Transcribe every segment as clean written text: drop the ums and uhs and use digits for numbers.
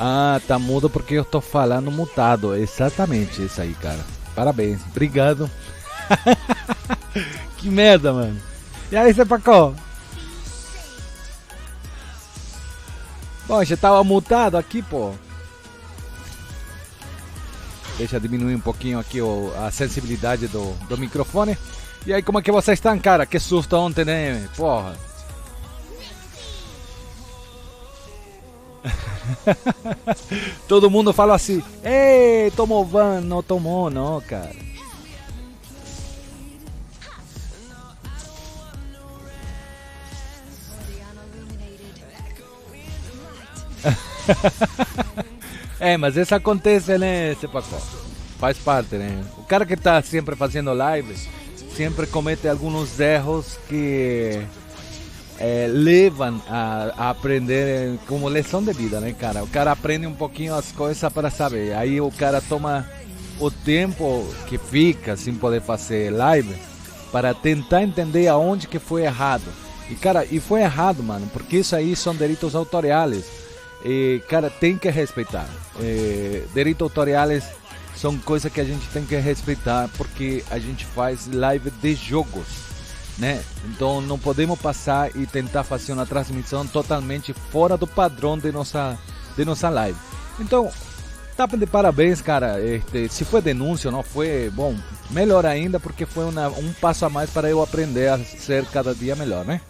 Ah, tá mudo porque eu tô falando mutado. Exatamente isso aí, cara. Parabéns. Obrigado. Que merda, mano. E aí, Sepacó? Bom, já tava mutado aqui, pô. Deixa eu diminuir um pouquinho aqui a sensibilidade do microfone. E aí, como é que vocês estão, cara? Que susto ontem, né? Porra. Todo mundo fala assim: ei, tomou van, não tomou, não, cara. É, mas isso acontece, né, Sepacó? Faz parte, né? O cara que tá sempre fazendo live sempre comete alguns erros que levam a aprender como lição de vida, né, cara? O cara aprende um pouquinho as coisas para saber. Aí o cara toma o tempo que fica sem poder fazer live para tentar entender aonde que foi errado. E, cara, e foi errado, mano, porque isso aí são direitos autoriais. E, cara, tem que respeitar. Direitos autoriais são coisas que a gente tem que respeitar porque a gente faz live de jogos, né? Então não podemos passar e tentar fazer uma transmissão totalmente fora do padrão de nossa live. Então, tá de parabéns, cara. Se foi denúncia, não foi, bom, melhor ainda porque foi um passo a mais para eu aprender a ser cada dia melhor, né?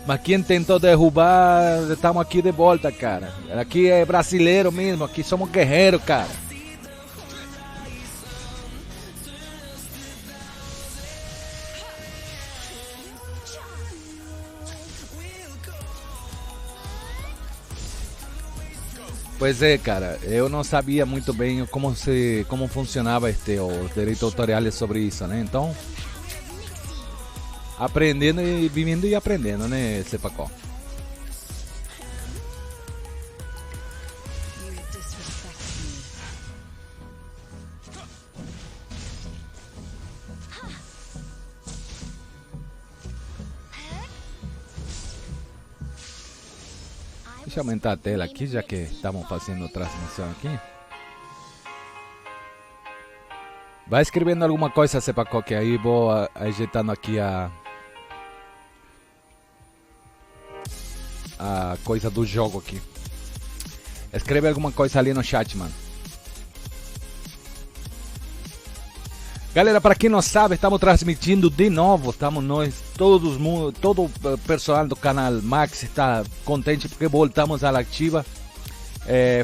Mas quem tentou derrubar, estamos aqui de volta, cara. Aqui é brasileiro mesmo, aqui somos guerreiros, cara. Pois é, cara, eu não sabia muito bem como funcionava os direitos autoriais sobre isso, né? Então, aprendendo e vivendo e aprendendo, né, Sepacó? Deixa eu aumentar a tela aqui, já que estamos fazendo transmissão aqui. Vai escrevendo alguma coisa, Sepacó, que aí vou ajeitando aqui a coisa do jogo aqui. Escreve alguma coisa ali no chat, mano. Galera, para quem não sabe, estamos transmitindo de novo. Estamos nós, todo o personal do canal Max está contente porque voltamos à ativa.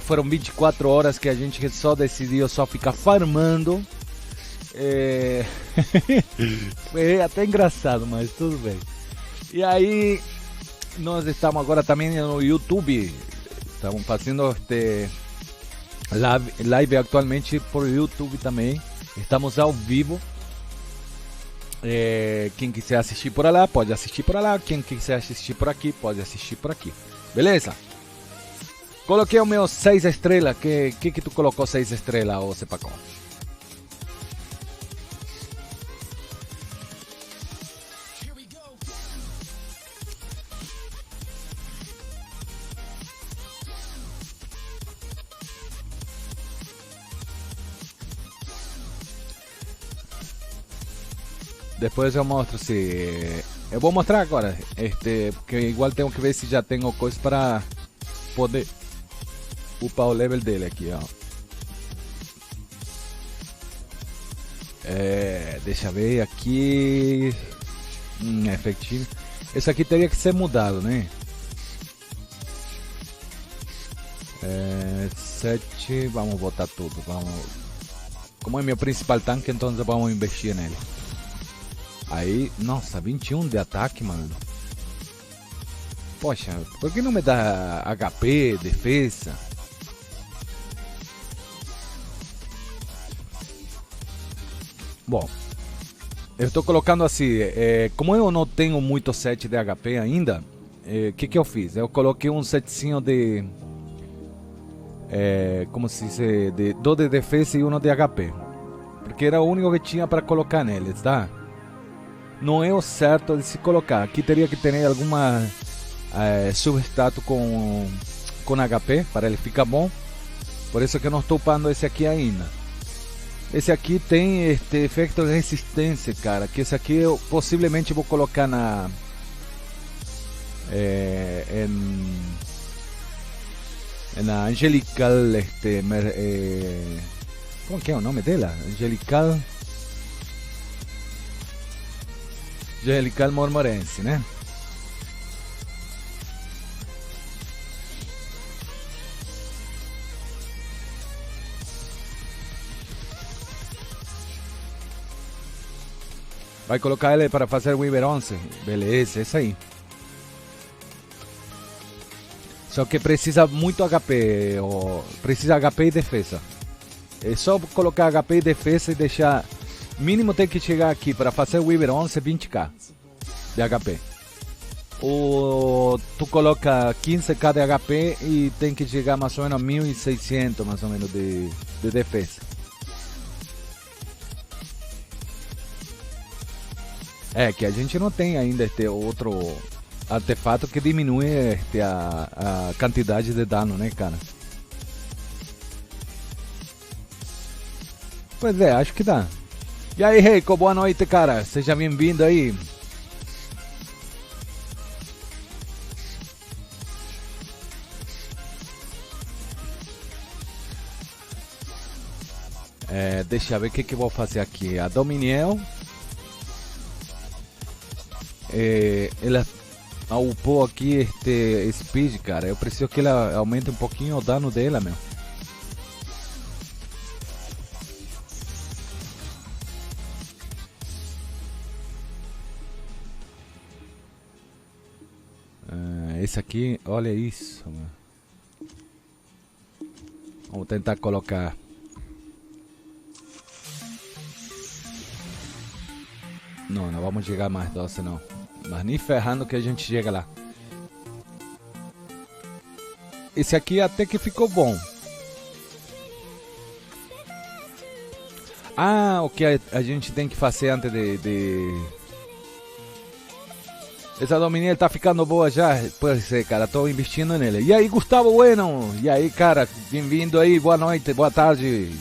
Foram 24 horas que a gente só decidiu ficar farmando. Foi até engraçado, mas tudo bem. E aí, nós estamos agora também no YouTube. Estamos fazendo live atualmente por YouTube também. Estamos ao vivo. Quem quiser assistir por lá, pode assistir por lá. Quem quiser assistir por aqui, pode assistir por aqui. Beleza? Coloquei o meu 6 estrelas. Que tu colocou 6 estrelas, ô Sepacó? Depois eu mostro se... Eu vou mostrar agora, porque igual tenho que ver se já tenho coisa para poder upar o level dele aqui, ó. Deixa eu ver aqui. Efetivo. Esse aqui teria que ser mudado, né? 7, vamos botar tudo, vamos. Como é meu principal tanque, então vamos investir nele. Aí, nossa, 21 de ataque, mano. Poxa, por que não me dá HP, defesa? Bom, eu estou colocando assim, como eu não tenho muito set de HP ainda, que eu fiz? Eu coloquei um setzinho de... como se diz, de 2 de defesa e 1 de HP, porque era o único que tinha para colocar neles, tá? Não é o certo de se colocar. Aqui teria que ter alguma substrato com HP para ele ficar bom. Por isso que eu não estou upando esse aqui ainda. Esse aqui tem este efeito de resistência, cara, que esse aqui eu possivelmente vou colocar na na Angelical, como que é o nome dela? Angelical Mormorense, né? Vai colocar ele para fazer Weaver 11. Beleza, é isso aí. Só que precisa muito HP. Precisa HP e defesa. É só colocar HP e defesa e deixar... Mínimo tem que chegar aqui para fazer Weaver 11 20k de HP. Ou tu coloca 15k de HP e tem que chegar mais ou menos a 1600 mais ou menos de defesa. Que a gente não tem ainda este outro artefato que diminui a quantidade de dano, né, cara? Pois é, acho que dá. E aí, Reiko, boa noite, cara. Seja bem-vindo aí. Deixa eu ver o que eu vou fazer aqui. A Dominiel... ela upou aqui este speed, cara. Eu preciso que ela aumente um pouquinho o dano dela, meu. Esse aqui, olha isso, meu. Vamos tentar colocar. Não vamos chegar mais 12 não. Mas nem ferrando que a gente chega lá. Esse aqui até que ficou bom. O que a gente tem que fazer antes de... Essa Dominiel tá ficando boa já? Pois ser, cara, tô investindo nele. E aí, Gustavo Bueno? E aí, cara, bem-vindo aí, boa noite, boa tarde.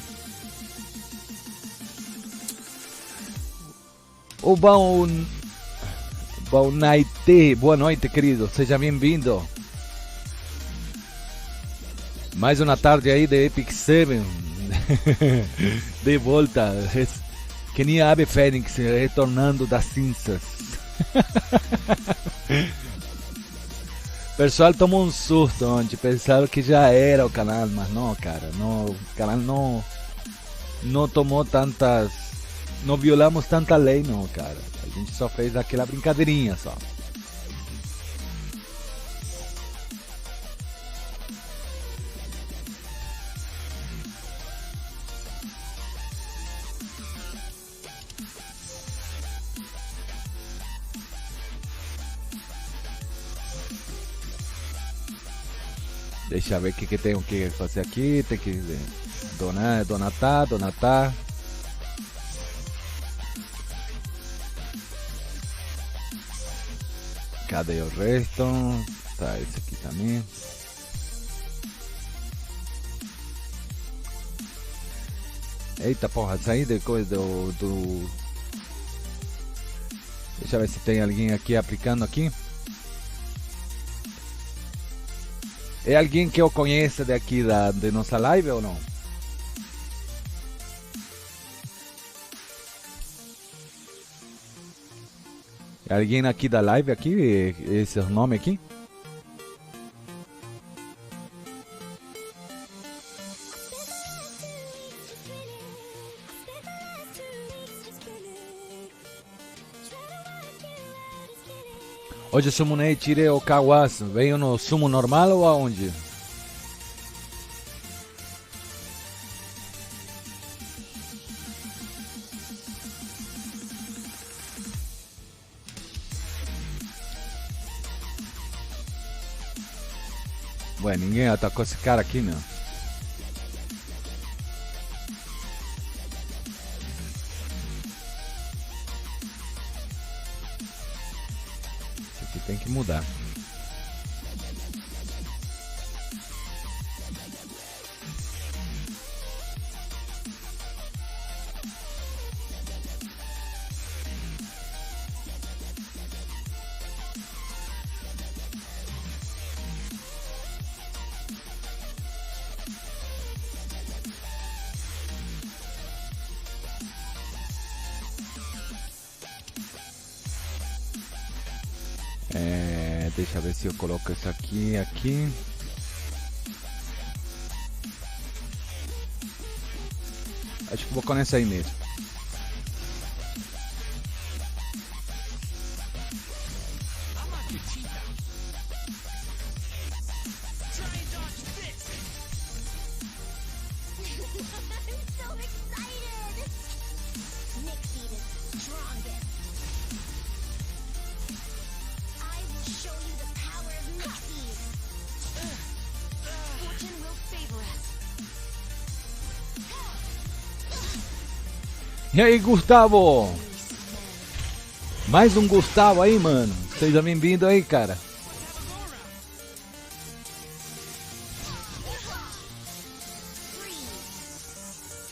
O Baunaite, boa noite, querido, seja bem-vindo. Mais uma tarde aí de Epic 7. De volta, que nem a ave fênix retornando das cinzas. Pessoal tomou um susto ontem, pensaram que já era o canal, mas não, cara, não, o canal não tomou tantas, não violamos tanta lei não, cara. A gente só fez aquela brincadeirinha só. Deixa eu ver o que tenho que fazer aqui. Tem que donatar. Cadê o resto? Tá, esse aqui também. Eita porra, saí de coisa do... Deixa eu ver se tem alguém aqui aplicando aqui. É alguém que eu conheço daqui de nossa live ou não? É alguém aqui da live aqui? Esse é o nome aqui? Hoje sumonei tirei o Kawas. Veio no sumo normal ou aonde? Ué, ninguém atacou esse cara aqui, meu. Isso aqui tem que mudar. Deixa eu ver se eu coloco isso aqui. Acho que vou com essa aí mesmo. E aí, Gustavo? Mais um Gustavo aí, mano. Seja bem-vindo aí, cara.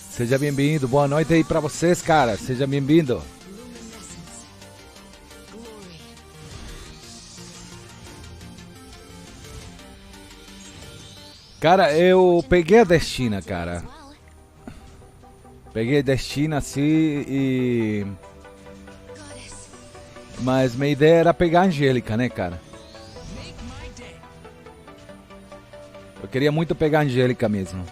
Seja bem-vindo. Boa noite aí pra vocês, cara. Seja bem-vindo. Cara, eu peguei a Destina, cara. Peguei Destina assim mas minha ideia era pegar a Angélica, né, cara? Eu queria muito pegar a Angélica mesmo.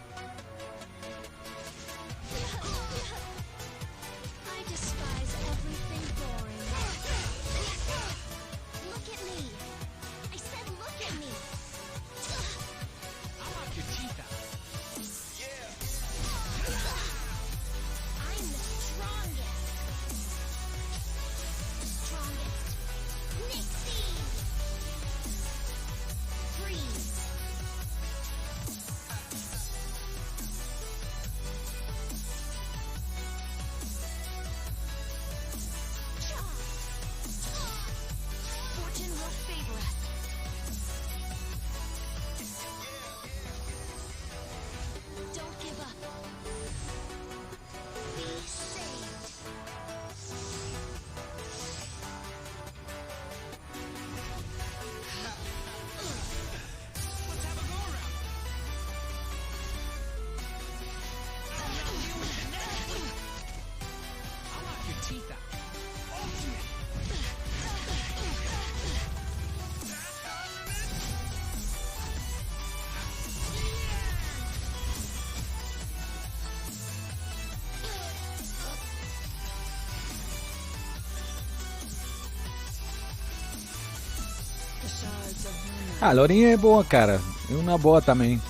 Ah, a Lorinha é boa, cara. É uma boa também.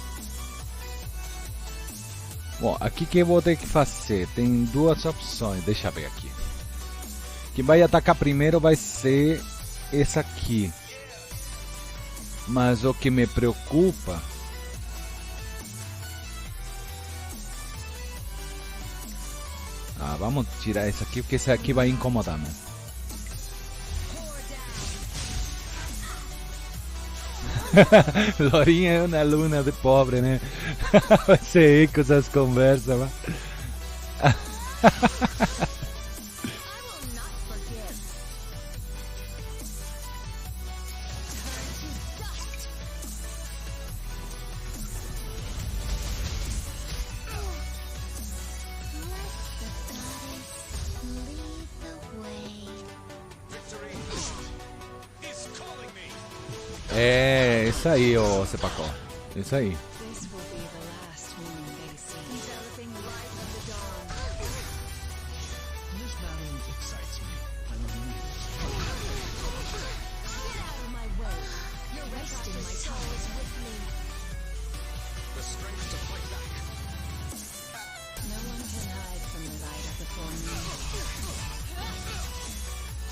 Bom, aqui que eu vou ter que fazer? Tem duas opções. Deixa eu ver aqui. Quem vai atacar primeiro vai ser esse aqui. Mas o que me preocupa... Ah, vamos tirar esse aqui, porque esse aqui vai incomodar, né? Lorinha é uma aluna de pobre, né? Vai ser com essas conversas, mas... É, isso aí, ô Cepacó. Isso aí.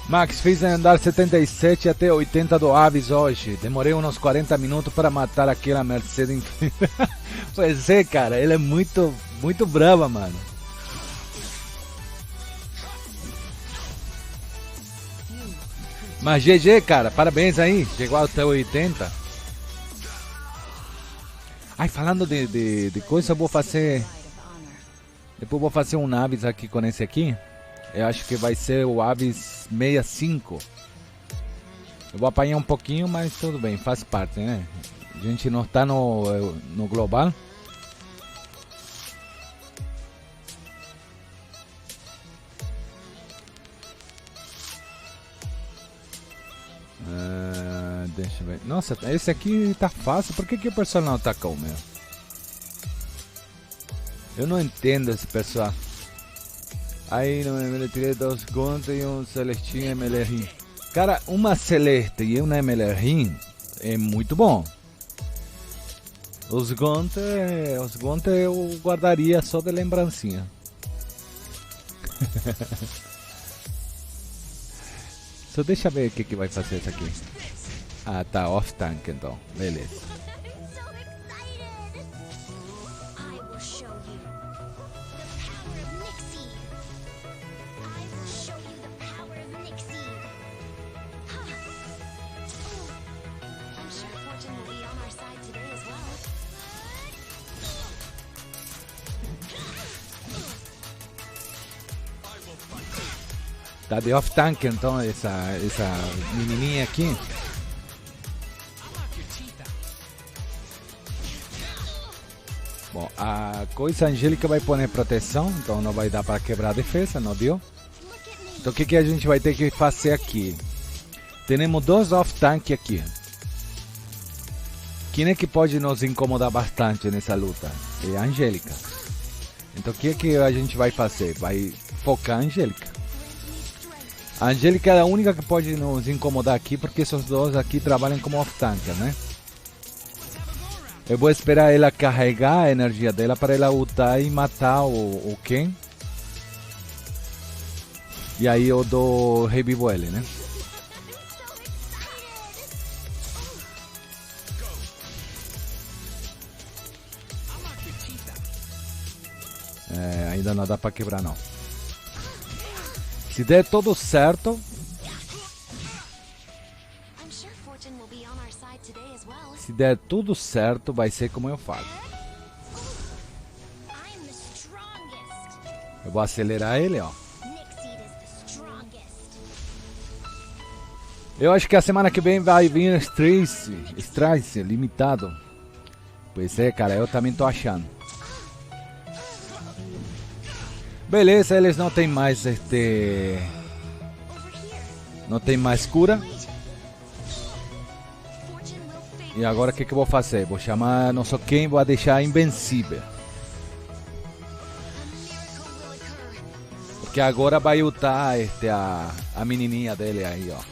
Max, fiz andar 77 até 80 do Avis hoje. Demorei uns 40 minutos para matar aquela Mercedes. Pois é, cara, ele é muito brava, mano. Mas GG, cara, parabéns aí. Chegou até 80. Ai, falando de coisa, eu vou fazer. Depois eu vou fazer um Avis aqui com esse aqui. Eu acho que vai ser o Avis 65. Eu vou apanhar um pouquinho, mas tudo bem, faz parte, né? A gente não está no global. Deixa eu ver. Nossa, esse aqui tá fácil. Por que o pessoal não atacou, meu? Eu não entendo esse pessoal. Aí no ML tirei 2 Gonta e um Celestinho MLR. Cara, uma Celeste e uma MLR é muito bom. Os Gonta eu guardaria só de lembrancinha. Só deixa eu ver o que vai fazer isso aqui. Ah, tá off tank então, beleza. Tá de off tank então essa menininha aqui. Bom, a coisa angélica vai pôr proteção, então não vai dar para quebrar a defesa, não deu? Então o que a gente vai ter que fazer aqui? Temos 2 off tank aqui. Quem é que pode nos incomodar bastante nessa luta? É a Angélica. Então o que a gente vai fazer? Vai focar a Angélica. A Angélica é a única que pode nos incomodar aqui, porque esses dois aqui trabalham como off-tank, né? Eu vou esperar ela carregar a energia dela para ela ultar e matar o Ken. E aí eu revivo ele, né? Ainda não dá para quebrar não. Se der tudo certo, vai ser como eu falo. Eu vou acelerar ele, ó. Eu acho que a semana que vem vai vir Strace limitado. Pois é, cara, eu também tô achando. Beleza, eles não tem mais não tem mais cura. E agora o que eu vou fazer? Vou chamar não sei quem, vou deixar invencível. Porque agora vai ultar a menininha dele aí, ó.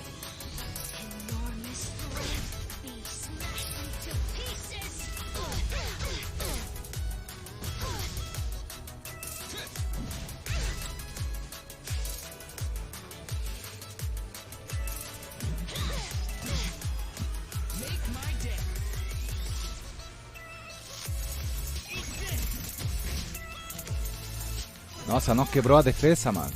Nossa, não quebrou a defesa, mano.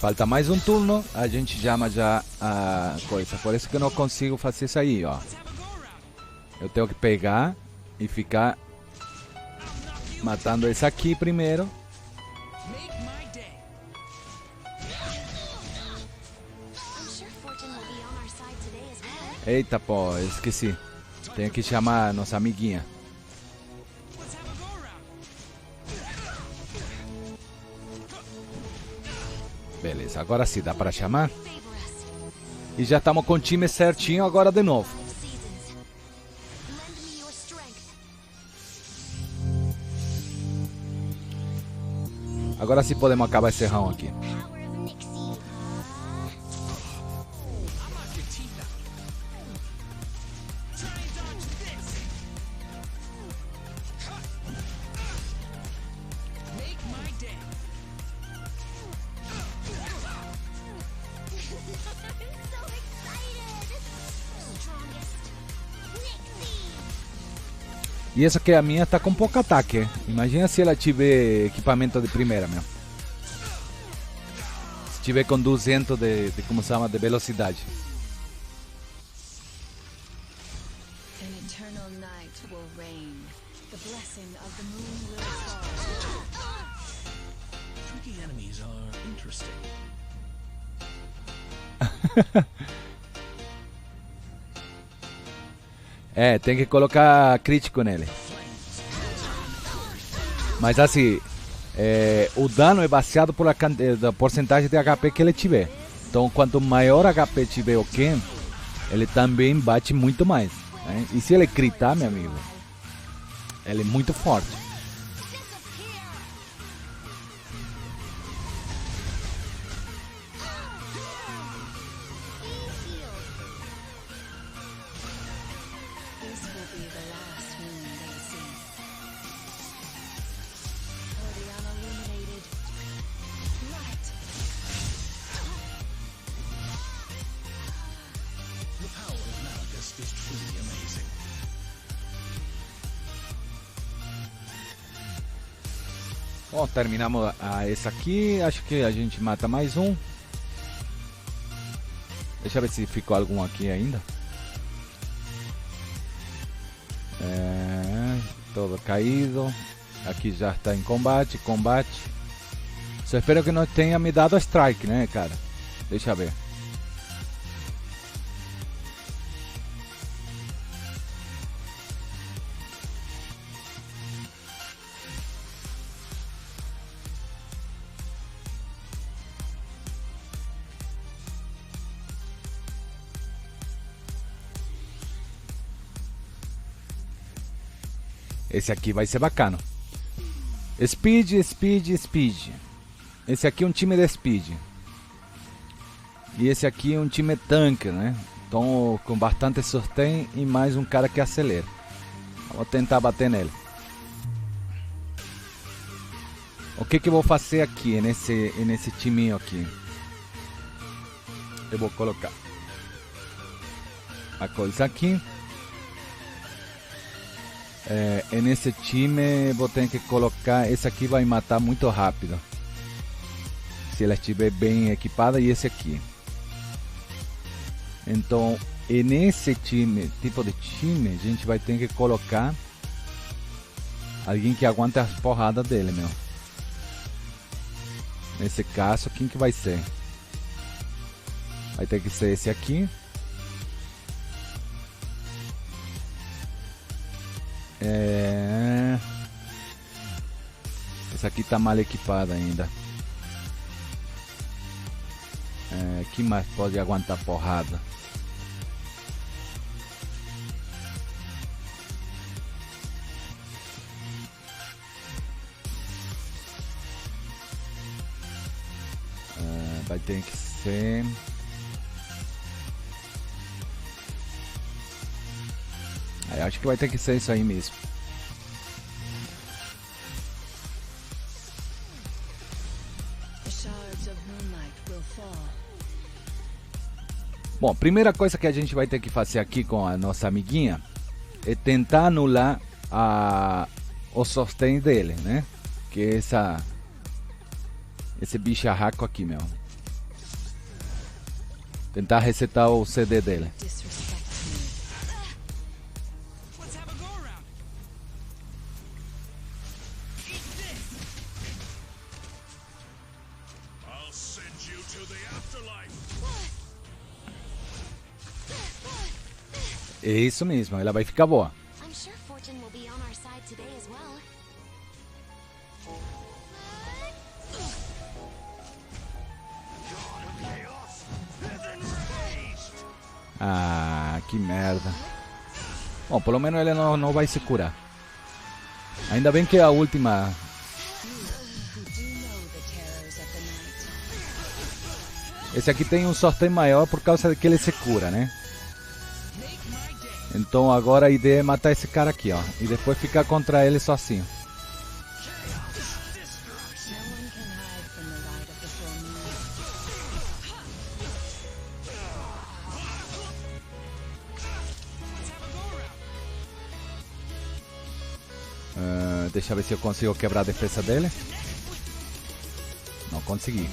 Falta mais um turno, a gente chama já a coisa. Por isso que eu não consigo fazer isso aí, ó. Eu tenho que pegar e ficar matando esse aqui primeiro. Eita, pô, esqueci. Tenho que chamar a nossa amiguinha. Beleza, agora sim, dá para chamar. E já estamos com o time certinho agora de novo. Agora sim podemos acabar esse round aqui. E essa aqui a minha tá com pouco ataque. Imagina se ela tiver equipamento de primeira, meu. Se tiver com 200 de como se chama, de velocidade. É, tem que colocar crítico nele. Mas assim, o dano é baseado pela porcentagem de HP que ele tiver. Então, quanto maior HP tiver o Ken, ele também bate muito mais, né? E se ele gritar, meu amigo, ele é muito forte. Bom, terminamos esse aqui. Acho que a gente mata mais um. Deixa eu ver se ficou algum aqui ainda. Todo caído. Aqui já está em combate. Só espero que não tenha me dado strike, né, cara? Deixa eu ver. Esse aqui vai ser bacana. Speed. Esse aqui é um time de Speed. E esse aqui é um time tanque, né? Então, com bastante sustain e mais um cara que acelera. Vou tentar bater nele. O que eu vou fazer aqui nesse timinho aqui? Eu vou colocar a coisa aqui. Nesse time vou ter que colocar. Esse aqui vai matar muito rápido se ela estiver bem equipada. E esse aqui. Então, nesse tipo de time, a gente vai ter que colocar alguém que aguente as porradas dele, meu. Nesse caso, quem que vai ser? Vai ter que ser esse aqui. Esse aqui tá mal equipado ainda. Quem mais pode aguentar porrada? Vai ter que ser... acho que vai ter que ser isso aí mesmo. Bom, primeira coisa que a gente vai ter que fazer aqui com a nossa amiguinha é tentar anular o sustain dele, né? Que é esse bicharraco aqui, meu. Tentar resetar o CD dele. É isso mesmo, ela vai ficar boa. Ah, que merda. Bom, pelo menos ele não vai se curar. Ainda bem que a última... Esse aqui tem um sorteio maior por causa de que ele se cura, né? Então agora a ideia é matar esse cara aqui, ó. E depois ficar contra ele sozinho. Deixa eu ver se eu consigo quebrar a defesa dele. Não consegui.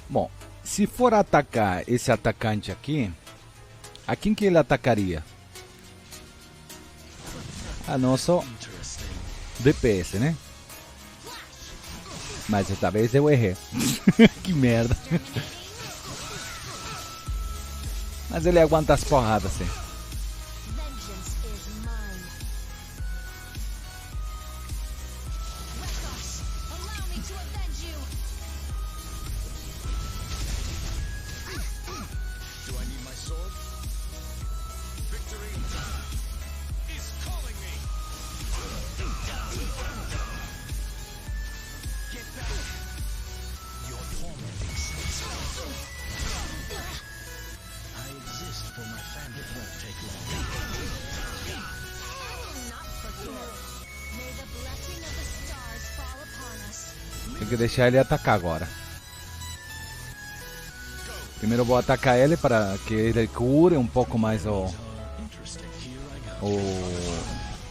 Bom, se for atacar esse atacante aqui, a quem que ele atacaria? A nosso DPS, né? Mas esta vez eu errei. Que merda. Mas ele aguenta as porradas, assim. Tem que deixar ele atacar agora. Primeiro eu vou atacar ele para que ele cure um pouco mais o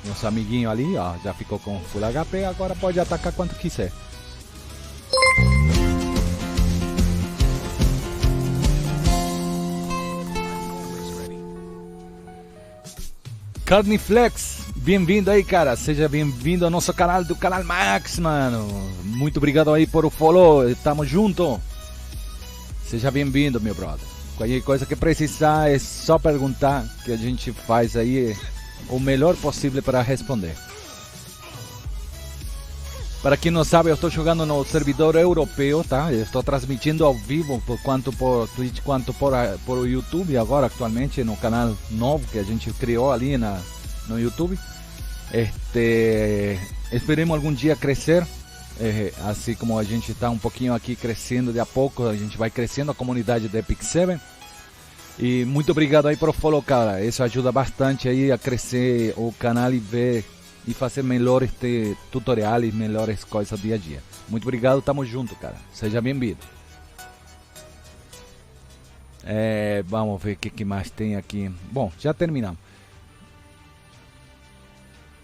nosso amiguinho ali, ó. Já ficou com full HP, agora pode atacar quanto quiser. Carniflex, bem-vindo aí, cara. Seja bem-vindo ao nosso canal do Canal Max, mano. Muito obrigado aí por o follow. Tamo junto. Seja bem-vindo, meu brother. Qualquer coisa que precisar é só perguntar, que a gente faz aí o melhor possível para responder. Para quem não sabe, eu estou jogando no servidor europeu, tá? Eu estou transmitindo ao vivo, tanto por Twitch quanto por o YouTube, agora atualmente no canal novo que a gente criou ali no YouTube. Esperemos algum dia crescer, assim como a gente está um pouquinho aqui crescendo de a pouco, a gente vai crescendo a comunidade da Epic 7. E muito obrigado aí por follow, cara. Isso ajuda bastante aí a crescer o canal e ver e fazer melhores tutoriais, melhores coisas dia a dia. Muito obrigado, tamo junto, cara. Seja bem-vindo. Vamos ver o que mais tem aqui. Bom, já terminamos.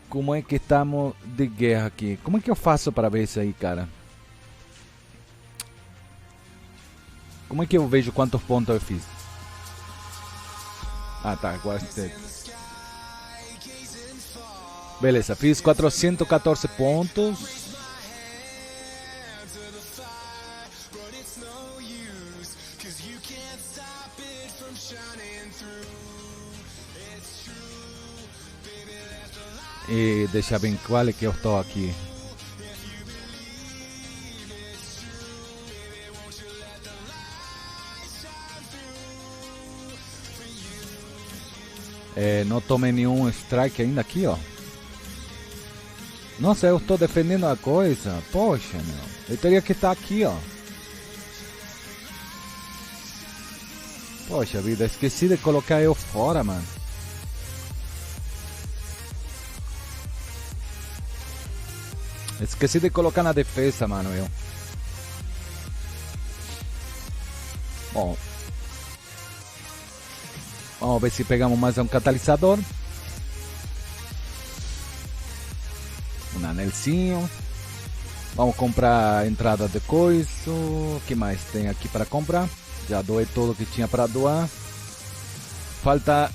Como é que estamos de guerra aqui? Como é que eu faço para ver isso aí, cara? Como é que eu vejo quantos pontos eu fiz? Ah, tá, agora... Beleza, fiz 414 pontos. E deixa bem qual é que eu estou aqui. Não tomei nenhum strike ainda aqui, ó. Nossa, eu tô defendendo a coisa. Poxa, meu. Eu teria que estar aqui, ó. Poxa vida, esqueci de colocar eu fora, mano. Esqueci de colocar na defesa, mano, eu. Bom. Vamos ver se pegamos mais um catalisador. Um anelzinho. Vamos comprar a entrada de coisa. O que mais tem aqui para comprar? Já doei tudo que tinha para doar. Falta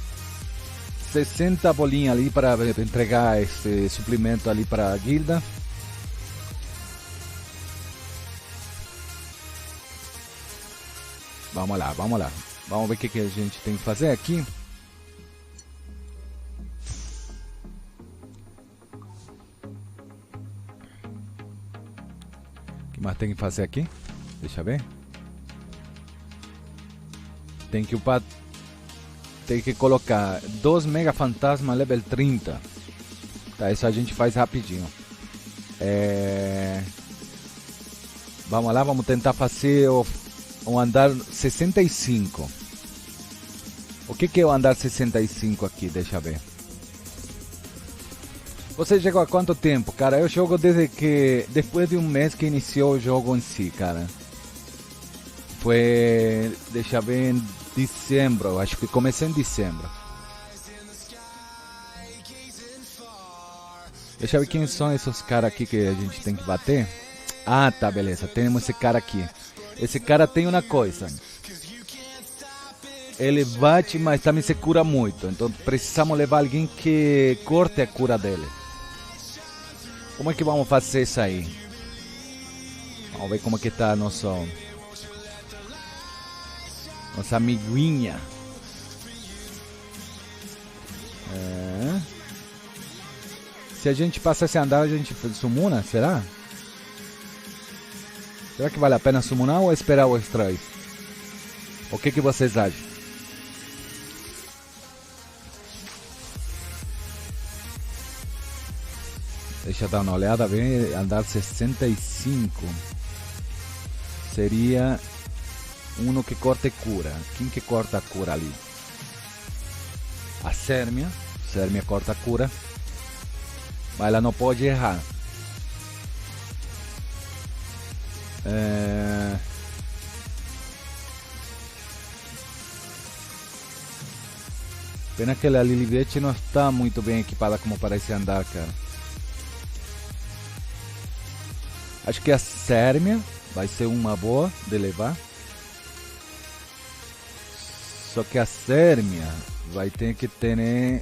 60 bolinhas ali para entregar esse suplemento ali para a guilda. Vamos lá, vamos lá. Vamos ver o que a gente tem que fazer aqui. O que mais tem que fazer aqui? Deixa eu ver. Tem que upar. Tem que colocar 2 Mega Fantasma level 30. Tá, isso a gente faz rapidinho. Vamos lá, vamos tentar fazer o andar 65. O que é o andar 65 aqui? Deixa eu ver. Você chegou há quanto tempo, cara? Eu jogo desde que... Depois de um mês que iniciou o jogo em si, cara. Foi... Deixa eu ver, em dezembro. Acho que comecei em dezembro. Deixa eu ver quem são esses caras aqui que a gente tem que bater. Ah, tá, beleza. Temos esse cara aqui. Esse cara tem uma coisa. Ele bate, mas também se cura muito. Então precisamos levar alguém que corte a cura dele. Como é que vamos fazer isso aí? Vamos ver como é que tá nossa amiguinha. Se a gente passar esse andar, a gente sumuna, será? Será que vale a pena summonar ou esperar o extras? O que vocês acham? Deixa eu dar uma olhada bem. Andar 65 seria uno que corta e cura. Quem que corta a cura ali? A Sérmia. Sérmia corta a cura. Mas ela não pode errar. Pena que a Lilibet não está muito bem equipada como parece andar, cara. Acho que a Sérmia vai ser uma boa de levar. Só que a Sérmia vai ter que ter, né?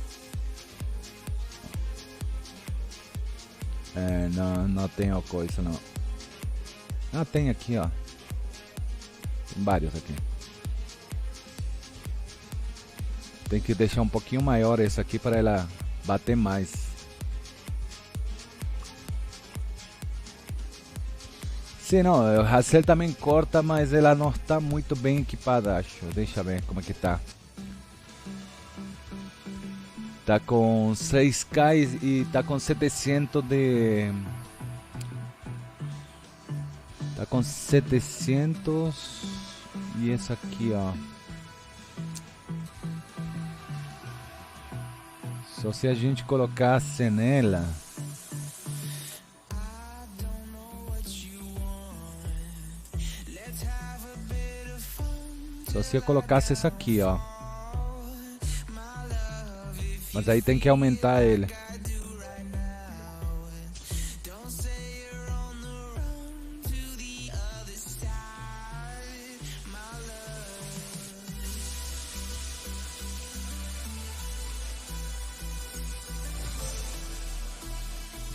Não tem a coisa, não. Ah, tem aqui, ó. Tem vários aqui. Tem que deixar um pouquinho maior esse aqui para ela bater mais. Sim, não, o Hazel também corta, mas ela não está muito bem equipada, acho. Deixa eu ver como é que tá. Tá com 6K e tá com 700 de... Tá com 700 e essa aqui, ó. Só se a gente colocasse nela. Só se eu colocasse essa aqui, ó. Mas aí tem que aumentar ele.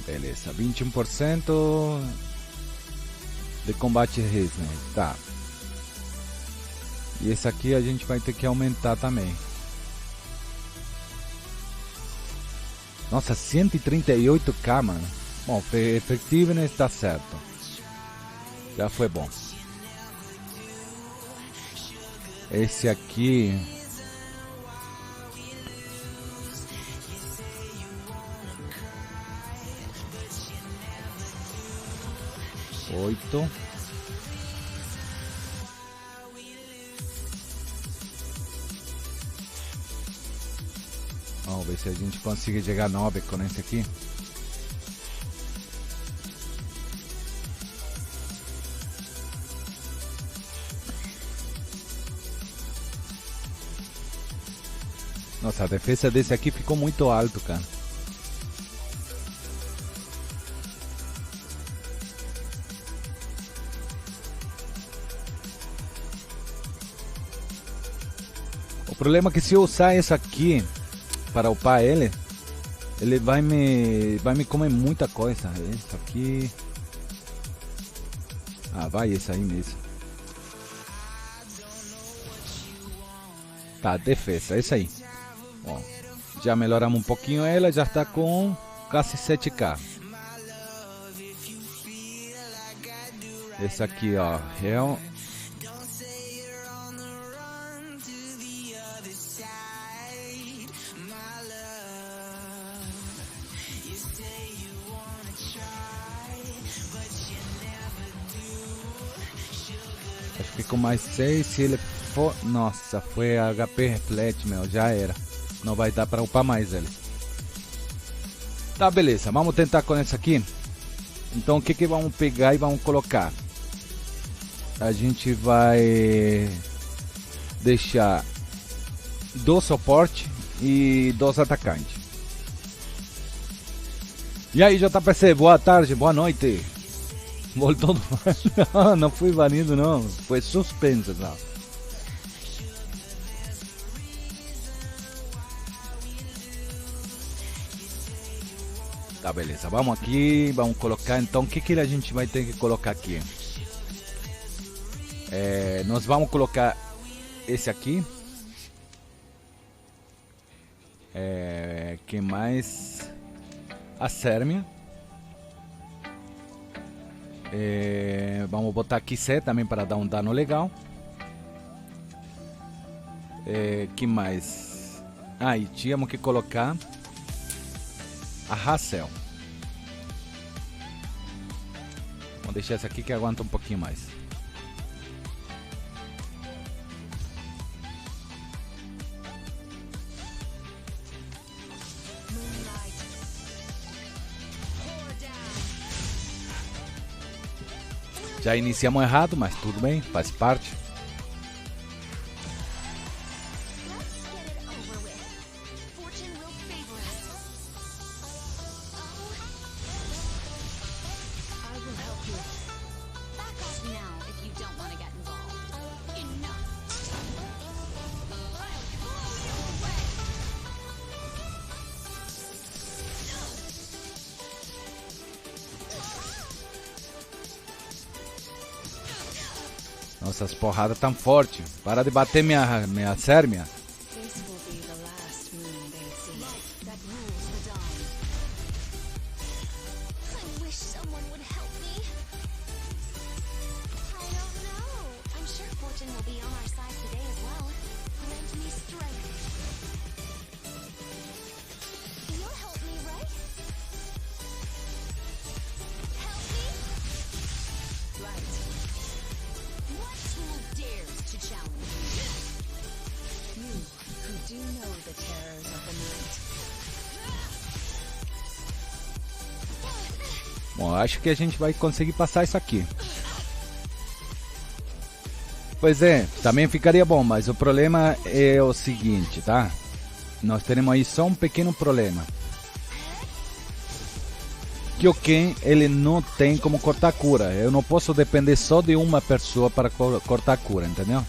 Beleza, 21% de combate resistente, tá. E esse aqui a gente vai ter que aumentar também. Nossa, 138k, mano. Bom, efetivo não está certo. Já foi bom. Esse aqui... 8. Vamos ver se a gente consegue chegar a 9 com esse aqui. Nossa, a defesa desse aqui ficou muito alto, cara. O problema é que se eu usar isso aqui para upar ele vai me comer muita coisa. Isso aqui. Ah, vai esse aí mesmo. Tá, defesa, é isso aí. Bom, já melhoramos um pouquinho ela, já está com quase 7k. Esse aqui, ó, Hell. Acho que com mais 6, se ele for... Nossa, foi HP reflete, meu, já era. Não vai dar para upar mais ele. Tá, beleza, vamos tentar com esse aqui. Então o que vamos pegar e vamos colocar? A gente vai deixar 2 suporte e 2 atacantes. E aí, JPC, boa tarde, boa noite. Voltou do... Não, não fui banido não, foi suspenso, não. Tá, beleza, vamos aqui, vamos colocar então, o que a gente vai ter que colocar aqui? Nós vamos colocar esse aqui. Que mais? A Sérmia. Vamos botar aqui C também para dar um dano legal. Que mais? E tínhamos que colocar a Hassel. Vamos deixar essa aqui que aguenta um pouquinho mais. Já iniciamos errado, mas tudo bem, faz parte. Nossa, as porradas tão fortes. Para de bater minha Sérmia. Bom, acho que a gente vai conseguir passar isso aqui. Pois é, também ficaria bom, mas o problema é o seguinte, tá? Nós teremos aí só um pequeno problema. Que o Ken, ele não tem como cortar cura. Eu não posso depender só de uma pessoa para cortar cura, entendeu?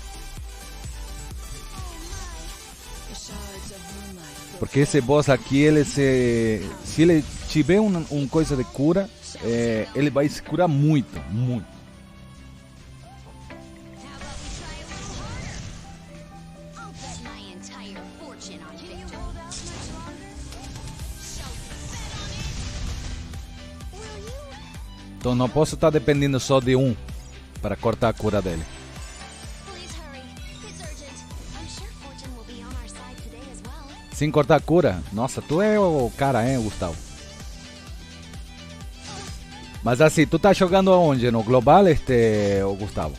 Porque esse boss aqui, ele se ele tiver um coisa de cura, ele vai se curar muito, muito. Então não posso estar dependendo só de um para cortar a cura dele. Sem cortar a cura? Nossa, tu é o cara, hein, Gustavo? Mas assim, tu tá jogando aonde? No global, o Gustavo?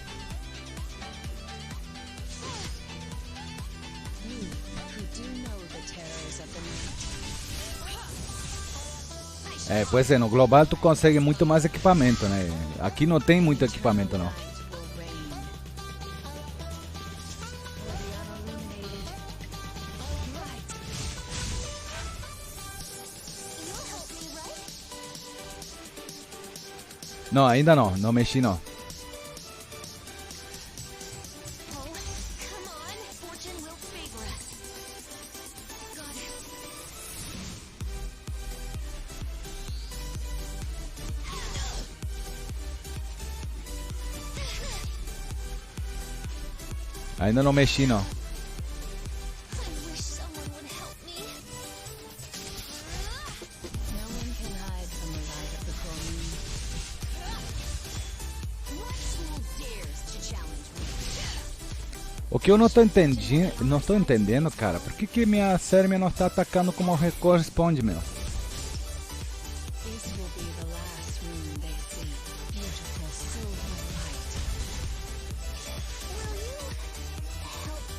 Pois é, no global tu consegue muito mais equipamento, né? Aqui não tem muito equipamento, não. Não, ainda não, não mexi não. Ainda não mexi não. O que eu não tô entendendo, cara, por que minha Sérmia não tá atacando como corresponde, meu?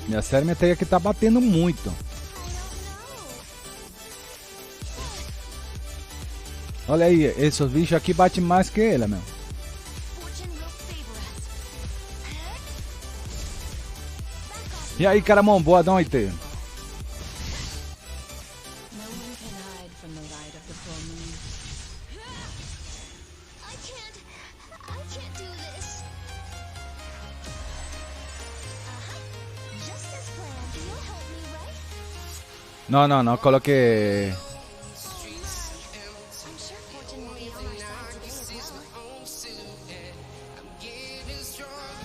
Minha Sérmia tem que tá batendo muito. Olha aí, esses bichos aqui batem mais que ele, meu. E aí, Caramon, boa noite. Não coloquei.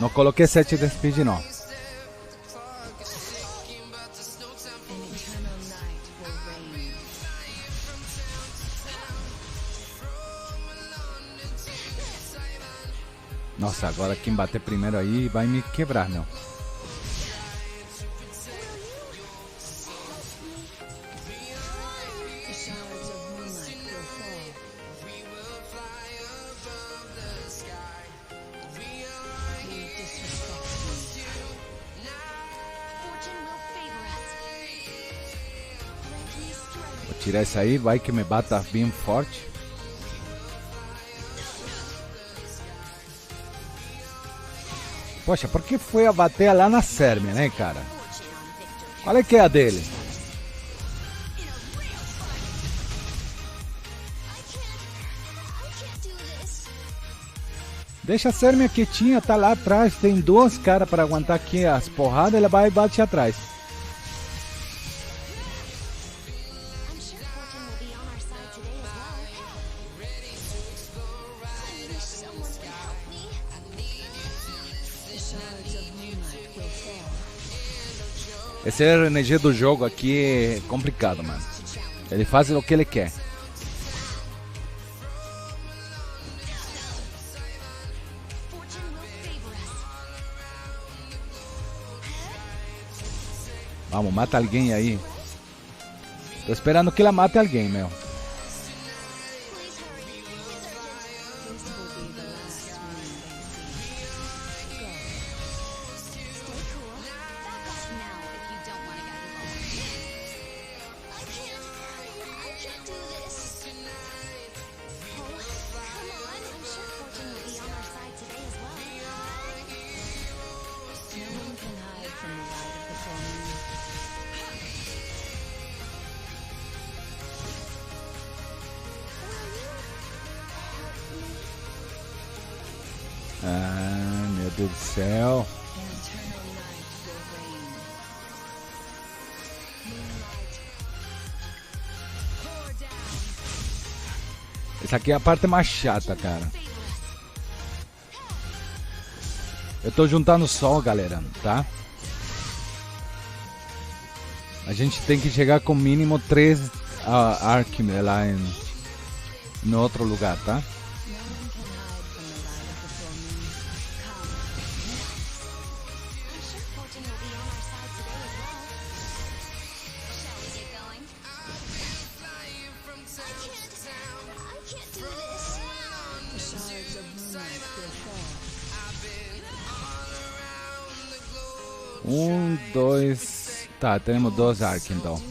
Não coloquei 7 de speed, não. Nossa, agora quem bater primeiro aí vai me quebrar, meu. Vou tirar isso aí, vai que me bata bem forte. Poxa, por que foi a bater lá na Sérmia, né, cara? Qual é que é a dele? Deixa a Sérmia quietinha, tá lá atrás. Tem 2 caras para aguentar aqui as porradas, ela vai e bate atrás. Esse RNG do jogo aqui é complicado, mano. Ele faz o que ele quer. Vamos, mata alguém aí. Tô esperando que ela mate alguém, meu. Ah, meu Deus do céu. Essa aqui é a parte mais chata, cara. Eu tô juntando sol, galera, tá? A gente tem que chegar com mínimo 3 Ark lá no outro lugar, tá? Um, dois... Tá, temos 2 arcos então.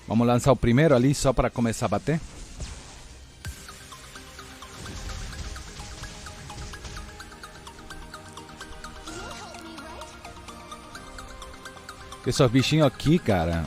Vamos lançar o primeiro ali só para começar a bater. Esses bichinhos aqui, cara.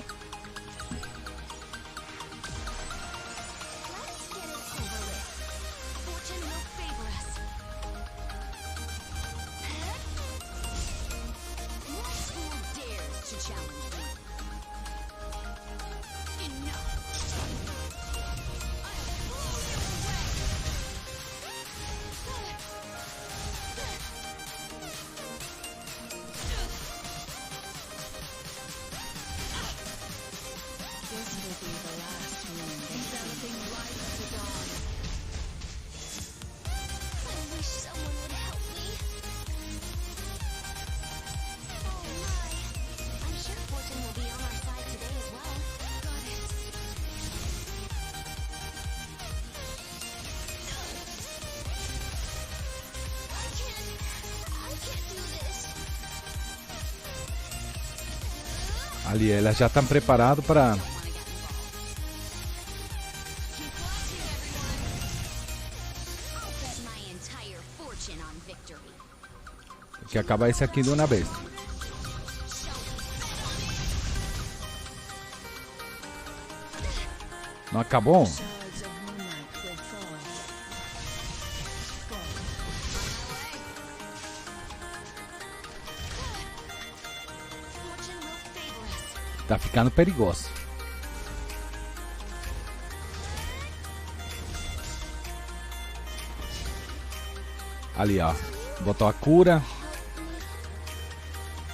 Ali, elas já estão preparadas para... que acabar esse aqui de uma vez. Não acabou? Tá ficando perigoso. Ali, ó. Botou a cura.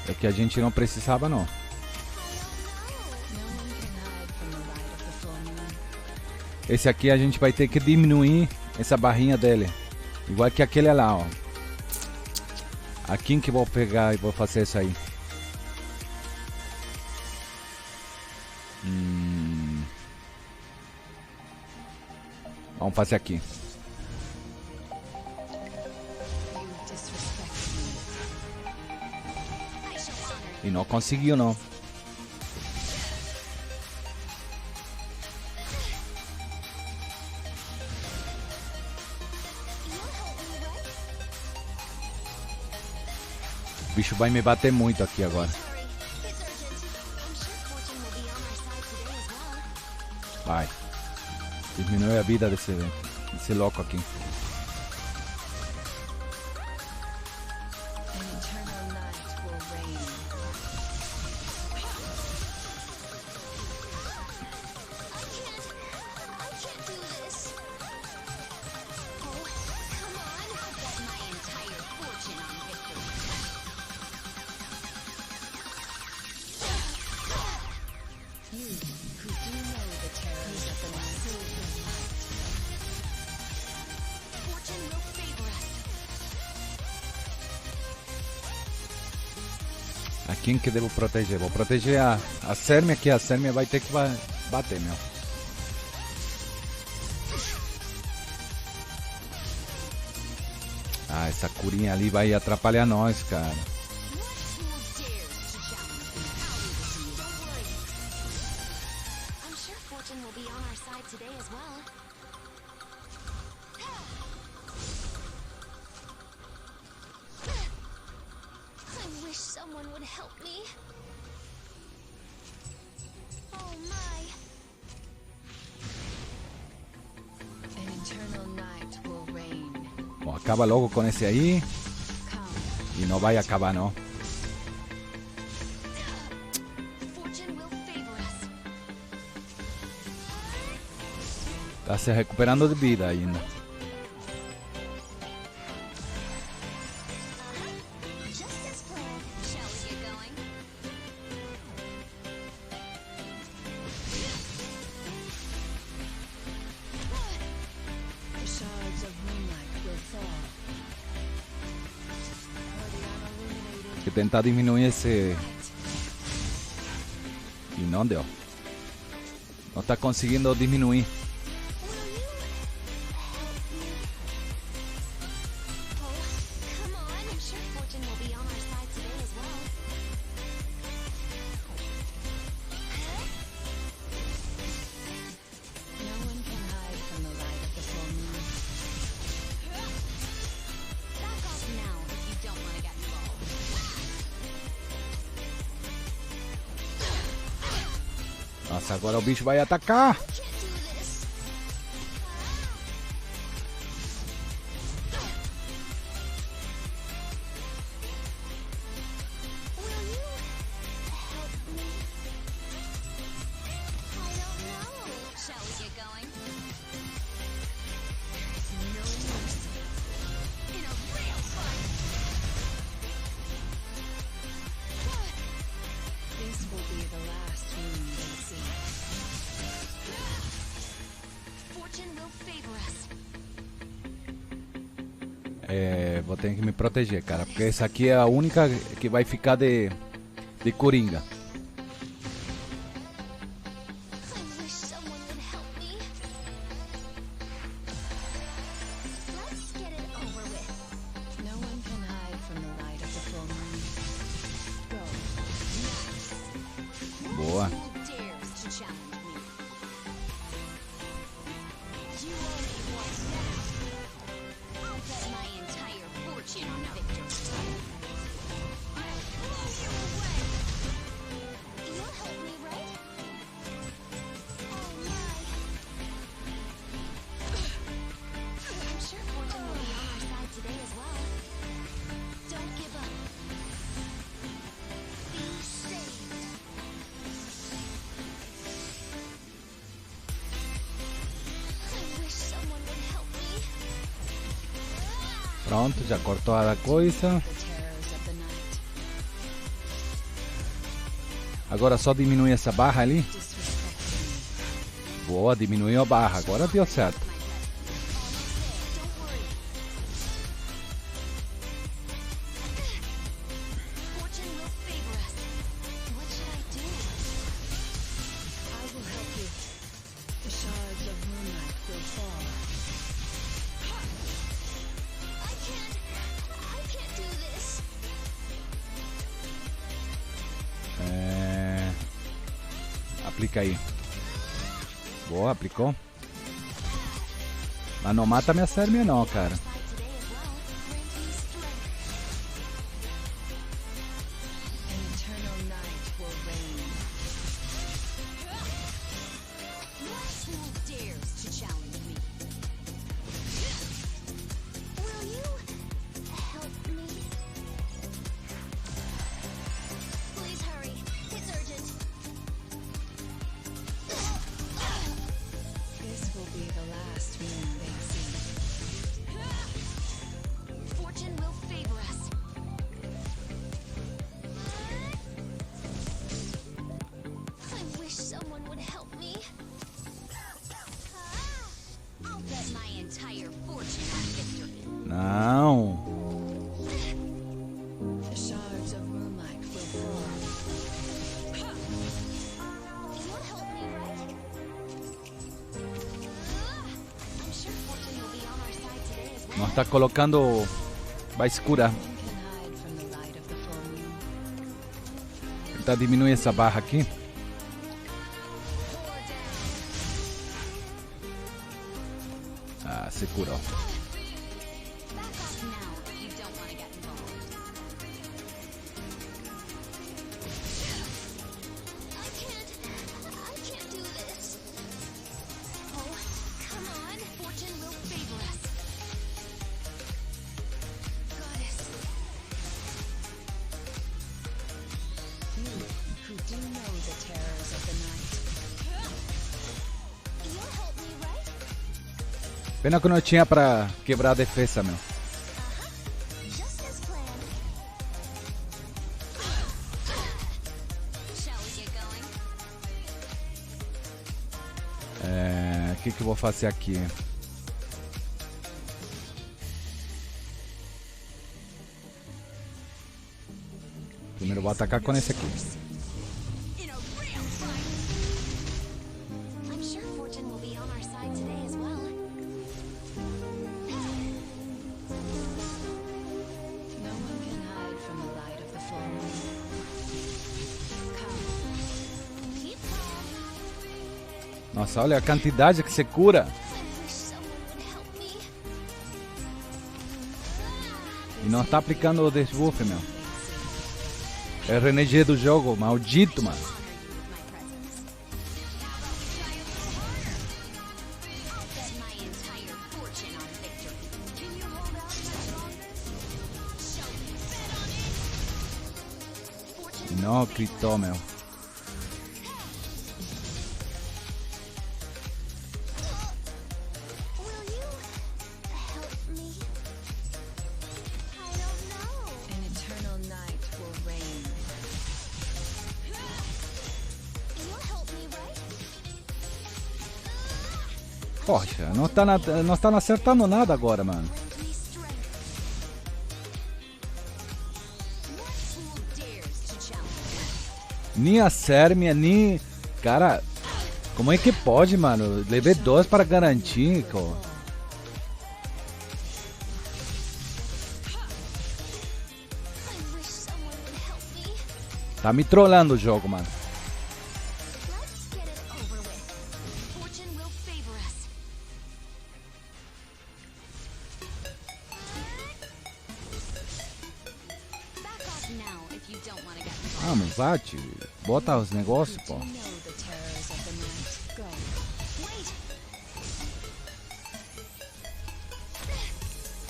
É que a gente não precisava, não. Esse aqui a gente vai ter que diminuir essa barrinha dele. Igual que aquele lá, ó. Aqui que eu vou pegar e vou fazer isso aí. Vamos fazer aqui. E não conseguiu, não. O bicho vai me bater muito aqui agora. Vai. Diminui a vida desse louco aqui. A quem que devo proteger? Vou proteger a Sérmia, que a Sérmia vai ter que bater, meu. Ah, essa curinha ali vai atrapalhar nós, cara. Bom, acaba logo com esse aí. E não vai acabar, não. Tá se recuperando de vida ainda. Que tentar diminuir esse... E não deu. Não tá conseguindo diminuir. Nossa, agora o bicho vai atacar. Vou ter que me proteger, cara, porque essa aqui é a única que vai ficar de coringa. Boa. Pronto, já cortou a coisa. Agora só diminui essa barra ali. Boa, diminuiu a barra. Agora deu certo. Aplica aí. Boa, aplicou. Mas não mata minha Sérmia não, cara. Não. Nós tá colocando. Vai escurar. Tentar diminuir essa barra aqui. Ah, se curou. Pena que não tinha pra quebrar a defesa, meu. O que eu vou fazer aqui? Primeiro eu vou atacar com esse aqui. Nossa, olha a quantidade que você cura. E não tá aplicando o desbuff, meu. É o RNG do jogo, maldito, mano. Não, gritou, meu. Poxa, não tá acertando nada agora, mano. Nem a Sérmia, nem... Cara, como é que pode, mano? Levei 2 para garantir, cara. Tá me trollando o jogo, mano. Ah, mas bate. Bota os negócios, pô.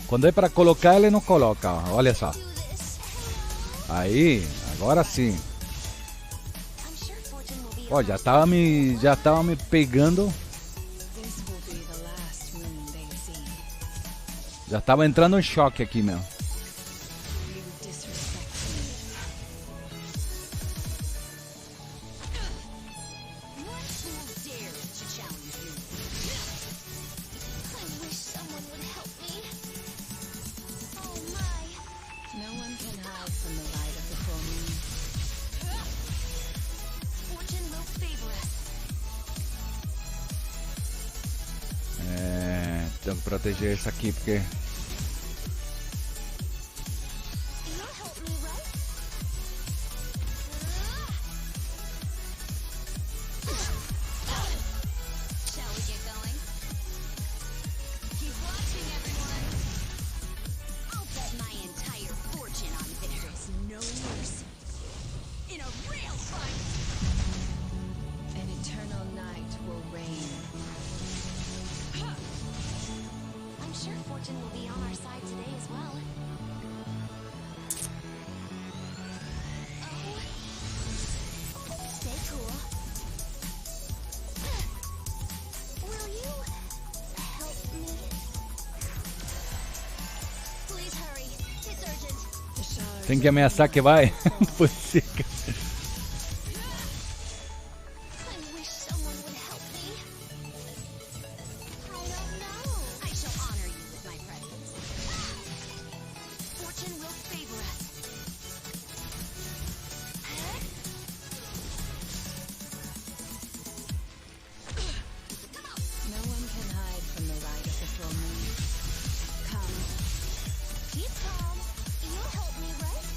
Quando é para colocar, ele não coloca. Ó. Olha só. Aí, agora sim. Ó, já tava me pegando. Já tava entrando em choque aqui, meu. Tenho que proteger isso aqui porque... Tem que ameaçar que vai.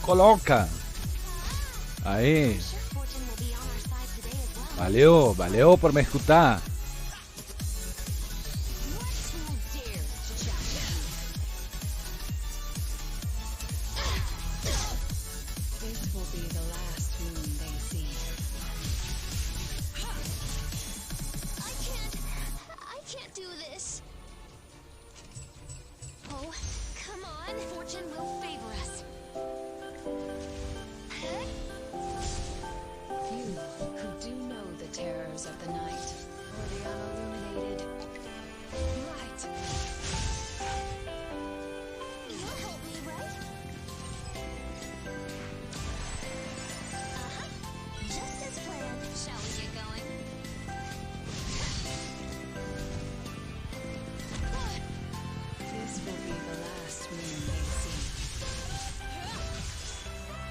Coloca. Aí. Valeu por me escutar.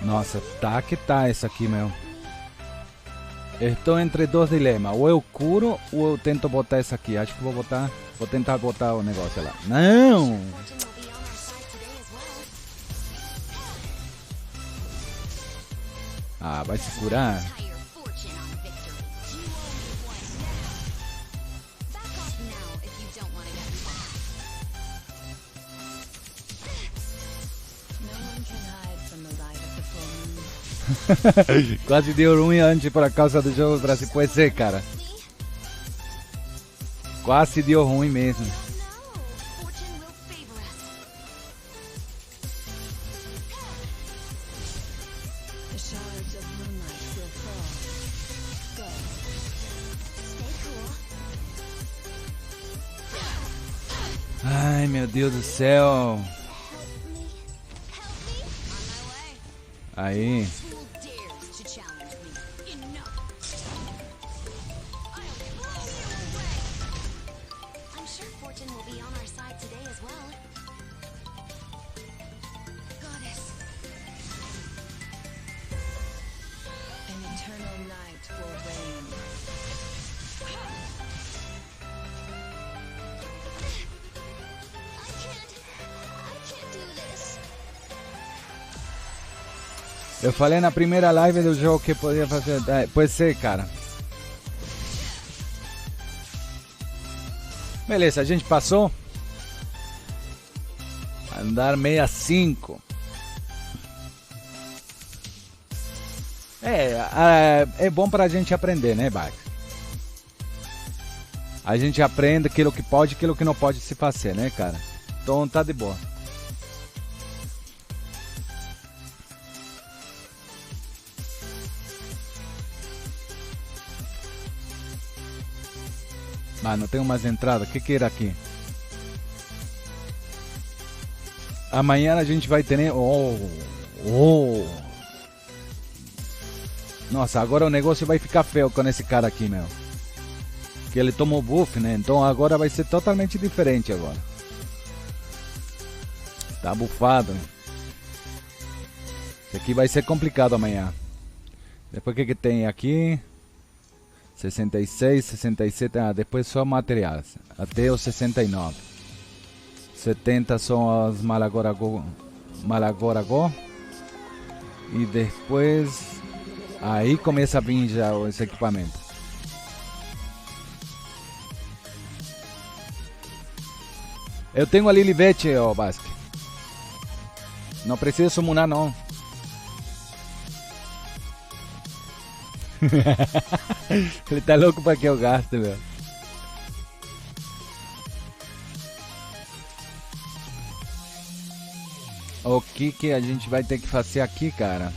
Nossa, tá que tá isso aqui, meu. Estou entre 2 dilemas. Ou eu curo ou eu tento botar isso aqui. Acho que vou tentar botar o negócio lá. Não! Ah, vai se curar? Quase deu ruim antes por causa do jogo Brasil. Pode ser, cara. Quase deu ruim mesmo. Ai, meu Deus do céu. Aí. Eu falei na primeira live do jogo que podia fazer. Pode ser, cara. Beleza, a gente passou. Andar 65. É bom pra gente aprender, né, Bax? A gente aprende aquilo que pode e aquilo que não pode se fazer, né, cara? Então tá de boa. Ah, não tenho mais entrada. O que era aqui? Amanhã a gente vai ter, né? Nossa, agora o negócio vai ficar feio com esse cara aqui, meu. Que ele tomou buff, né? Então agora vai ser totalmente diferente agora. Tá bufado, né? Isso aqui vai ser complicado amanhã. Depois o que tem aqui? 66, 67, depois só materiais, até os 69. 70 são as Malagoragó. E depois, aí começa a vir já esse equipamento. Eu tenho a Lilibet, ó, Basque. Não precisa summonar, não. Ele tá louco pra que eu gaste, meu. O que a gente vai ter que fazer aqui, cara?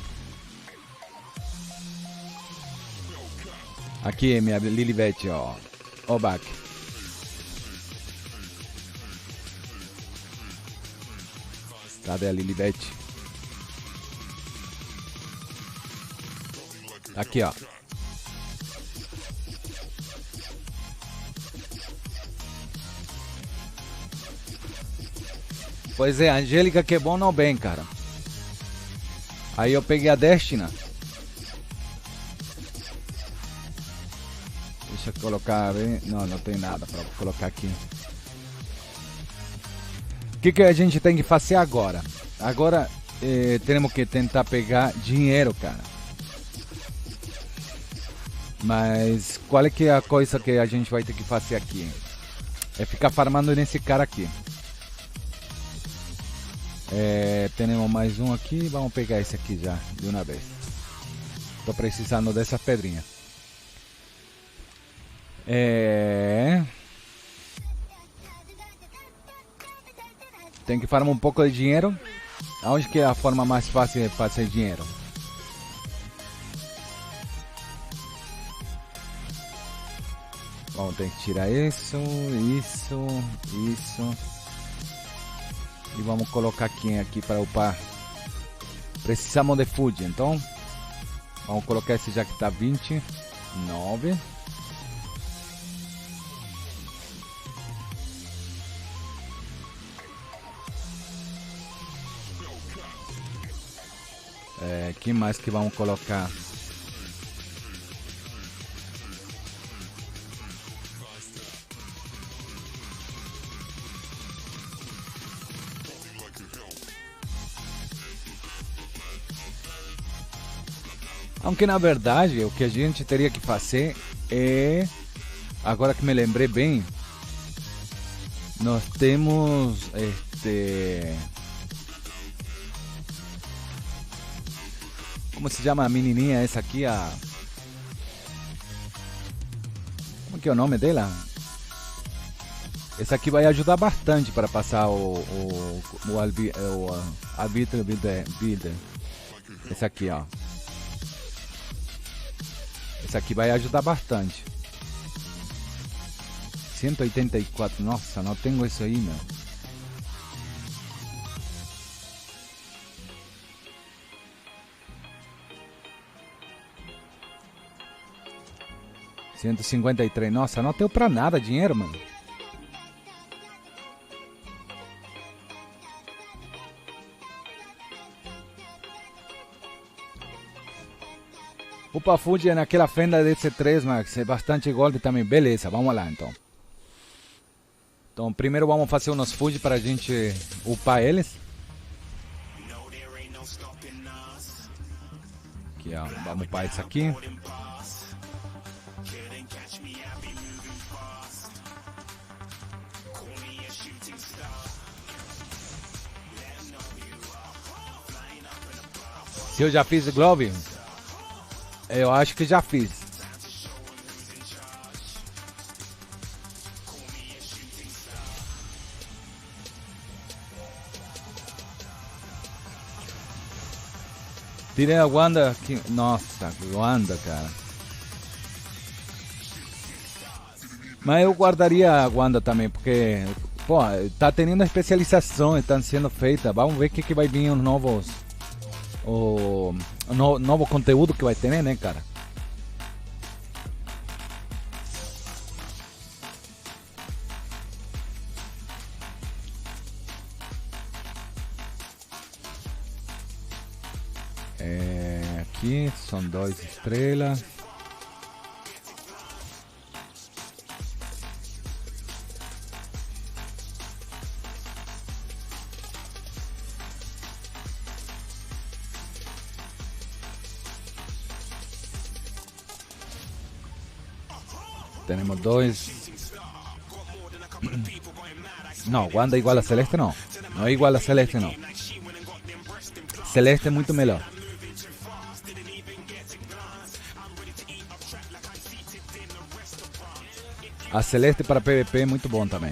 Aqui, minha Lilibet, ó. Ó, Bac. Cadê a Lilibet? Aqui, ó. Pois é, a Angélica que é bom não bem, cara. Aí eu peguei a Destina. Deixa eu colocar bem. Não, não tem nada pra colocar aqui. O que a gente tem que fazer agora? Agora temos que tentar pegar dinheiro, cara. Mas qual é que é a coisa que a gente vai ter que fazer aqui? É ficar farmando nesse cara aqui. Temos mais um aqui. Vamos pegar esse aqui já, de uma vez. Tô precisando dessa pedrinha. Tem que farmar um pouco de dinheiro. Aonde que é a forma mais fácil de fazer dinheiro? Vamos ter que tirar isso. E vamos colocar aqui para upar. Precisamos de food, então vamos colocar esse já que está 29. Que mais que vamos colocar? Aunque na verdade o que a gente teria que fazer é, agora que me lembrei bem, nós temos como se chama a menininha essa aqui, como que é o nome dela? Essa aqui vai ajudar bastante para passar o Arbitro Builder. Essa aqui, ó. Essa aqui vai ajudar bastante. 184, nossa, não tenho isso aí, meu. 153. Nossa, não deu pra nada dinheiro, mano. Upa Fuji é naquela fenda DC3, Max. É bastante gold também. Beleza, vamos lá então. Então, primeiro vamos fazer uns Fuji para a gente upar eles. Aqui, ó. Vamos upar isso aqui. Se eu já fiz Glove? Eu acho que já fiz. Tirei a Wanda aqui. Nossa, Wanda, cara. Mas eu guardaria a Wanda também, porque, pô, tá tendo especialização, estão sendo feitas. Vamos ver o que vai vir os novos. O novo conteúdo que vai ter, né, cara? Aqui são 2 estrelas. Temos 2. Não, Wanda igual a Celeste não. Não é igual a Celeste não. Celeste é muito melhor. A Celeste para PVP é muito bom também.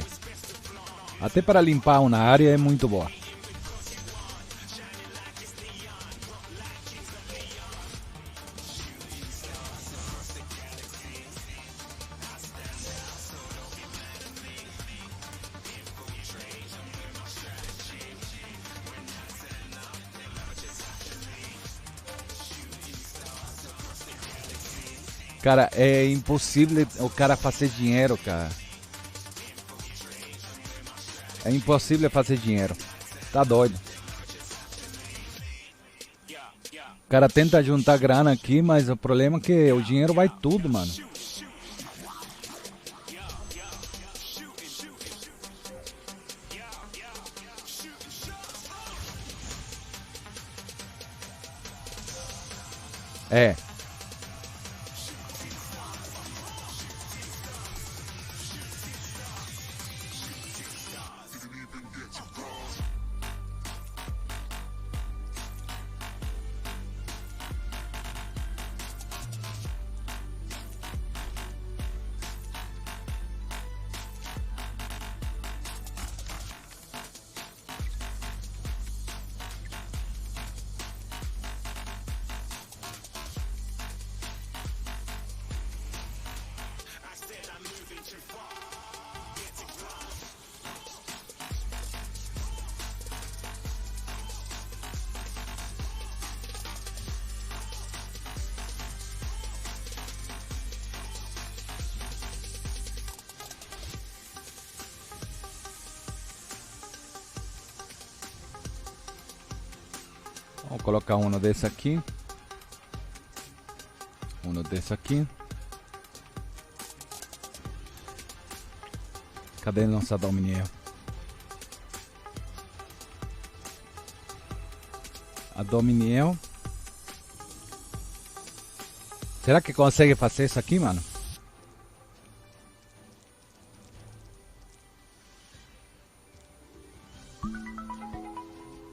Até para limpar uma área é muito boa. Cara, é impossível o cara fazer dinheiro, cara. É impossível fazer dinheiro. Tá doido. O cara tenta juntar grana aqui, mas o problema é que o dinheiro vai tudo, mano. É. Vou colocar um desse aqui. Um desse aqui. Cadê nossa Dominiel? A Dominiel. Será que consegue fazer isso aqui, mano?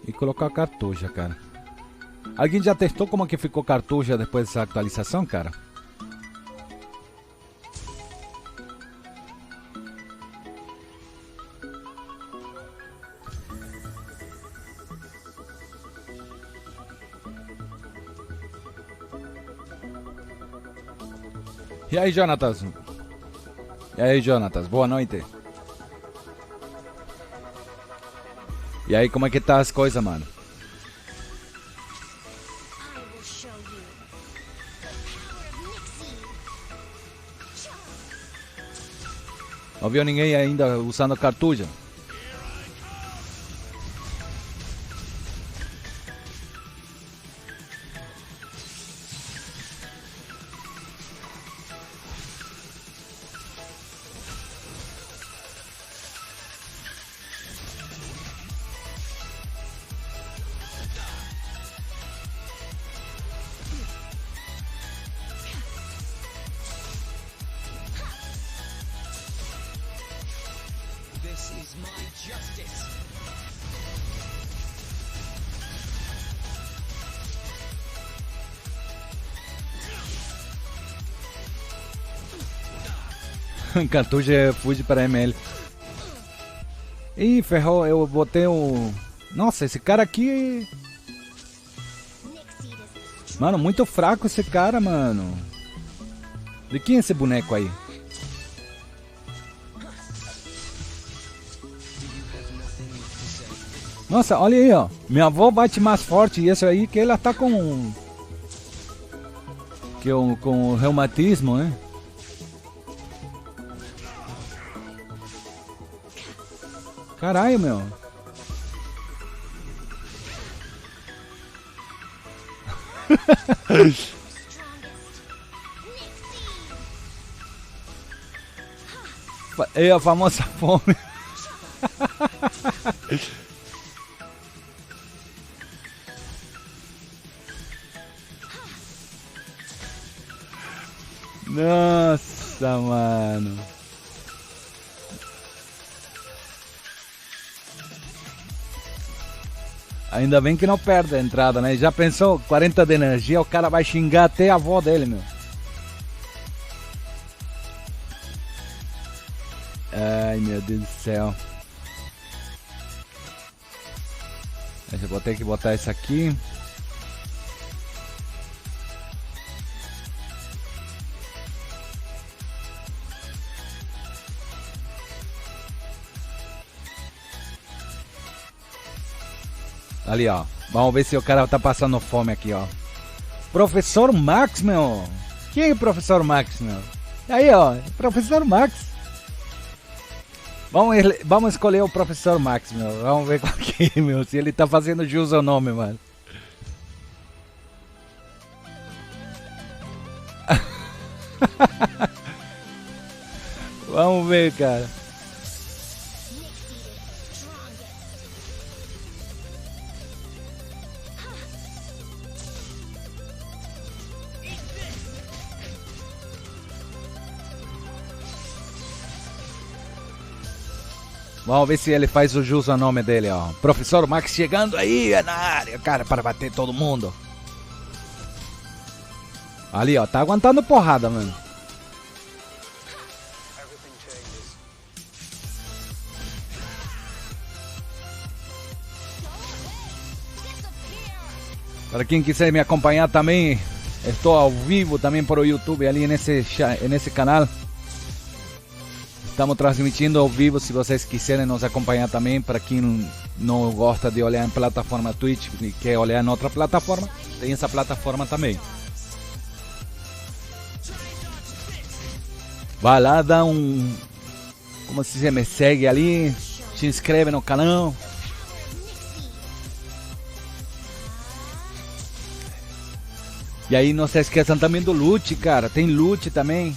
E colocar a cartucha, cara. Alguém já testou como que ficou cartucha depois dessa atualização, cara? E aí, Jonatas? E aí, Jonatas? Boa noite. E aí, como é que tá as coisas, mano? Não viu ninguém ainda usando cartucho? Cartucho fuge para ML. Ih, ferrou, eu botei o... Nossa, esse cara aqui... Mano, muito fraco esse cara, mano. De quem é esse boneco aí? Nossa, olha aí, ó. Minha avó bate mais forte. E esse aí que ela tá com... Com reumatismo, né? Caralho, meu. É a famosa fome. Nossa, mano. Ainda bem que não perde a entrada, né? Já pensou? 40 de energia, o cara vai xingar até a avó dele, meu. Ai, meu Deus do céu. Eu vou ter que botar isso aqui. Ali, ó. Vamos ver se o cara tá passando fome aqui, ó. Professor Max, meu. Quem é o Professor Max, meu? Aí, ó. Professor Max. Vamos escolher o Professor Max, meu. Vamos ver qual que é, meu. Se ele tá fazendo jus ao nome, mano. Vamos ver, cara. Vamos ver se ele faz o jus ao nome dele, ó. Professor Max chegando aí na área, cara, para bater todo mundo. Ali, ó, tá aguentando porrada, mano. Para quem quiser me acompanhar também, estou ao vivo também por YouTube ali nesse canal. Estamos transmitindo ao vivo, se vocês quiserem nos acompanhar também. Para quem não gosta de olhar em plataforma Twitch e quer olhar em outra plataforma, tem essa plataforma também. Vai lá, dá um... Como se diz, me segue ali, se inscreve no canal. E aí não se esqueçam também do loot, cara. Tem loot também.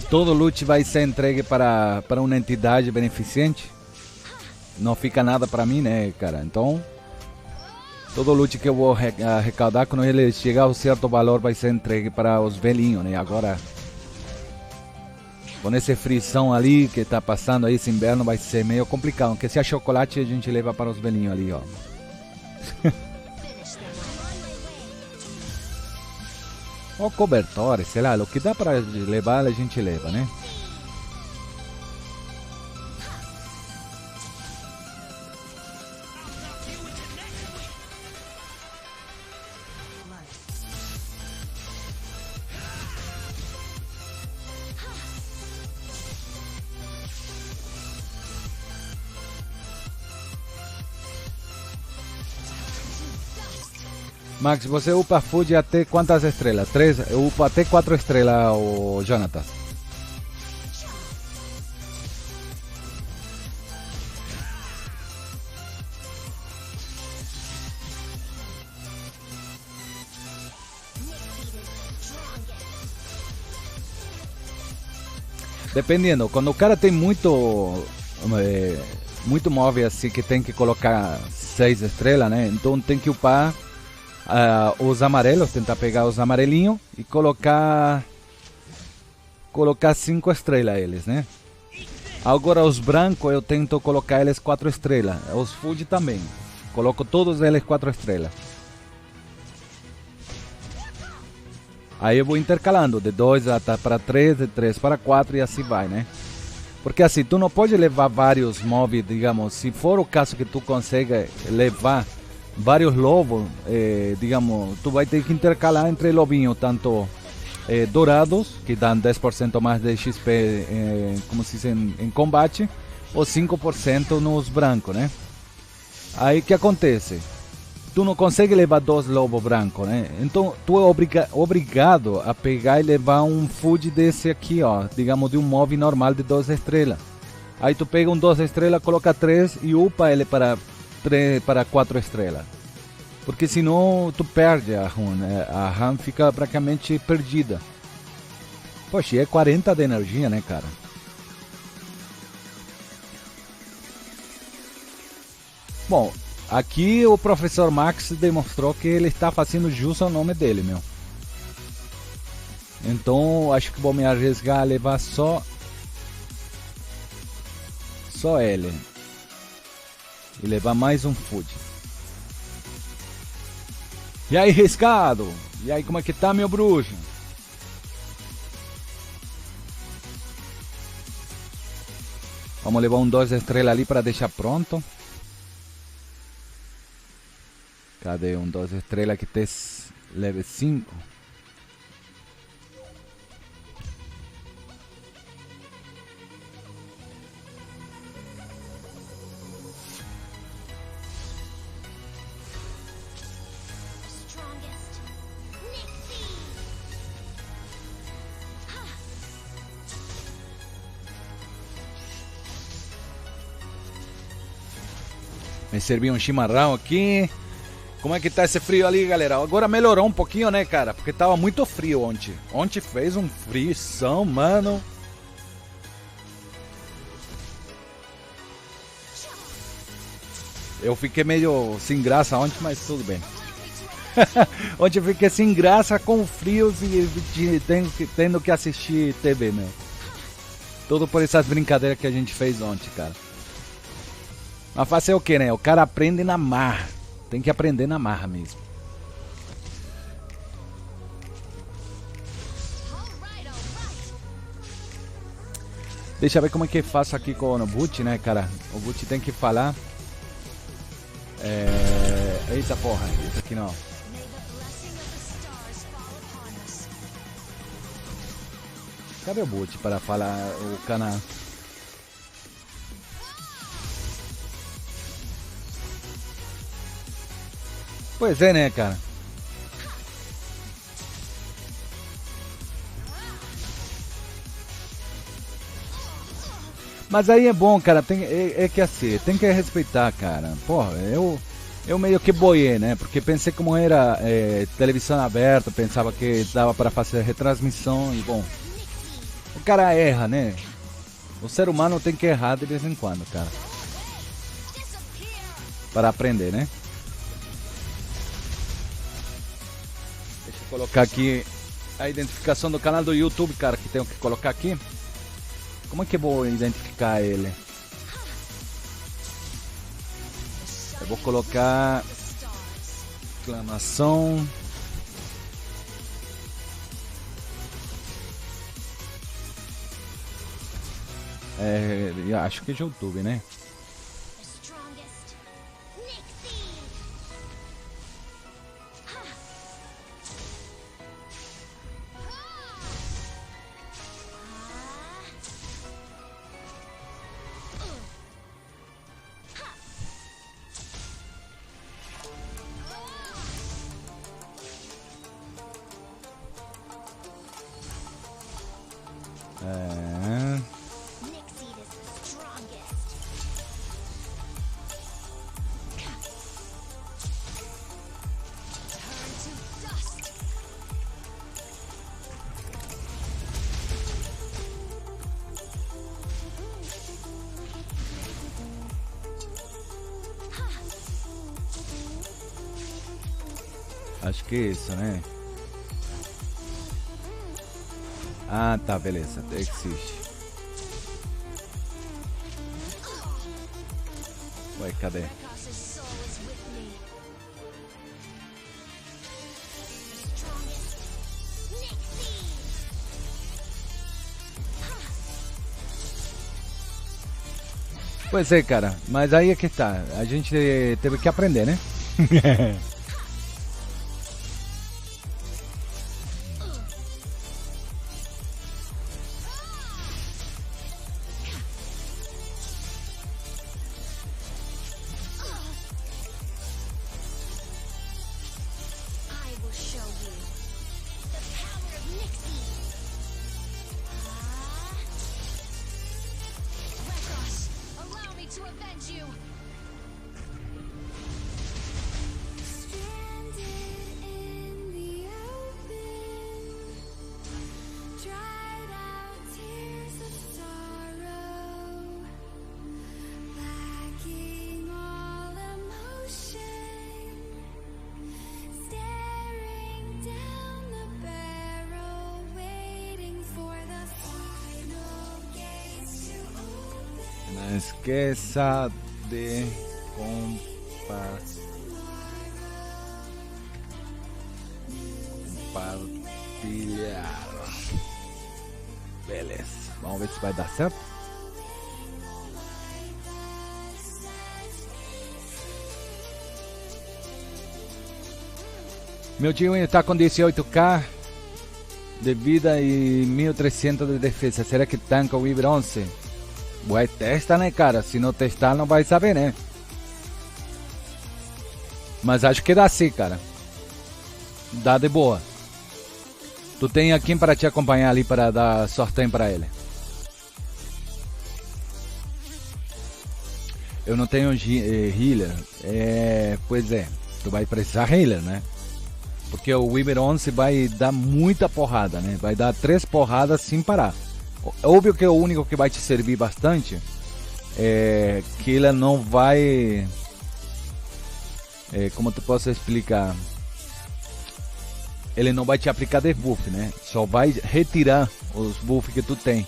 Todo loot vai ser entregue para uma entidade beneficente. Não fica nada para mim, né, cara? Então, todo loot que eu vou arrecadar, quando ele chegar a um certo valor, vai ser entregue para os velhinhos, né? Agora, com esse frição ali que tá passando aí, esse inverno, vai ser meio complicado. Porque se é chocolate, a gente leva para os velhinhos ali, ó. Ou cobertores, sei lá, o que dá para levar a gente leva, né? Max, você upa food até quantas estrelas? 3? Eu upo até 4 estrelas, o Jonathan. Dependendo, quando o cara tem muito móvel assim que tem que colocar 6 estrelas, né? Então tem que upar os amarelos, tentar pegar os amarelinhos e colocar 5 estrelas eles, né? Agora os brancos eu tento colocar eles 4 estrelas, os food também, coloco todos eles 4 estrelas. Aí eu vou intercalando de 2 para 3, de 3 para 4 e assim vai, né? Porque assim, tu não pode levar vários móveis, digamos, se for o caso que tu consiga levar vários lobos, digamos, tu vai ter que intercalar entre lobinhos, tanto dourados, que dão 10% mais de XP, como se diz, em combate, ou 5% nos brancos, né? Aí o que acontece? Tu não consegue levar 2 lobos brancos, né? Então tu é obrigado a pegar e levar um food desse aqui, ó, digamos de um móvel normal de 2 estrelas. Aí tu pega um 2 estrelas, coloca 3 e upa ele para 4 estrelas. Porque senão tu perde a run, né? A run fica praticamente perdida. Poxa, e é 40 de energia, né, cara? Bom, aqui o professor Max demonstrou que ele está fazendo jus ao nome dele, meu. Então acho que vou me arriscar a levar só ele. E levar mais um food. E aí, Riscado? E aí, como é que tá, meu bruxo? Vamos levar um 2 estrelas ali para deixar pronto. Cadê um 2 estrelas que tem level 5? Me servi um chimarrão aqui. Como é que tá esse frio ali, galera? Agora melhorou um pouquinho, né, cara? Porque tava muito frio ontem. Ontem fez um frição, mano. Eu fiquei meio sem graça ontem, mas tudo bem. Ontem eu fiquei sem graça com frios e tendo que assistir TV, meu. Tudo por essas brincadeiras que a gente fez ontem, cara. Mas fazer o que, né? O cara aprende na marra. Tem que aprender na marra mesmo. Deixa eu ver como é que eu faço aqui com o boot, né, cara? O boot tem que falar. Eita porra, isso aqui não. Cadê o boot para falar o canal? Pois é, né, cara? Mas aí é bom, cara, é que assim, tem que respeitar, cara. Porra, eu meio que boiei, né? Porque pensei como era televisão aberta, pensava que dava para fazer retransmissão e bom. O cara erra, né? O ser humano tem que errar de vez em quando, cara. Para aprender, né? Deixa eu colocar aqui a identificação do canal do YouTube, cara, que tenho que colocar aqui. Como é que eu vou identificar ele? Eu vou colocar exclamação. Acho que é de YouTube, né? É. Acho que é isso, né? Ah, tá, beleza. Existe. Ué, cadê? Pois é, cara. Mas aí é que tá. A gente teve que aprender, né? Não esqueça de compartilhar. Beleza, vamos ver se vai dar certo. Meu tio está com 18k de vida e 1300 de defesa. Será que tanca o Weaver 11? Ué, testa, né, cara? Se não testar, não vai saber, né? Mas acho que dá sim, cara. Dá de boa. Tu tem aqui para te acompanhar ali para dar sorteio para ele. Eu não tenho healer. Pois é, tu vai precisar healer, né? Porque o Weaver 11 vai dar muita porrada, né? Vai dar 3 porradas sem parar. Óbvio que o único que vai te servir bastante é que ele não vai... como tu posso explicar? Ele não vai te aplicar debuff, né? Só vai retirar os buffs que tu tem.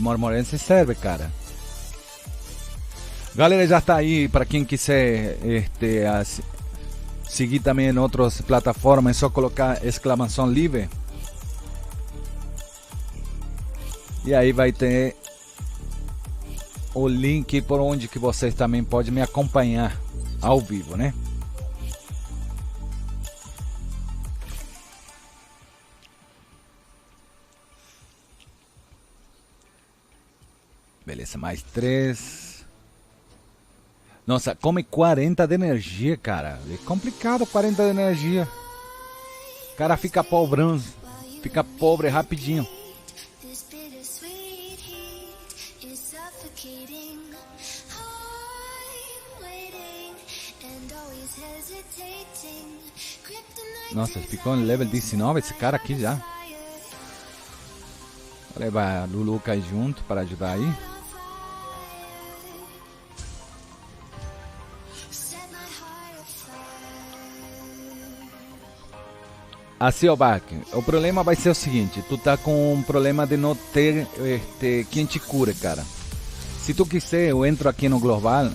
Mormorense serve, cara. Galera, já tá aí para quem quiser seguir também em outras plataformas, é só colocar exclamação livre. E aí vai ter o link por onde que vocês também podem me acompanhar ao vivo, né? Beleza, mais 3. Nossa, come 40 de energia, cara. É complicado 40 de energia. O cara fica pobrão. Fica pobre rapidinho. Nossa, ficou em level 19 esse cara aqui já. Vou levar a Lulu cair junto para ajudar aí. Assim, Bach, o problema vai ser o seguinte, tu tá com um problema de não ter quem te cura, cara. Se tu quiser, eu entro aqui no Global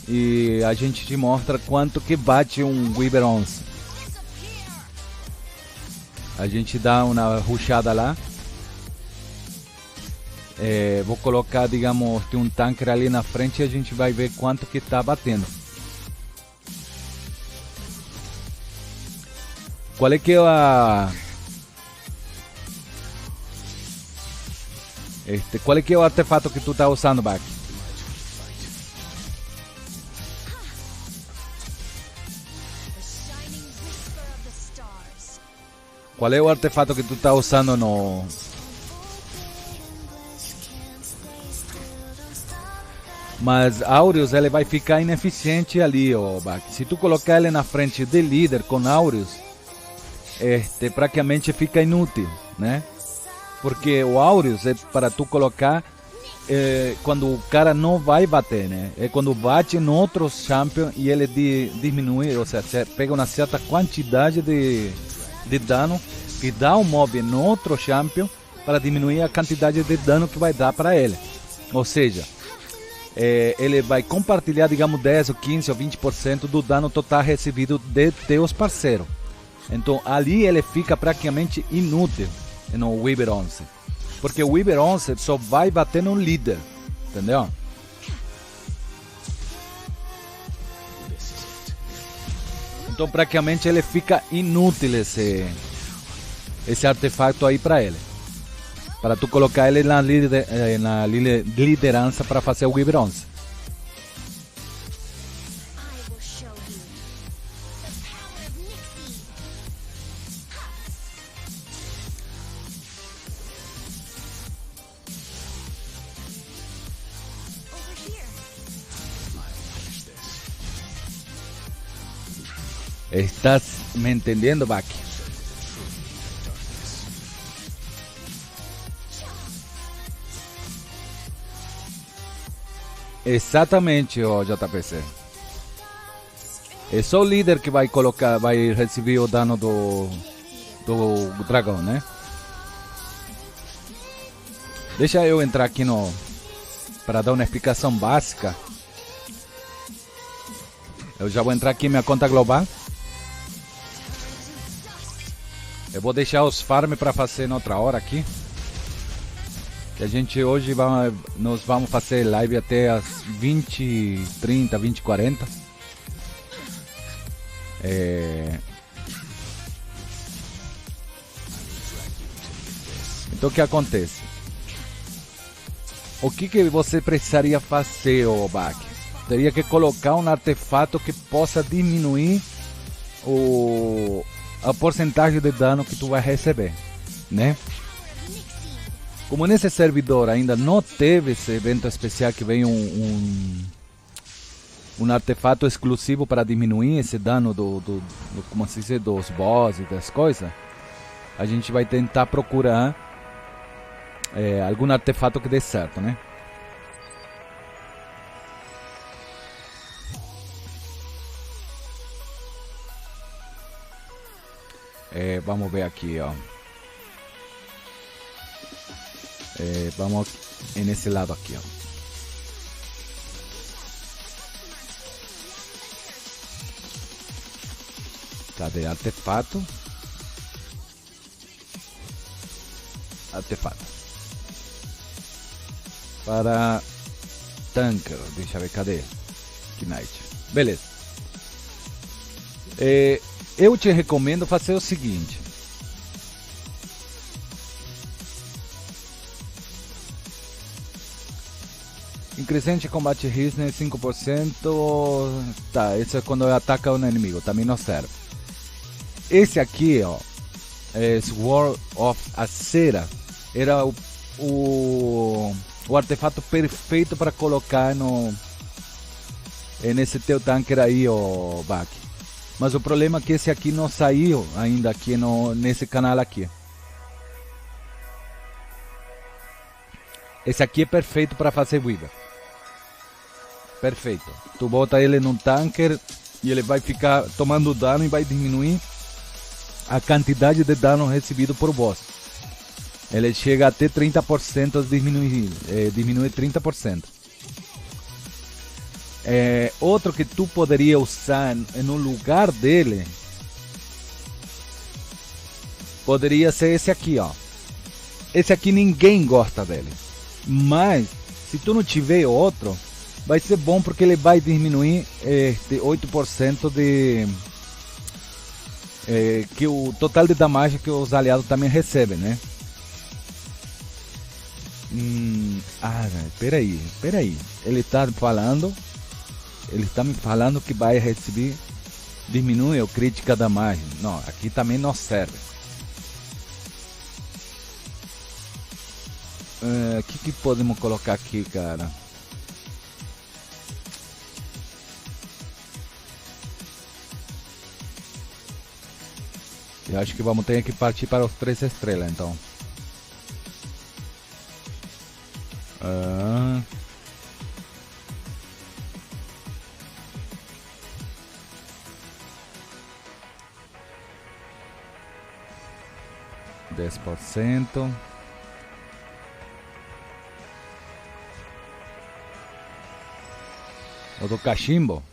e a gente te mostra quanto que bate um Weaver 11. A gente dá uma rushada lá. Vou colocar, digamos, tem um tanque ali na frente e a gente vai ver quanto que tá batendo. Qual é que é qual é que é o artefato que tu tá usando, Bach? qual é o artefato que tu tá usando no... Mas Aureus ele vai ficar ineficiente ali, ó, Bach. Se tu colocar ele na frente de líder com Aureus, praticamente fica inútil, né? Porque o Aureus é para tu colocar quando o cara não vai bater, né? É quando bate em outro champion e ele diminui, ou seja, pega uma certa quantidade de dano que dá um mob em outro champion para diminuir a quantidade de dano que vai dar para ele. Ou seja, ele vai compartilhar, digamos, 10 ou 15 ou 20% do dano total recebido de teus parceiros. Então ali ele fica praticamente inútil no Weaver 11. Porque o Weaver 11 só vai bater no líder, entendeu? Então praticamente ele fica inútil esse artefato aí para ele. Para tu colocar ele na liderança para fazer o Weaver 11. ¿Estás me entendendo, Bach? Exatamente, ó, JPC. É só o líder que vai colocar, vai receber o dano do dragão, né? Deixa eu entrar aqui para dar uma explicação básica. Eu já vou entrar aqui em minha conta global. Eu vou deixar os farm para fazer em outra hora aqui. Que a gente hoje nós vamos fazer live até as 20h30, 20h40. Então o que acontece? O que você precisaria fazer, Bach? Teria que colocar um artefato que possa diminuir a porcentagem de dano que tu vai receber, né? Como nesse servidor ainda não teve esse evento especial que vem um artefato exclusivo para diminuir esse dano como se diz, dos boss e das coisas, a gente vai tentar procurar algum artefato que dê certo, né? Vamos ver aqui, ó. Vamos nesse lado aqui, ó. Cadê artefato? Artefato. Para Tanker, deixa eu ver, cadê? Knight. Beleza. Eu te recomendo fazer o seguinte. Em crescente combate Risner 5%. Tá, esse é quando ataca um inimigo, também não serve. Esse aqui, ó, Sword of Acera, era o artefato perfeito para colocar nesse teu tanker aí, ó, Bach. Mas o problema é que esse aqui não saiu ainda aqui nesse canal aqui. Esse aqui é perfeito para fazer Weaver. Perfeito. Tu bota ele num tanker e ele vai ficar tomando dano e vai diminuir a quantidade de dano recebido por boss. Ele chega até 30% diminui 30%. Outro que tu poderia usar no lugar dele poderia ser esse aqui, ó. Esse aqui ninguém gosta dele, mas se tu não tiver outro, vai ser bom porque ele vai diminuir 8% que o total de damage que os aliados também recebem, né? Peraí. Ele está me falando que vai receber, diminui a crítica damage. Não, aqui também não serve. que podemos colocar aqui, cara? Eu acho que vamos ter que partir para os 3 estrelas, então. Ah. %. O do cachimbo.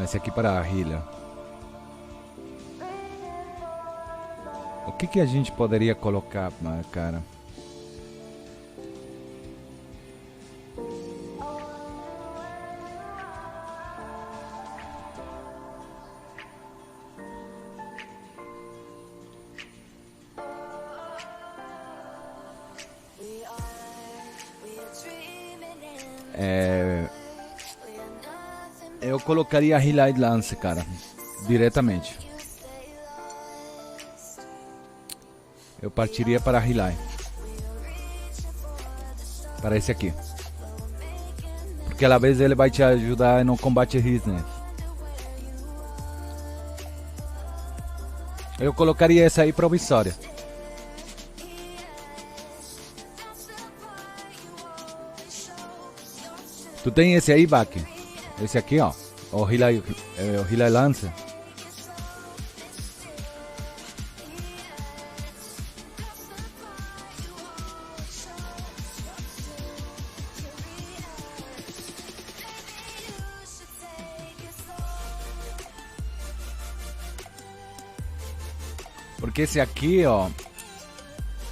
Esse aqui para a Hilha. O que a gente poderia colocar, cara? Eu colocaria a Hilai Lance, cara, diretamente. Eu partiria para a Hilai. Para esse aqui. Porque às vezes ele vai te ajudar no combate Risner. Eu colocaria essa aí promissória. Tu tem esse aí, Baki? Esse aqui, ó. O Hilai Lance. Porque esse aqui, ó,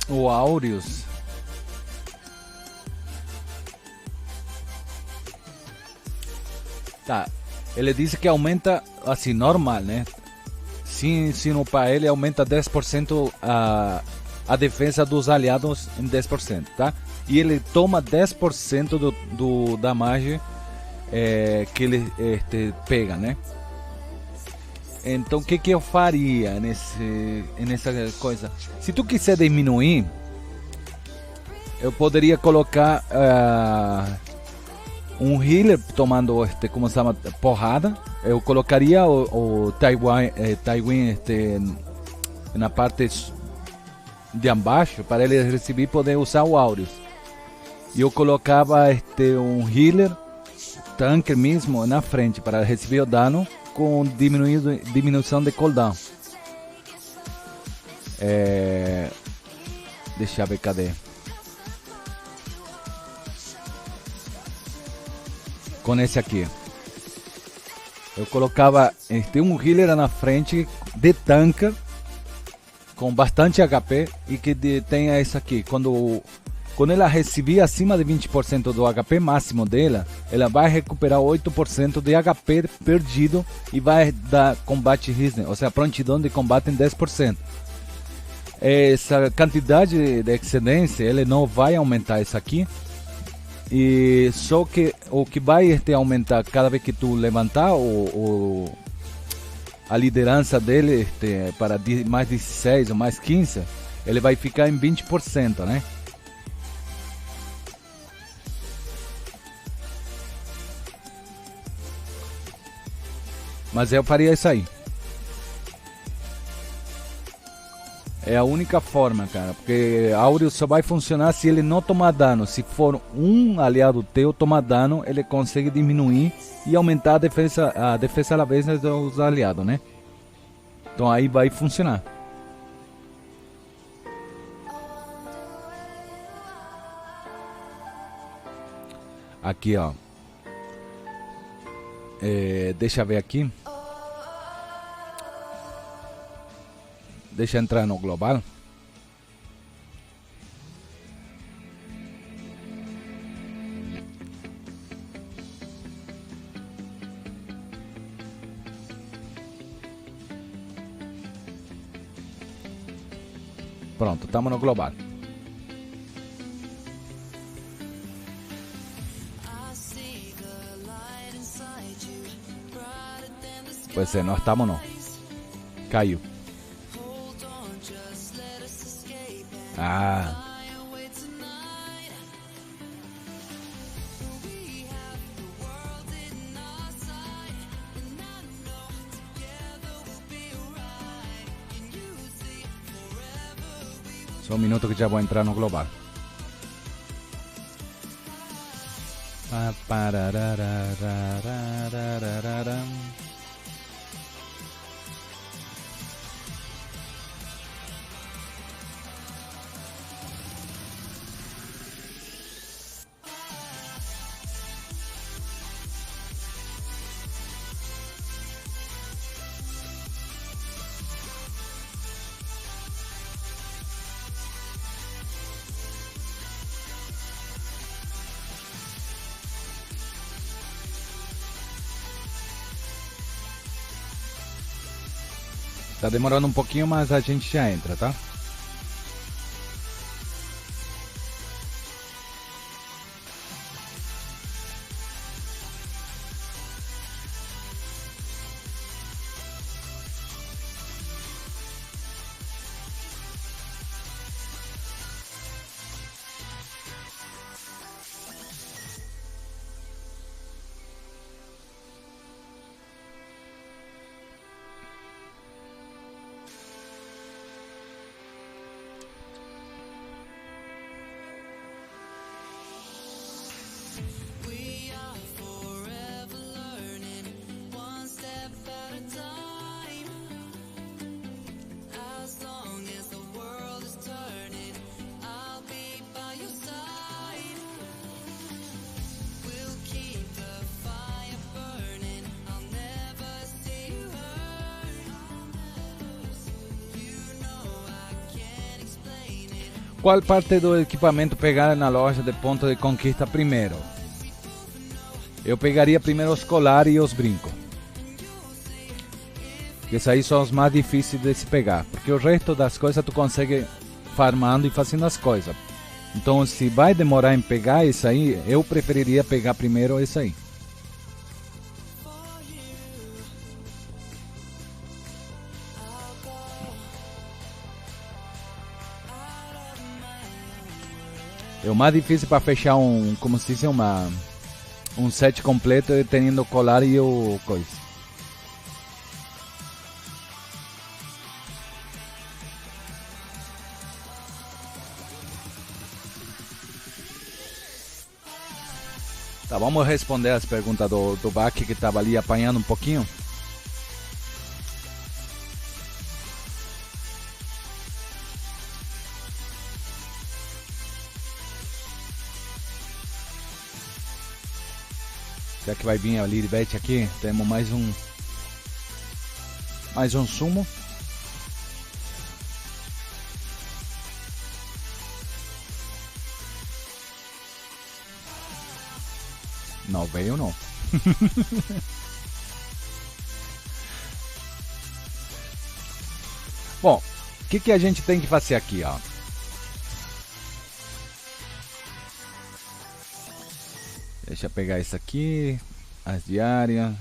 o Aureus, tá, ele disse que aumenta assim, normal, né? Sim, para ele aumenta 10% a defesa dos aliados em 10%, tá? E ele toma 10% do damage que ele pega, né? Então, o que eu faria nessa coisa? Se tu quiser diminuir, eu poderia colocar um healer tomando, como se chama, porrada. Eu colocaria o Tywin na parte de abaixo para ele receber e poder usar o Aureus. E eu colocava um healer, tanque mesmo, na frente para receber o dano com diminuição de cooldown. Deixa eu ver, cadê? Com esse aqui. Eu colocava um healer na frente de tanque com bastante HP e que tenha isso aqui. Quando ela receber acima de 20% do HP máximo dela, ela vai recuperar 8% de HP perdido e vai dar combate Risner, ou seja, prontidão de combate em 10%. Essa quantidade de excedência, ele não vai aumentar isso aqui. E só que o que vai aumentar cada vez que tu levantar a liderança dele para mais 16 ou mais 15, ele vai ficar em 20%, né? Mas eu faria isso aí. É a única forma, cara. Porque Aureus só vai funcionar se ele não tomar dano. Se for um aliado teu tomar dano, ele consegue diminuir e aumentar a defesa à vez dos aliados, né? Então aí vai funcionar. Aqui, ó. Deixa eu ver aqui. Deixa eu entrar no global. Pronto, estamos no global. Pois é, nós estamos não. Caiu. Ah. Só um minuto que já vou entrar no global. Tá demorando um pouquinho, mas a gente já entra, tá? Qual parte do equipamento pegar na loja de ponto de conquista primeiro? Eu pegaria primeiro os colares e os brincos. Esses aí são os mais difíceis de se pegar. Porque o resto das coisas tu consegue farmando e fazendo as coisas. Então se vai demorar em pegar isso aí, eu preferiria pegar primeiro isso aí. É o mais difícil para fechar como se diz, um set completo tendo o colar e o coisa. Tá, vamos responder as perguntas do Bach que estava ali apanhando um pouquinho. Já que vai vir a Liribet aqui, temos mais um sumo. Não veio não. Bom, o que a gente tem que fazer aqui, ó? Deixa eu pegar isso aqui, as diárias.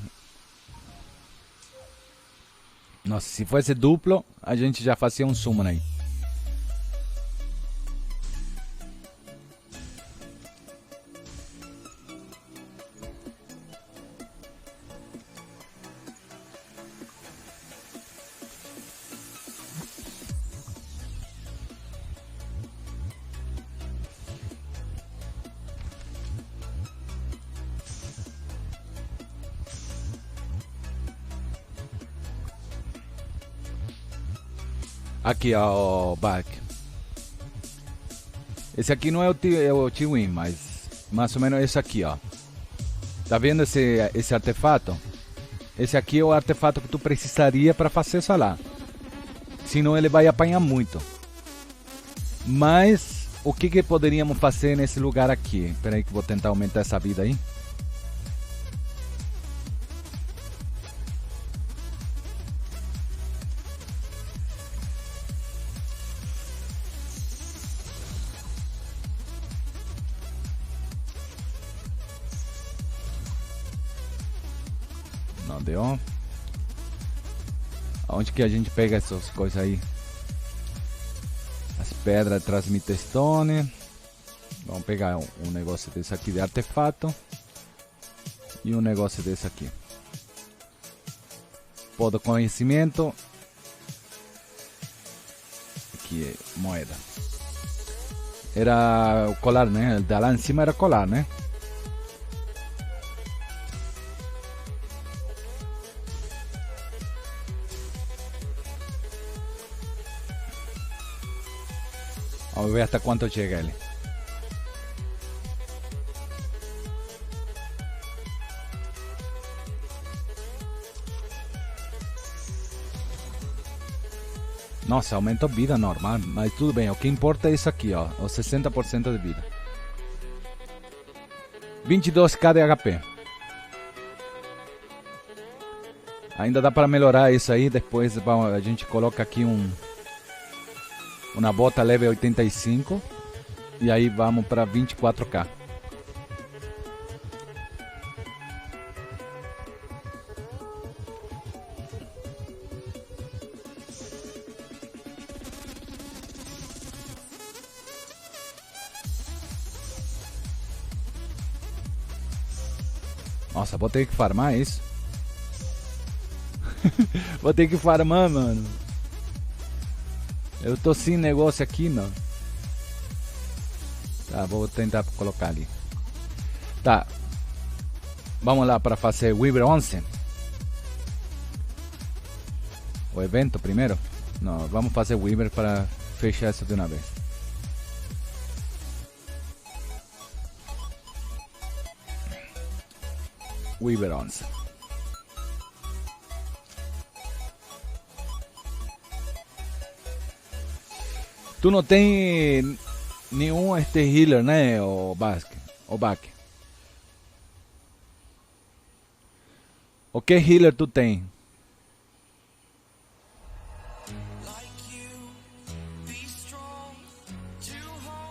Nossa, se fosse duplo, a gente já fazia um summon aí. Aqui, ó, Bach. Esse aqui não é o T-Win, mas mais ou menos esse aqui, ó. Tá vendo esse artefato? Esse aqui é o artefato que tu precisaria para fazer isso lá. Senão ele vai apanhar muito. Mas o que poderíamos fazer nesse lugar aqui? Espera aí que eu vou tentar aumentar essa vida aí. Não deu. Onde que a gente pega essas coisas aí? As pedras transmite stone. Vamos pegar um negócio desse aqui de artefato. E um negócio desse aqui. Pó do conhecimento. Aqui é moeda. Era o colar, né? Da lá em cima era colar, né? Vamos ver até quanto chega ele. Nossa, aumentou vida normal, mas tudo bem. O que importa é isso aqui, ó, os 60% de vida. 22k de HP. Ainda dá para melhorar isso aí. Depois a gente coloca aqui uma bota level 85 e aí vamos para 24k. Nossa, vou ter que farmar isso. Vou ter que farmar, mano. Eu tô sem negócio aqui, mano. Tá, vou tentar colocar ali. Tá. Vamos lá para fazer Weaver 11. O evento primeiro? Não, vamos fazer Weaver para fechar isso de uma vez. Weaver 11. Tu não tem nenhum healer, né, o Basque? O Baque. O que healer tu tem?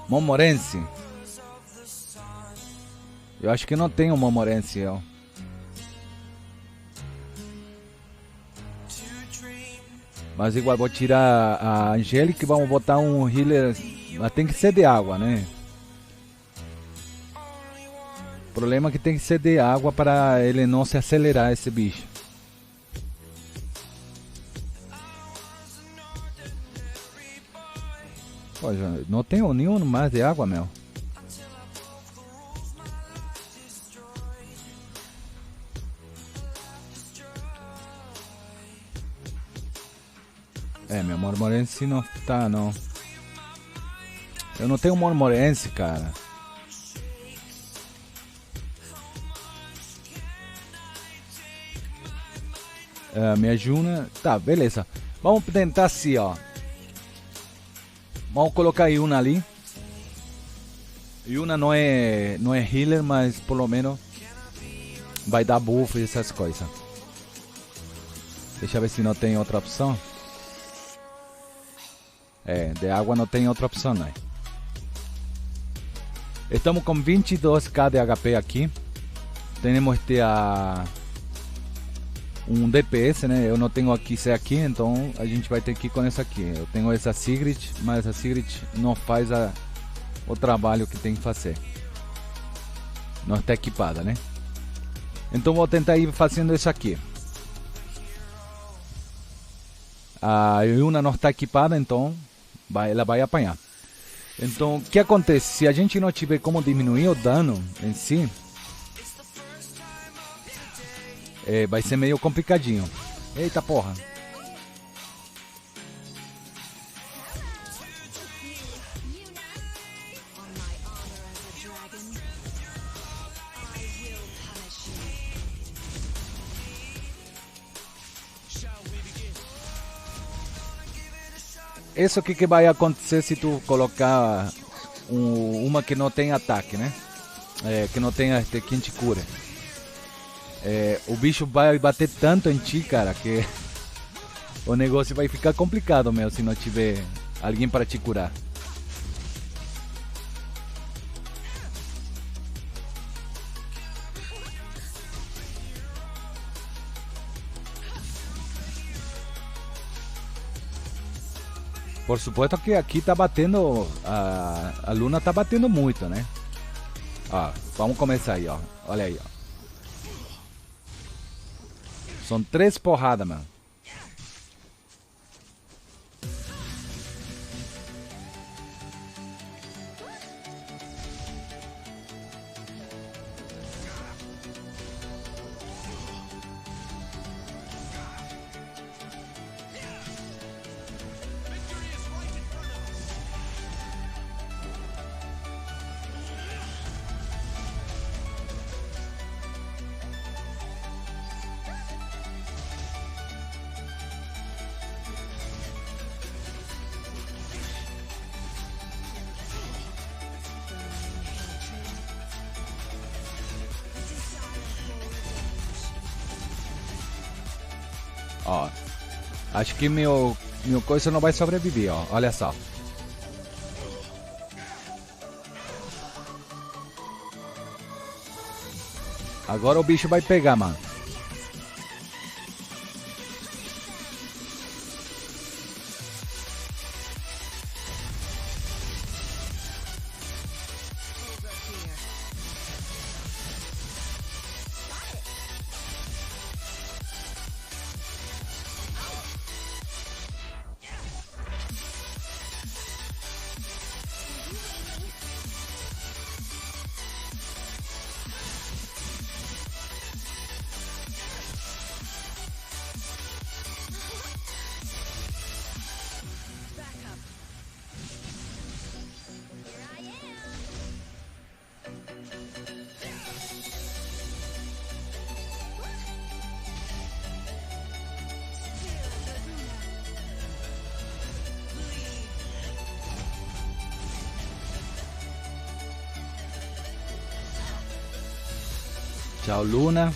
Momorense. Eu acho que não tem um Momorense, ó. Mas igual vou tirar a Angélica e vamos botar um healer. Mas tem que ser de água, né? O problema é que tem que ser de água para ele não se acelerar, esse bicho. Pô, não tenho nenhum mais de água, meu. É, meu Mormorense não tá, não. Eu não tenho Mormorense, cara. Minha Juna... Tá, beleza. Vamos tentar assim, ó. Vamos colocar Yuna ali. Yuna não é healer, mas pelo menos vai dar buff e essas coisas. Deixa eu ver se não tem outra opção. É, de água não tem outra opção, né? Estamos com 22k de HP aqui. Temos um DPS, né? Eu não tenho aqui esse aqui, então a gente vai ter que ir com essa aqui. Eu tenho essa Sigrid, mas a Sigrid não faz o trabalho que tem que fazer. Não está equipada, né? Então vou tentar ir fazendo isso aqui. A Yuna não está equipada, então ela vai apanhar. Então o que acontece? Se a gente não tiver como diminuir o dano em si, vai ser meio complicadinho. Eita porra. Isso que vai acontecer se tu colocar uma que não tem ataque, né? Que não tem quem te cura. O bicho vai bater tanto em ti, cara, que o negócio vai ficar complicado, meu, se não tiver alguém para te curar. Por supuesto que aqui tá batendo, a Luna tá batendo muito, né? Ó, vamos começar aí, ó. Olha aí, ó. São 3 porradas, mano. Ó, acho que meu coisa não vai sobreviver, ó. Olha só. Agora o bicho vai pegar, mano. Tchau, Luna.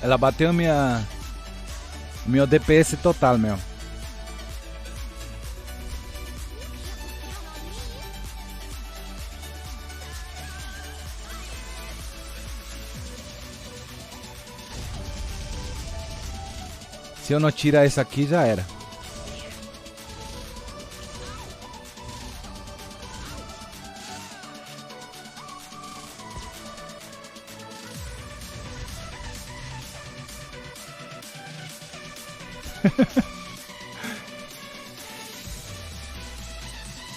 Ela bateu meu DPS total, meu. Se eu não tirar essa aqui, já era.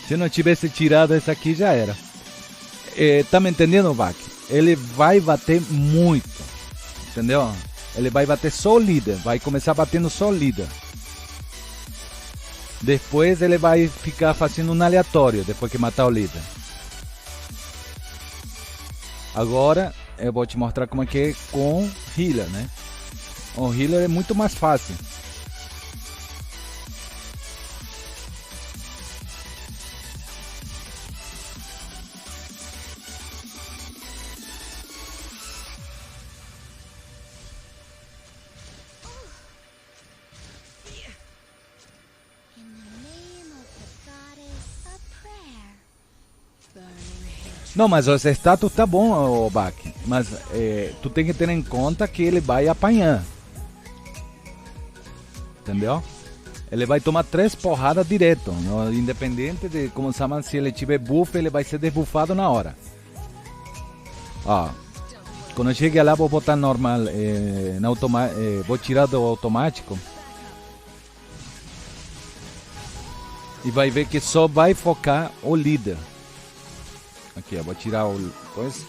Se não tivesse tirado essa aqui, já era. Tá me entendendo, Bak? Ele vai bater muito. Entendeu? Ele vai bater só o líder. Vai começar batendo só o líder. Depois ele vai ficar fazendo um aleatório, depois que matar o líder. Agora eu vou te mostrar como é que é com healer, né? O healer é muito mais fácil. Não, mas o status tá bom, Bak. Mas tu tem que ter em conta que ele vai apanhar. Entendeu? Ele vai tomar 3 porradas direto. Independente de como chamam, se ele tiver buff, ele vai ser desbuffado na hora. Ó. Quando eu chegar lá, vou botar normal. Vou tirar do automático. E vai ver que só vai focar o líder. Aqui, ó, vou tirar o coisa.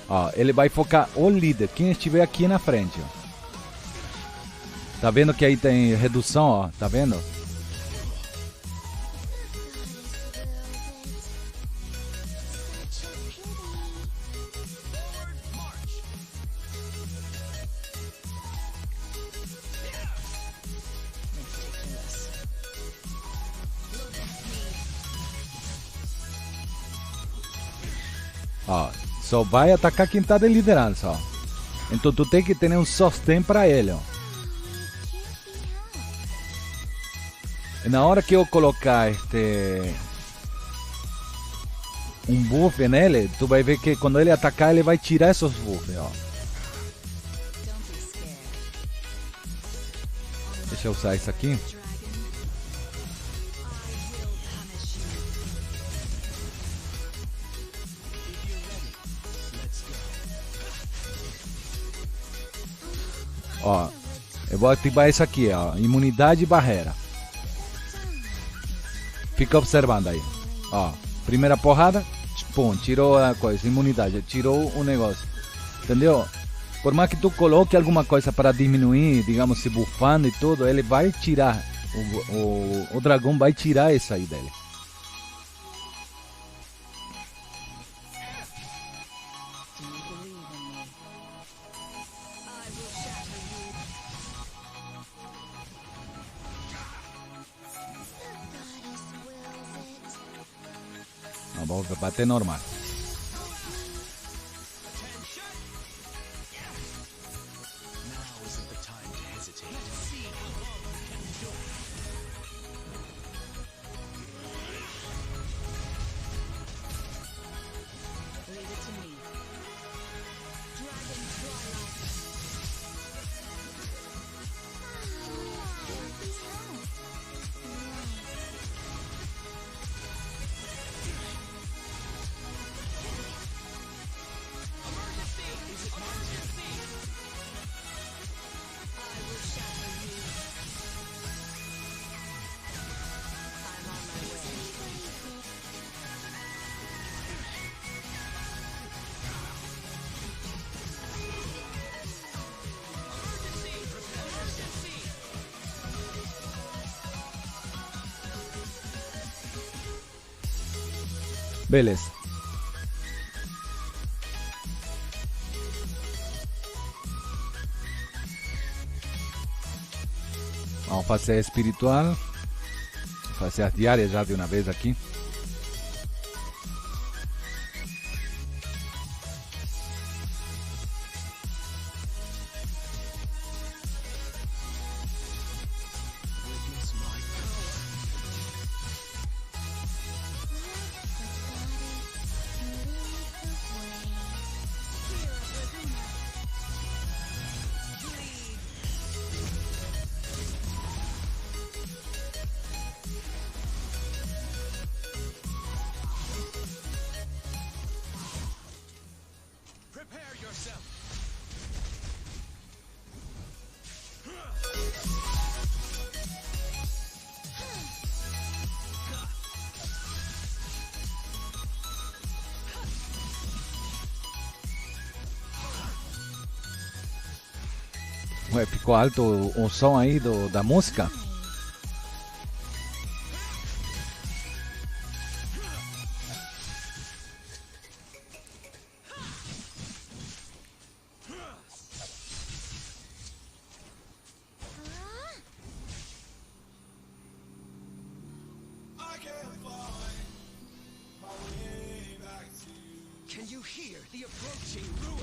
Ó, ele vai focar o líder, quem estiver aqui na frente, ó. Tá vendo que aí tem redução, ó, tá vendo? Ó, só vai atacar quem tá de liderança, ó. Então tu tem que ter um sostém pra ele, ó. E na hora que eu colocar um buff nele, tu vai ver que quando ele atacar, ele vai tirar esses buffs, ó. Deixa eu usar isso aqui. Ó, eu vou ativar isso aqui, ó. Imunidade e barreira. Fica observando aí. Ó, primeira porrada, pum, tirou a coisa, imunidade, tirou o negócio. Entendeu? Por mais que tu coloque alguma coisa para diminuir, digamos, se bufando e tudo, ele vai tirar. O dragão vai tirar isso aí dele. Não, vamos bater normal. Beleza. Vamos fazer espiritual. Fazer as diárias já de uma vez aqui. Ué, ficou alto o som aí da música? Can you hear the approaching ruin?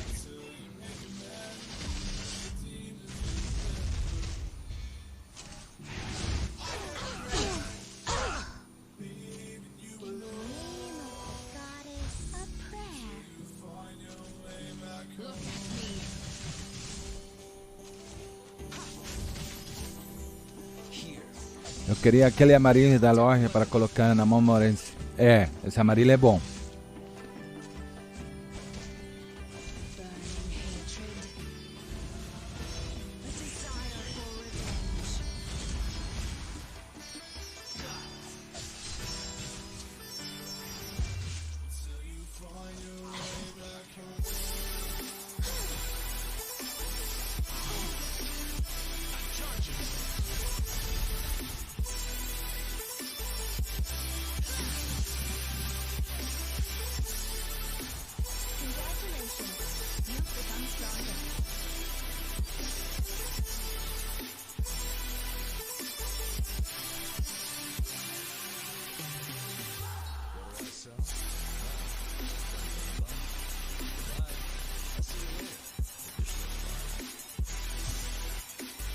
Eu queria aquele amarillo da loja para colocar na mão morense. É, esse amarillo é bom.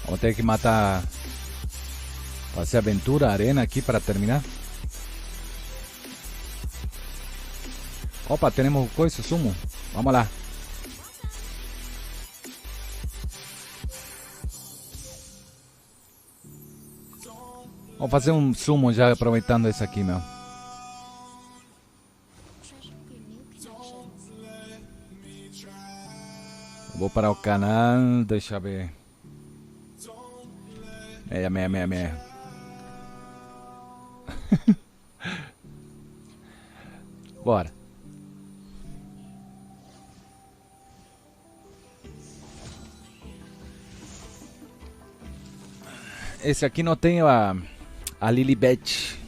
Vamos ter que matar. Fazer aventura, arena aqui para terminar. Opa, temos coisa, sumo. Vamos lá. Vamos fazer um sumo já aproveitando isso aqui, meu. Vou para o canal, deixa eu ver. É. Bora. Esse aqui não tem a Lilibet.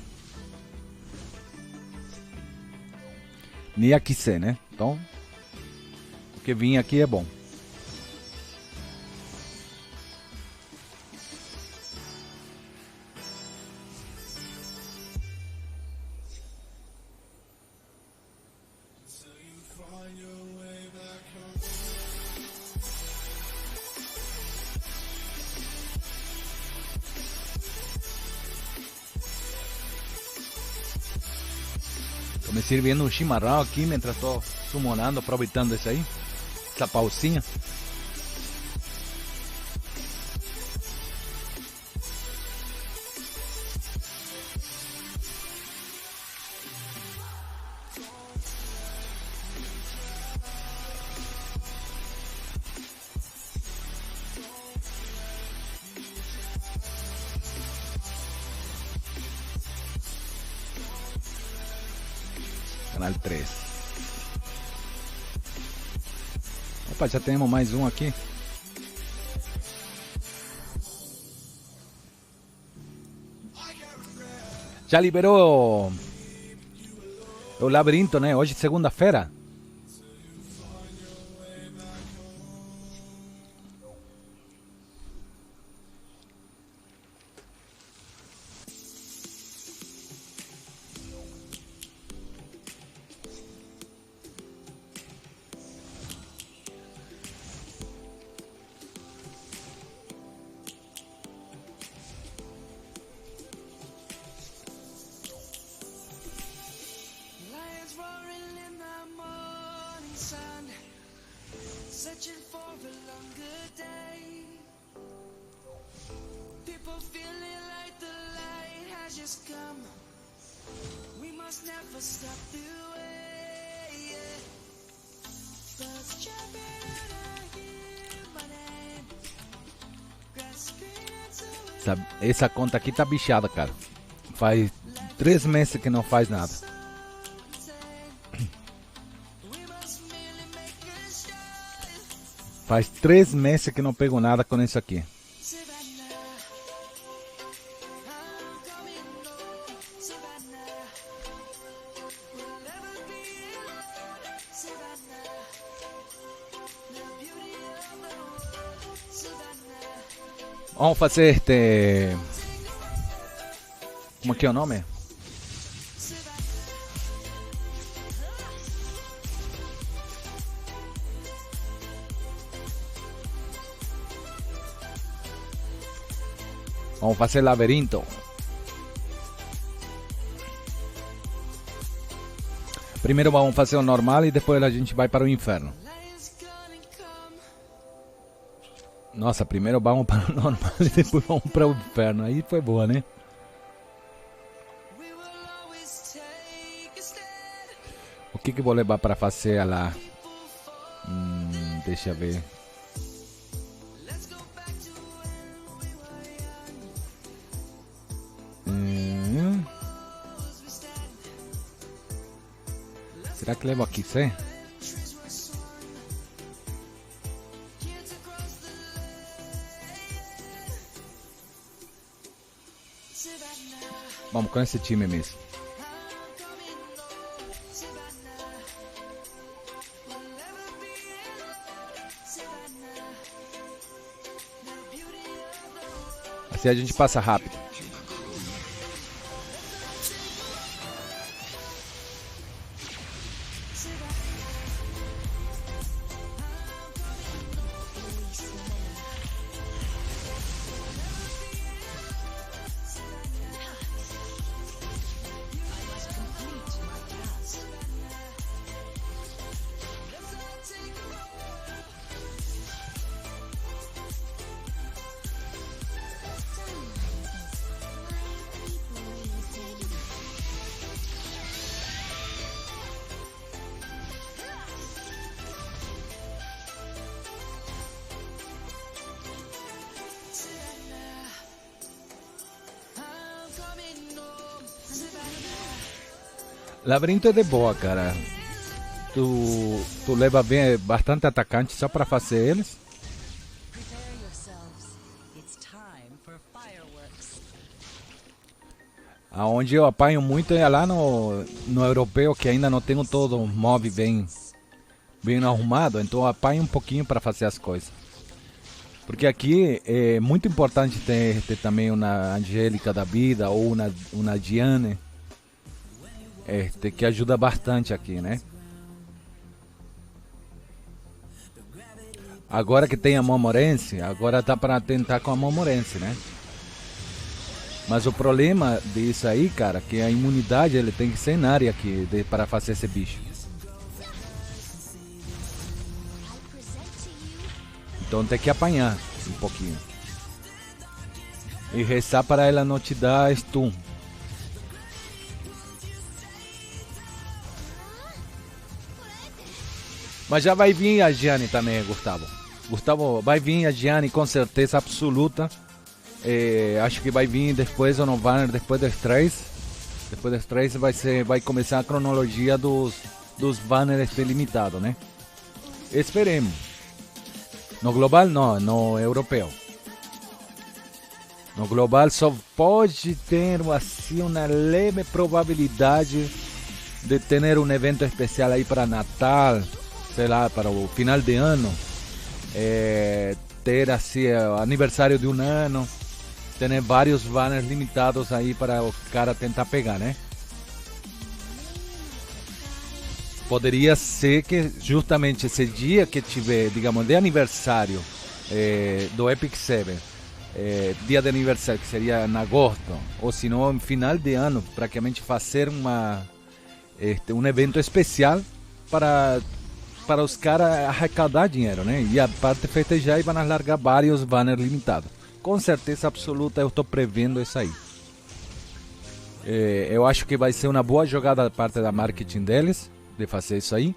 Nem a Kisei, né? Então, o que vinha aqui é bom. Tô me servindo um chimarrão aqui mientras tô summonando, aproveitando isso aí. Essa pausinha. Canal 3. Opa, já temos mais um aqui. Já liberou o labirinto, né? Hoje, segunda-feira. Lions roaring in the morning sun, searching for a longer day. People feeling like the light has just come. We must never stop the way. Birds jumping and I hear my name. Grasping into Essa conta aqui tá bichada, cara. Faz 3 meses que não faz nada. Faz 3 meses que não pego nada com isso aqui. Vamos fazer este... Como que é o nome? Vamos fazer labirinto. Primeiro vamos fazer o normal e depois a gente vai para o inferno. Nossa, primeiro vamos para o normal e depois vamos para o inferno. Aí foi boa, né? O que que vou levar para fazer lá? Deixa eu ver. Será que levo aqui, sim? Vamos com esse time mesmo. Assim a gente passa rápido. Labirinto é de boa, cara. Tu leva bem, bastante atacante só para fazer eles. Prepare yourselves. It's time for fireworks. Aonde eu apanho muito é lá no europeu, que ainda não tenho todo o mob bem arrumado, então eu apanho um pouquinho para fazer as coisas. Porque aqui é muito importante ter também uma Angélica da vida ou uma Diane, que ajuda bastante aqui, né? Agora que tem a Momorense, agora dá para tentar com a Momorense, né? Mas o problema disso aí, cara, que a imunidade ele tem que ser na área aqui para fazer esse bicho. Então tem que apanhar um pouquinho. E rezar para ela não te dar stun. Mas já vai vir a Gianni também, Gustavo. Gustavo, vai vir a Gianni com certeza absoluta. Acho que vai vir depois ou no banner depois das 3. Depois das 3 vai começar a cronologia dos banners delimitados, né? Esperemos. No global não, no europeu. No global só pode ter assim uma leve probabilidade de ter um evento especial aí para Natal, sei lá, para o final de ano. Ter assim aniversário de um ano, ter vários banners limitados aí para o cara tentar pegar, né? Poderia ser que justamente esse dia que tiver, digamos, de aniversário do Epic 7, dia de aniversário, que seria em agosto, ou se não, em final de ano, praticamente fazer um evento especial para os caras arrecadar dinheiro, né? E a parte festejar e vão largar vários banners limitados. Com certeza absoluta eu estou prevendo isso aí. Eu acho que vai ser uma boa jogada da parte da marketing deles, de fazer isso aí.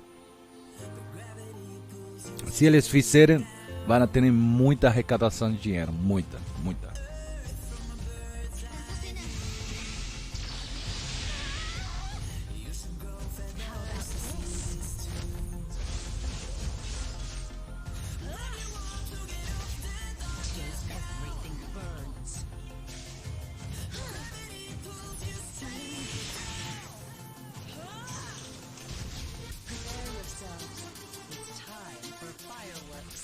Se eles fizerem, vão ter muita arrecadação de dinheiro, muita. Everything burns. Prepare yourselves. It's time for fireworks.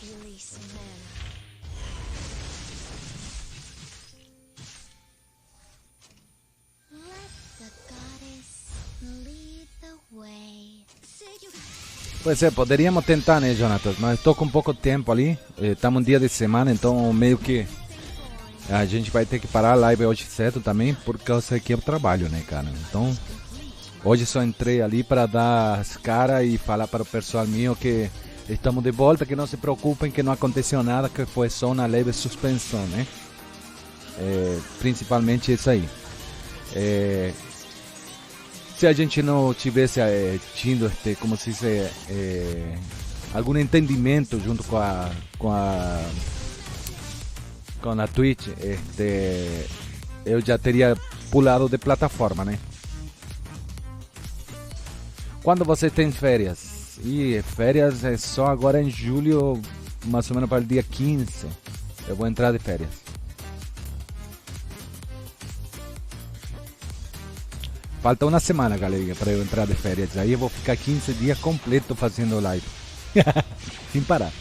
Release mana. Let the goddess lead the way. Pois é, poderíamos tentar, né, Jonatas? Mas estou com pouco tempo ali. Estamos um dia de semana, então meio que a gente vai ter que parar a live hoje cedo também, por causa que eu trabalho, né, cara? Então, hoje só entrei ali para dar as caras e falar para o pessoal meu que estamos de volta, que não se preocupem, que não aconteceu nada, que foi só uma leve suspensão, né? Principalmente isso aí. Se a gente não tivesse tido, como se diz, algum entendimento junto com a Twitch, eu já teria pulado de plataforma, né? Quando você tem férias? E férias é só agora em julho, mais ou menos para o dia 15. Eu vou entrar de férias. falta uma semana, galera, para eu entrar de férias. Aí eu vou ficar 15 dias completo fazendo live. Sem parar.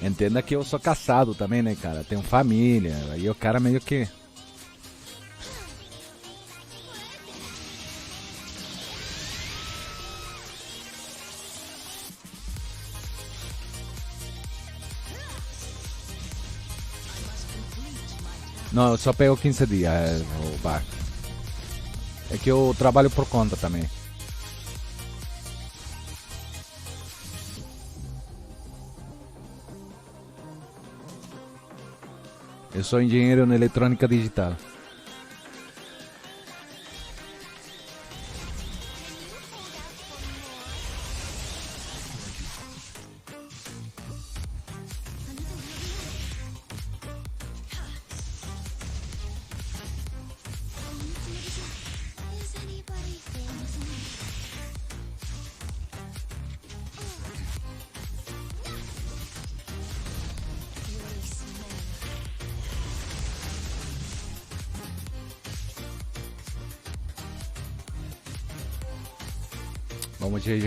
Entenda que eu sou casado também, né, cara? Tenho família. Aí o cara meio que... Não, eu só pego 15 dias o barco. É que eu trabalho por conta também. Eu sou engenheiro em eletrônica digital. Is anybody famous? Really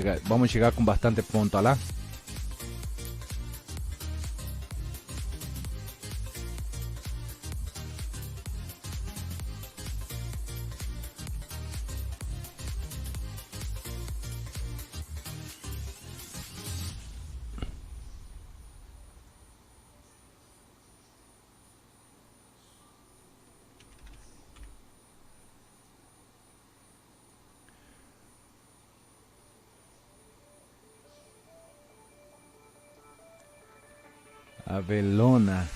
smell. Vamos chegar com bastante ponto lá. Avelona.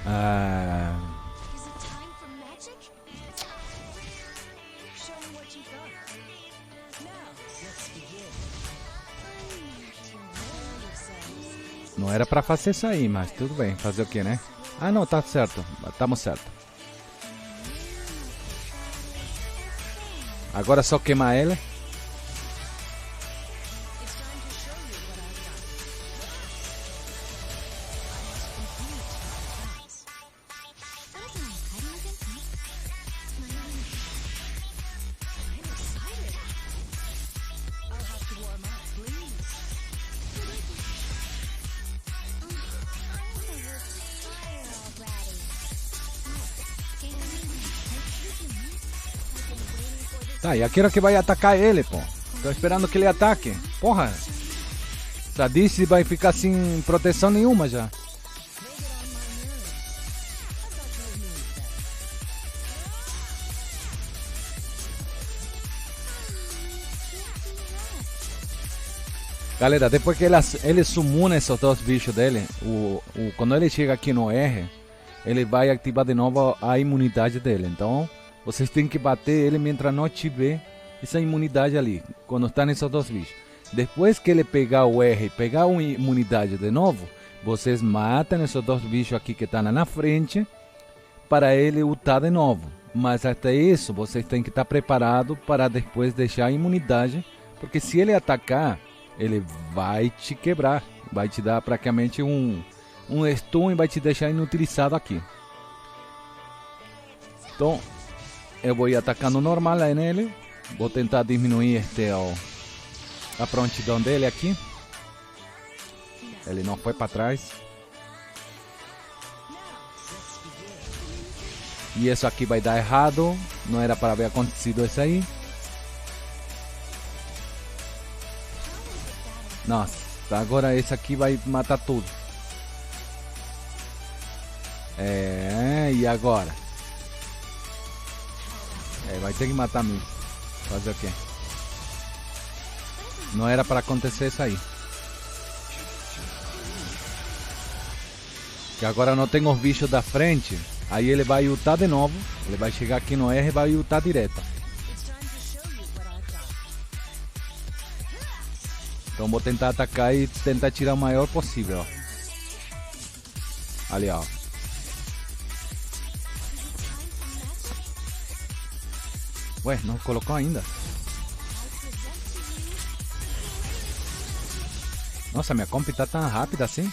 Is it time for magic? Show me what you got. Now, let's begin. Não era pra fazer isso aí, mas tudo bem. Fazer o que, né? Ah, não, tá certo. Estamos certo. Agora é só queimar ela. It's time to show you what I've got. I'll have to warm up, please. Tá, e aqui era que vai atacar ele, pô. Tô esperando que ele ataque. Porra. Sadice vai ficar sem proteção nenhuma já. Galera, depois que ele sumuna esses dois bichos dele, quando ele chega aqui no R, ele vai ativar de novo a imunidade dele. Então, vocês têm que bater ele mientras não tiver essa imunidade ali, quando está nesses dois bichos. Depois que ele pegar o R e pegar a imunidade de novo, vocês matam esses dois bichos aqui que estão na frente para ele lutar de novo. Mas até isso, vocês têm que estar preparados para depois deixar a imunidade, porque se ele atacar, ele vai te quebrar, vai te dar praticamente um stun e vai te deixar inutilizado aqui. Então, eu vou ir atacando normal aí nele, vou tentar diminuir a prontidão dele aqui. Ele não foi para trás. E isso aqui vai dar errado, não era para haver acontecido isso aí. Nossa, agora esse aqui vai matar tudo. E agora? Vai ter que matar mesmo. Fazer o quê? Não era para acontecer isso aí. Que agora não tem os bichos da frente. Aí ele vai ultar de novo. Ele vai chegar aqui no R e vai ultar direto. It's time to show you what I've got. Então vou tentar atacar e tentar tirar o maior possível, ó. Ali, ó. Ué, não colocou ainda? Nossa, minha comp tá tão rápida assim?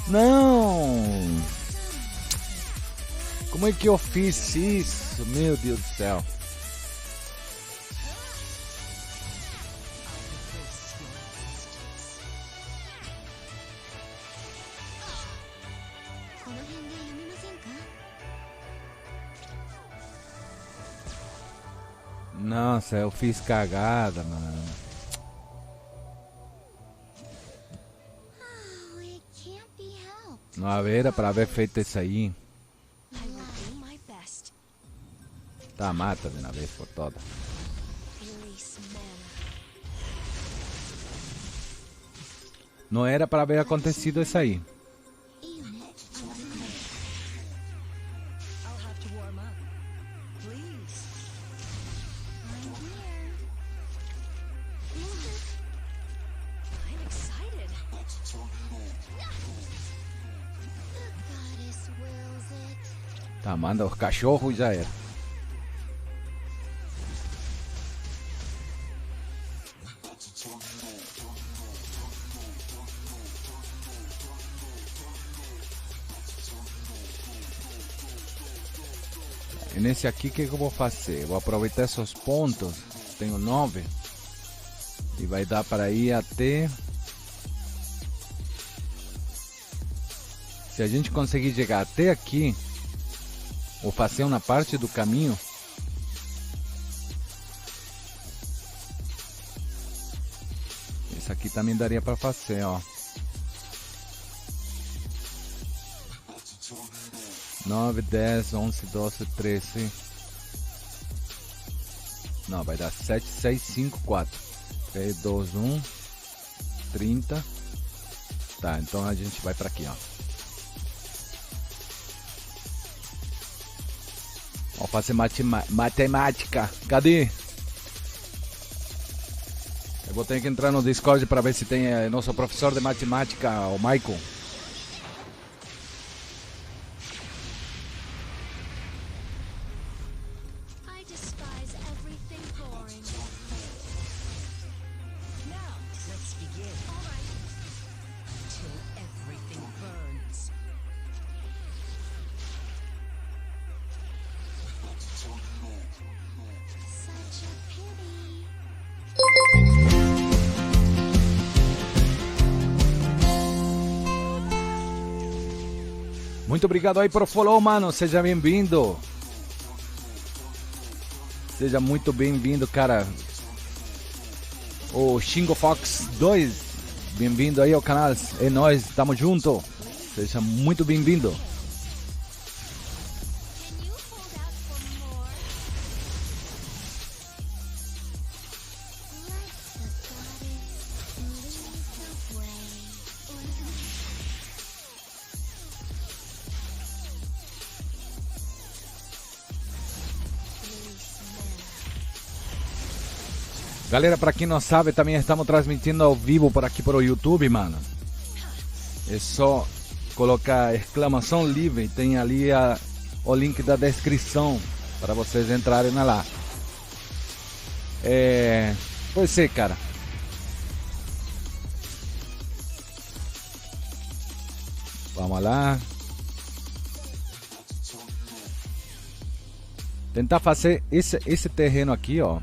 Não! Como é que eu fiz isso? Meu Deus do céu. Nossa, eu fiz cagada, mano. Oh, it can't be helped. Não era pra haver feito isso aí. I will do my best. Tá, mata de uma vez por todas. Release mana. Não era pra haver acontecido isso aí. Unit I'll have to warm up. Please. I'm here. I'm excited. The goddess wills it. Tá, manda os cachorros e já era. E nesse aqui, o que eu vou fazer? Eu vou aproveitar esses pontos. Tenho 9. E vai dar para ir até... Se a gente conseguir chegar até aqui, ou fazer uma parte do caminho, isso aqui também daria para fazer, ó. 9, 10, 11, 12, 13. Não, vai dar 7, 6, 5, 4. 3, 2, 1. 30. Tá, então a gente vai para aqui, ó. Vamos fazer matemática. Cadê? Eu vou ter que entrar no Discord para ver se tem nosso professor de matemática, o Michael. I despise everything boring. Now, let's begin. All right. Till everything burns. Such a pity. Muito obrigado aí por follow, mano. Seja bem-vindo. Seja muito bem-vindo, cara. O Shingo Fox 2. Bem-vindo aí ao canal. É nóis, tamo junto. Seja muito bem-vindo. Can you hold out for more? Let the goddess lead the way. Galera, para quem não sabe, também estamos transmitindo ao vivo por aqui por o YouTube, mano. É só colocar exclamação livre, tem ali o link da descrição para vocês entrarem lá. Pois é, cara. Vamos lá. Tentar fazer esse terreno aqui, ó.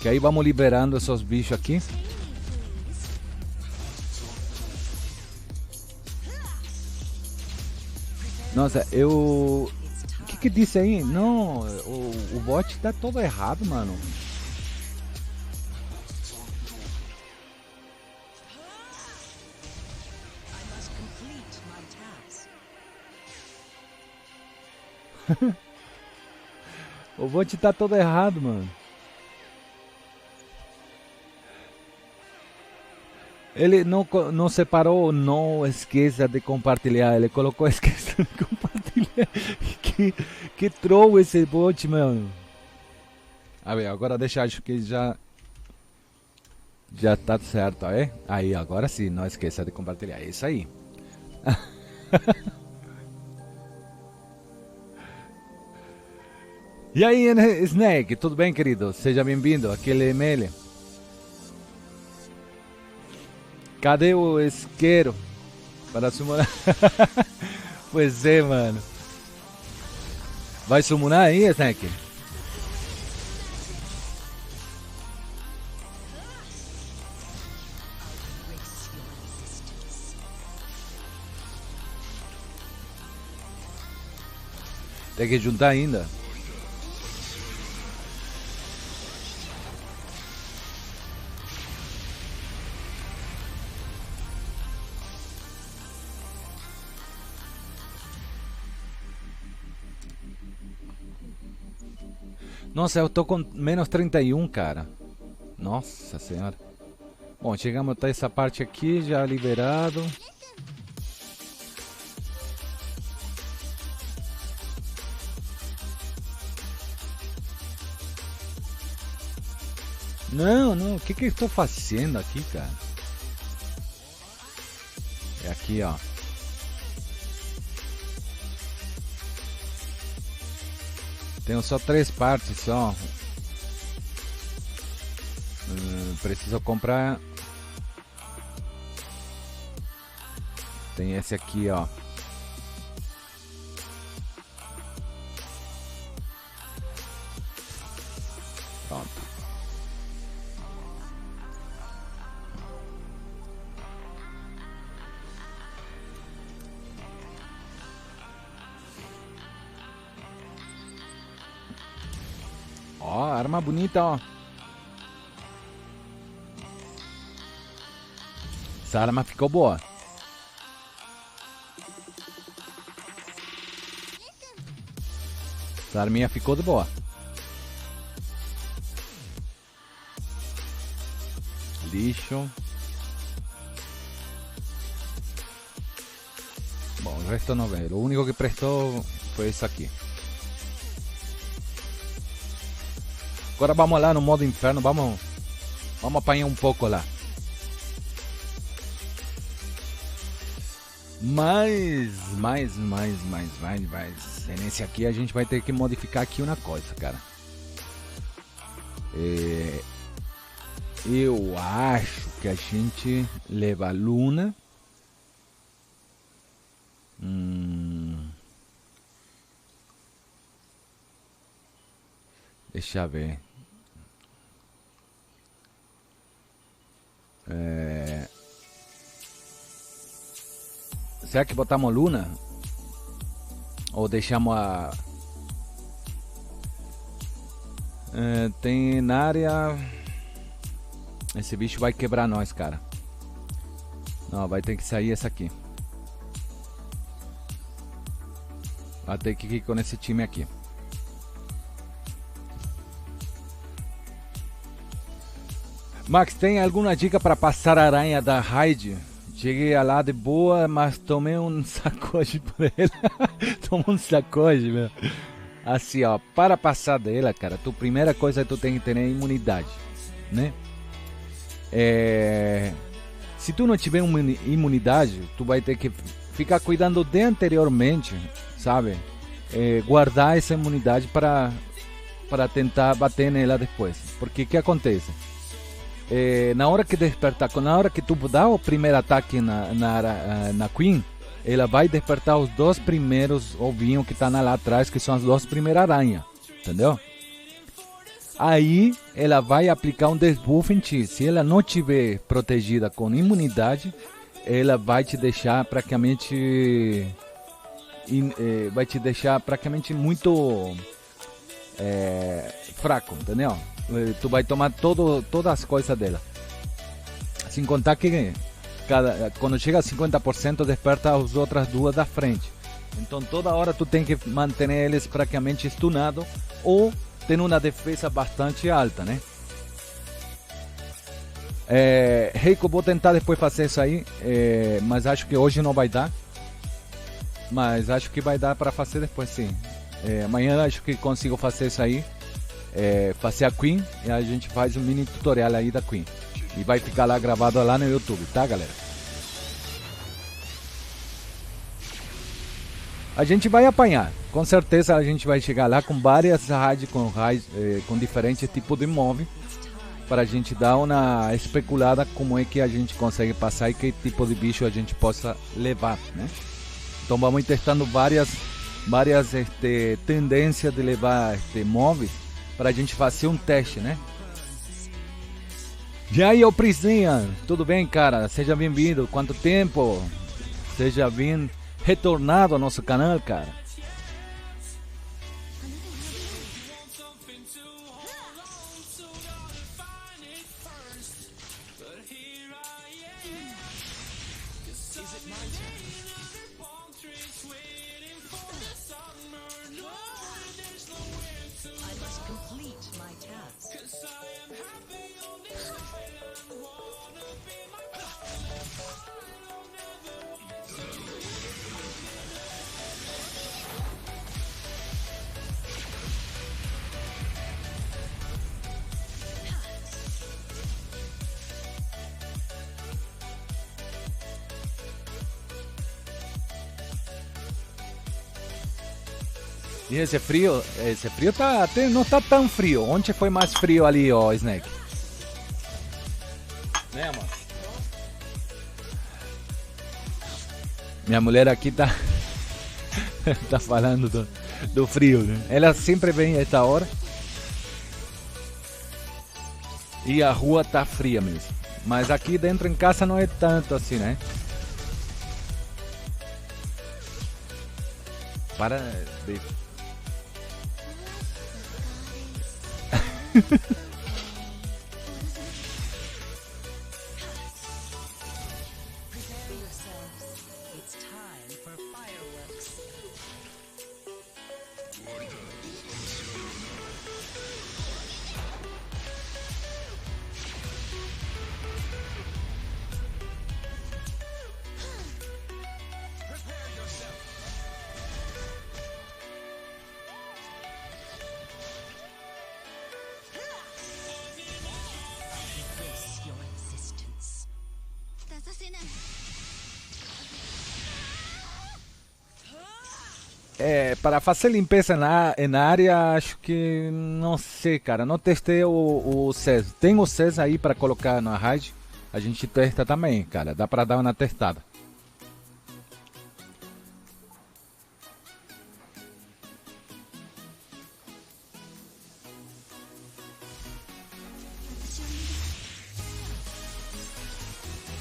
Que aí vamos liberando esses bichos aqui. Nossa, eu... O que disse aí? Não, o bot tá todo errado, mano. I must complete my task. O bot tá todo errado, mano. Ele não separou, não esqueça de compartilhar. Ele colocou esqueça de compartilhar. Que troll esse bot, mano. A ver, agora deixa, acho que já tá certo, é? Aí, agora sim, não esqueça de compartilhar. É isso aí. E aí, Snake, tudo bem, querido? Seja bem-vindo, aquele ML. Cadê o isqueiro para summonar? Pois é, mano. Vai summonar aí, Snake? Tem que juntar ainda. Nossa, eu tô com menos 31, cara. Nossa senhora. Bom, chegamos até essa parte aqui, já liberado. Não, o que eu estou fazendo aqui, cara? É aqui, ó. Tenho só 3 partes só. Preciso comprar. Tem esse aqui, ó. Pronto. Ó, arma bonita, ó. Essa arma ficou boa. Essa arminha ficou de boa. Lixo. Bom, o resto não veio. O único que prestou foi isso aqui. Agora vamos lá no modo inferno, vamos apanhar um pouco lá. Mas nesse aqui a gente vai ter que modificar aqui uma coisa, cara. Eu acho que a gente leva a Luna. Deixa eu ver. Será que botamos Luna? Ou deixamos a... tem na área... Esse bicho vai quebrar nós, cara. Não, vai ter que sair essa aqui. Vai ter que ir com esse time aqui. Max, tem alguma dica para passar a aranha da Raid? Cheguei lá de boa, mas tomei um sacode por ela. Tomei um sacode, meu. Assim, ó, para passar dela, cara, a primeira coisa que tu tem que ter é imunidade, né? Se tu não tiver uma imunidade, tu vai ter que ficar cuidando de anteriormente, sabe? Guardar essa imunidade para tentar bater nela depois. Porque o que acontece? Na hora que despertar, na hora que tu dá o primeiro ataque na Queen, ela vai despertar os 2 primeiros ovinhos que tá lá atrás, que são as 2 primeiras aranhas, entendeu? Aí ela vai aplicar um debuff em ti. Se ela não tiver protegida com imunidade, ela vai te deixar praticamente muito fraco, entendeu? Tu vai tomar todas as coisas dela. Sem contar que quando chega a 50% desperta as outras 2 da frente. Então toda hora tu tem que manter eles praticamente stunados ou tendo uma defesa bastante alta, né? Reiko, vou tentar depois fazer isso aí, mas acho que hoje não vai dar. Mas acho que vai dar para fazer depois, sim. Amanhã acho que consigo fazer isso aí. Fazer a Queen e a gente faz um mini tutorial aí da Queen. E vai ficar lá gravado lá no YouTube, tá, galera? A gente vai apanhar. Com certeza a gente vai chegar lá com várias rádios, com diferentes tipos de móvel. Para a gente dar uma especulada como é que a gente consegue passar e que tipo de bicho a gente possa levar, né? Então vamos testando várias tendências de levar móveis para a gente fazer um teste, né? E aí, ô Prisinha, tudo bem, cara? Seja bem-vindo. Quanto tempo? Seja bem retornado ao nosso canal, cara. E esse frio tá, não tá tão frio. Ontem foi mais frio ali, ó, Snake. Né, mano? Minha mulher aqui tá tá falando do frio, né? Ela sempre vem a essa hora. E a rua tá fria mesmo. Mas aqui dentro em casa não é tanto assim, né? Para de... Prepare yourselves. It's time for fireworks. Embrace your existence. 出させない。Para fazer limpeza na área, acho que não sei, cara. Não testei o CES. Tem o CES aí para colocar na raid. A gente testa também, cara. Dá para dar uma testada.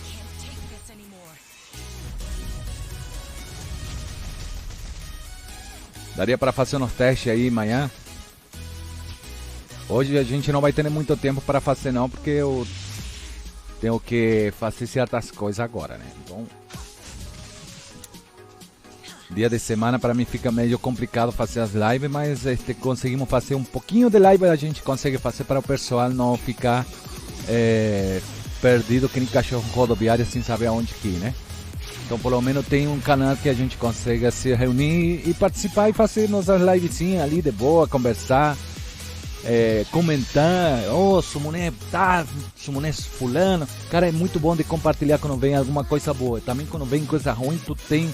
Can't take this anymore. Daria para fazer uns testes aí amanhã. Hoje a gente não vai ter muito tempo para fazer não, porque eu tenho que fazer certas coisas agora, né? Então, dia de semana para mim fica meio complicado fazer as lives, mas conseguimos fazer um pouquinho de live, a gente consegue fazer para o pessoal não ficar perdido que nem cachorro rodoviário sem saber aonde que ir, né? Então pelo menos tem um canal que a gente consegue se reunir e participar e fazer nossas livezinhas ali de boa, conversar, comentar, Summoné tá, Summoné fulano. Cara, é muito bom de compartilhar quando vem alguma coisa boa. Também quando vem coisa ruim, tu tem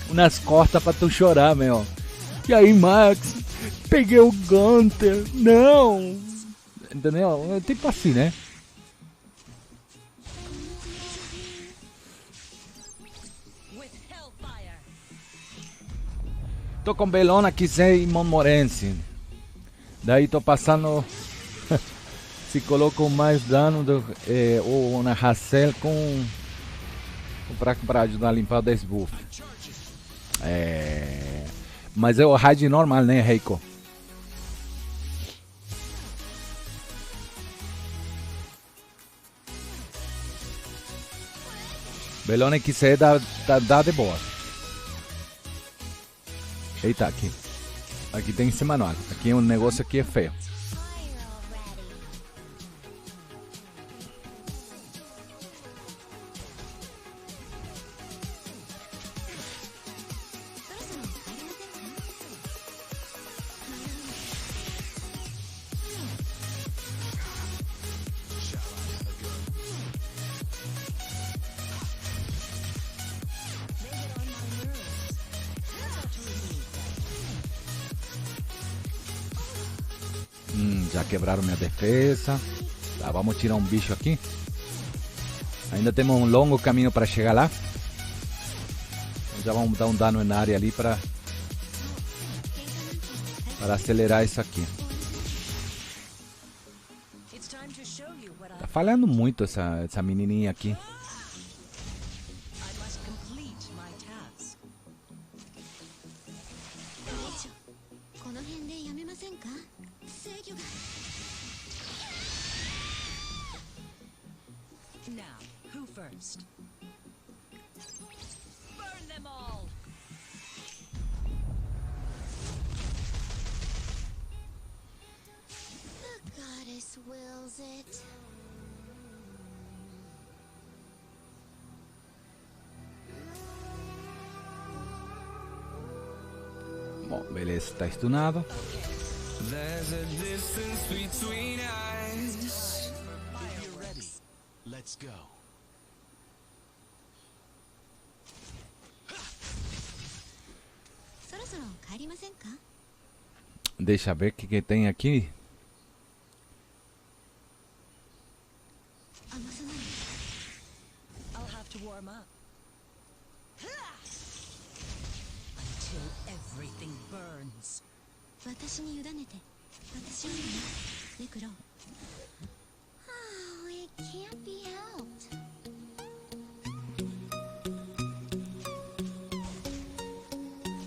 umas costas pra tu chorar, meu. E aí, Max, peguei o Gunter, não. Entendeu? É tipo assim, né? With hellfire. Tô com Belona, Kisei e Montmorency. Daí tô passando. Se coloco mais dano ou na Hassel com para ajudar a limpar o desbuff. Mas é o raid normal, né, Reiko? Belone XC dá de boa. Eita, aqui. Aqui tem esse manual. Aqui um negócio aqui é feio. Já quebraram minha defesa. Tá, vamos tirar um bicho aqui. Ainda temos um longo caminho para chegar lá. Então já vamos dar um dano na área ali para acelerar isso aqui. It's time to show you what Tá falhando muito essa menininha aqui. I must complete my task. この辺でやめませんか？制御が。 Now, who first? Burn them all! The goddess wills it. Bom, beleza, tá stunado. There's a distance between us. If you're ready, let's go. Deixa eu ver o que tem aqui. I'll have to warm up. Until everything burns. 私に委ねて私を見るねネクロ Oh, it can't be helped.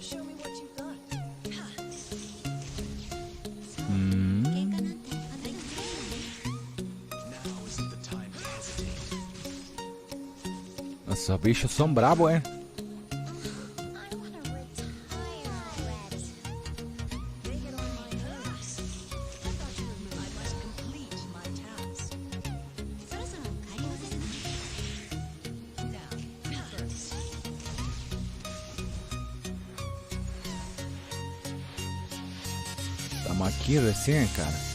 Show me what you've got. 喧嘩なんてあなたが強いわね Now isn't the time to hesitate. Nossa, bichos são brabos, é? I wanna retire already. They get on my nerves. I thought you were I must complete my task. そろそろ帰りませんか Now, who first? Estamos aqui recém, cara.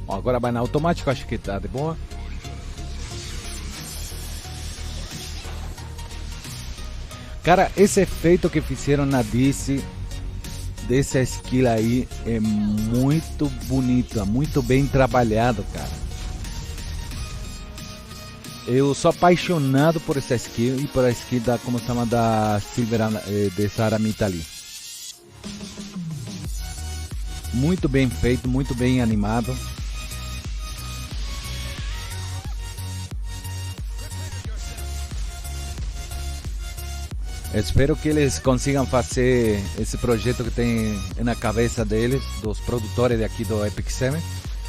Ó, agora vai na automática, acho que tá de boa. Cara, esse efeito que fizeram na DC dessa skill aí é muito bonito, muito bem trabalhado, cara. Eu sou apaixonado por essa skill e por a skill da, como se chama, da Silver, dessa Aramita ali. Muito bem feito, muito bem animado. Espero que eles consigam fazer esse projeto que tem na cabeça deles, dos produtores daqui do Epic Seven,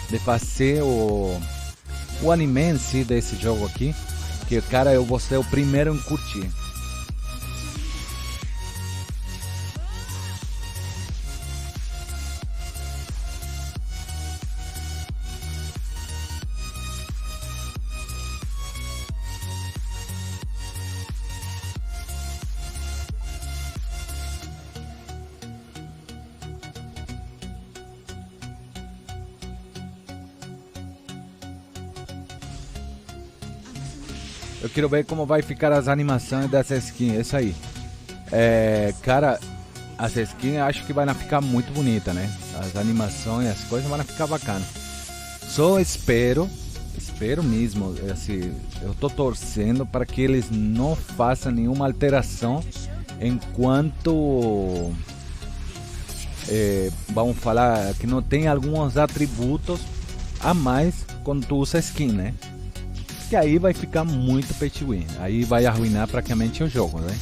de fazer o anime em si desse jogo aqui, que, cara, eu vou ser o primeiro em curtir. Eu quero ver como vai ficar as animações dessa skin, essa aí. Cara, essa skin eu acho que vai ficar muito bonita, né? As animações, as coisas vão ficar bacanas. Só espero mesmo, assim, eu tô torcendo para que eles não façam nenhuma alteração enquanto vamos falar que não tem alguns atributos a mais quando tu usa skin, né? Que aí vai ficar muito pay to win. Aí vai arruinar praticamente o jogo, né?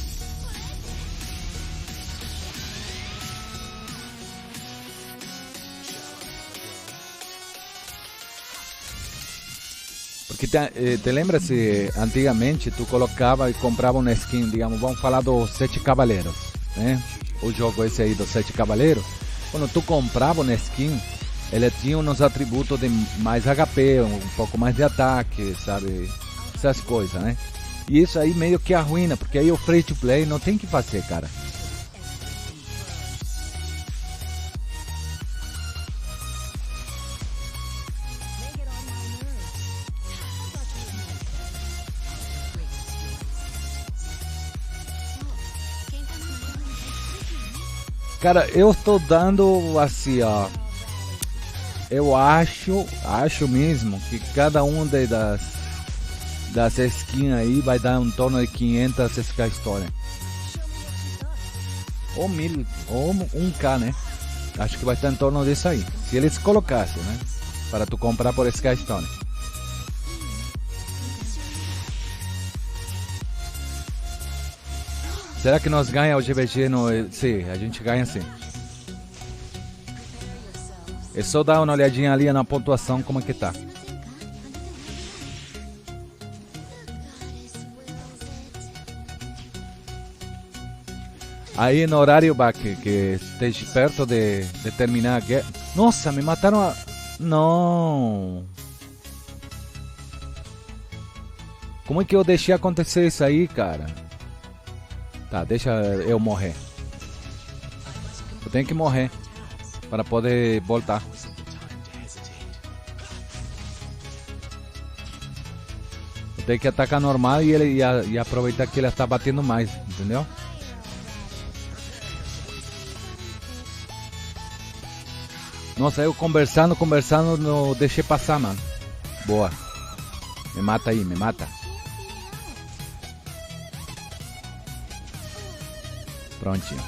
Porque te lembra se antigamente tu colocava e comprava uma skin, digamos, vamos falar dos 7 Cavaleiros, né? O jogo esse aí dos 7 Cavaleiros. Quando tu comprava uma skin, ele tinha uns atributos de mais HP, um pouco mais de ataque, sabe? Essas coisas, né? E isso aí meio que arruina, porque aí o free to play não tem que fazer, cara. Cara, eu tô dando assim, ó. Eu acho mesmo que cada uma das skins aí vai dar em torno de 500 SK Story. Ou 1000, ou 1K, né? Acho que vai estar em torno disso aí. Se eles colocassem, né? Para tu comprar por SK Story. Será que nós ganhamos o GVG no... Sim, a gente ganha sim. É só dar uma olhadinha ali na pontuação como é que tá. Aí no horário que esteja perto de terminar a guerra. Nossa, me mataram a... Não. Como é que eu deixei acontecer isso aí, cara? Tá, deixa eu morrer. Eu tenho que morrer para poder voltar. Eu tenho que atacar normal e aproveitar que ele está batendo mais, entendeu? Nossa, eu conversando, não deixei passar, mano. Boa. Me mata aí, me mata. Prontinho.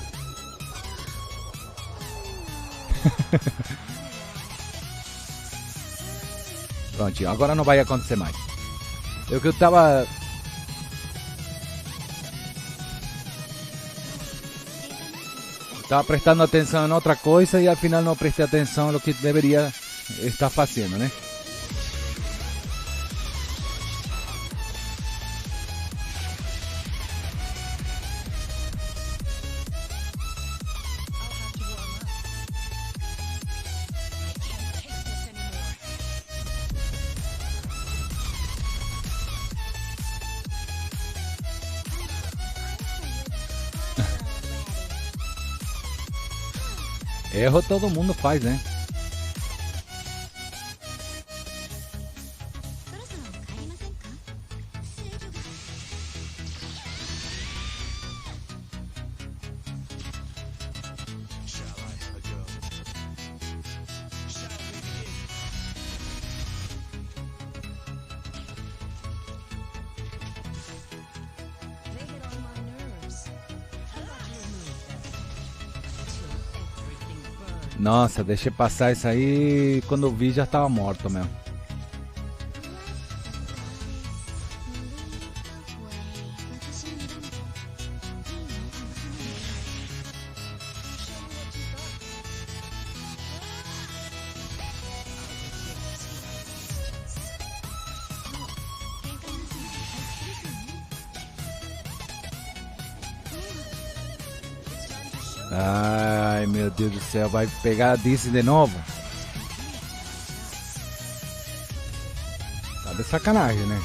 Prontinho, agora não vai acontecer mais. Eu que eu tava... Estava prestando atenção em outra coisa e al final não prestei atenção no que deveria estar fazendo, né? Erro todo mundo faz, né? そろそろ帰りませんか？制御が Shall I have a go? Shall we begin? They get on my nerves. How about you remove them? Till everything burns. Nossa, deixei passar isso aí. Quando eu vi já tava morto mesmo. Ai, meu Deus do céu, vai pegar a Disney de novo? Tá de sacanagem, né?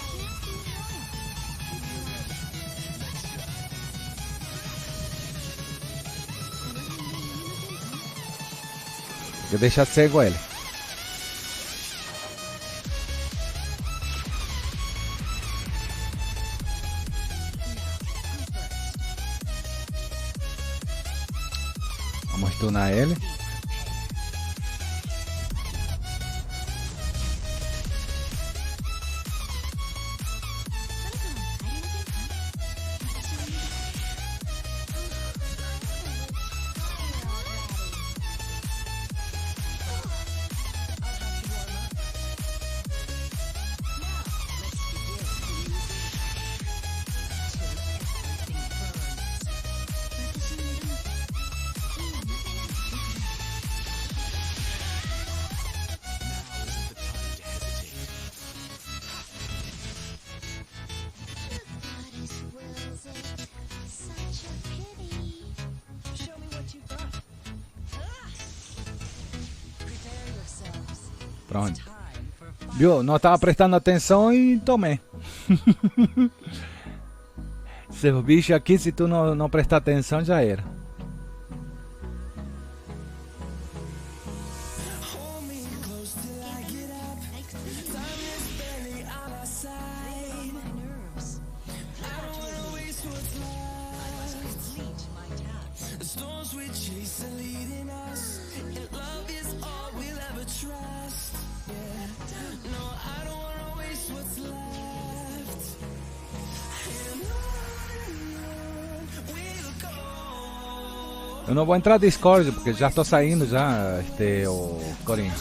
Tem que deixar cego ele. Vamos stunar ele. Pronto. Viu? Não estava prestando atenção e tomei. Seu bicho aqui, se tu não prestar atenção, já era. Eu não vou entrar no Discord porque já tô saindo já, o Corinho.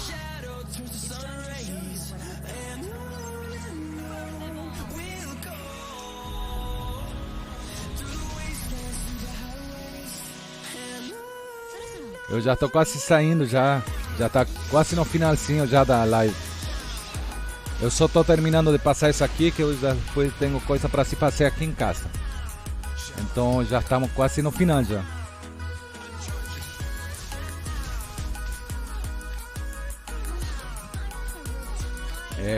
Eu já tô quase saindo já tá quase no finalzinho já da live. Eu só tô terminando de passar isso aqui que eu já depois tenho coisa para se fazer aqui em casa. Então já estamos quase no final já.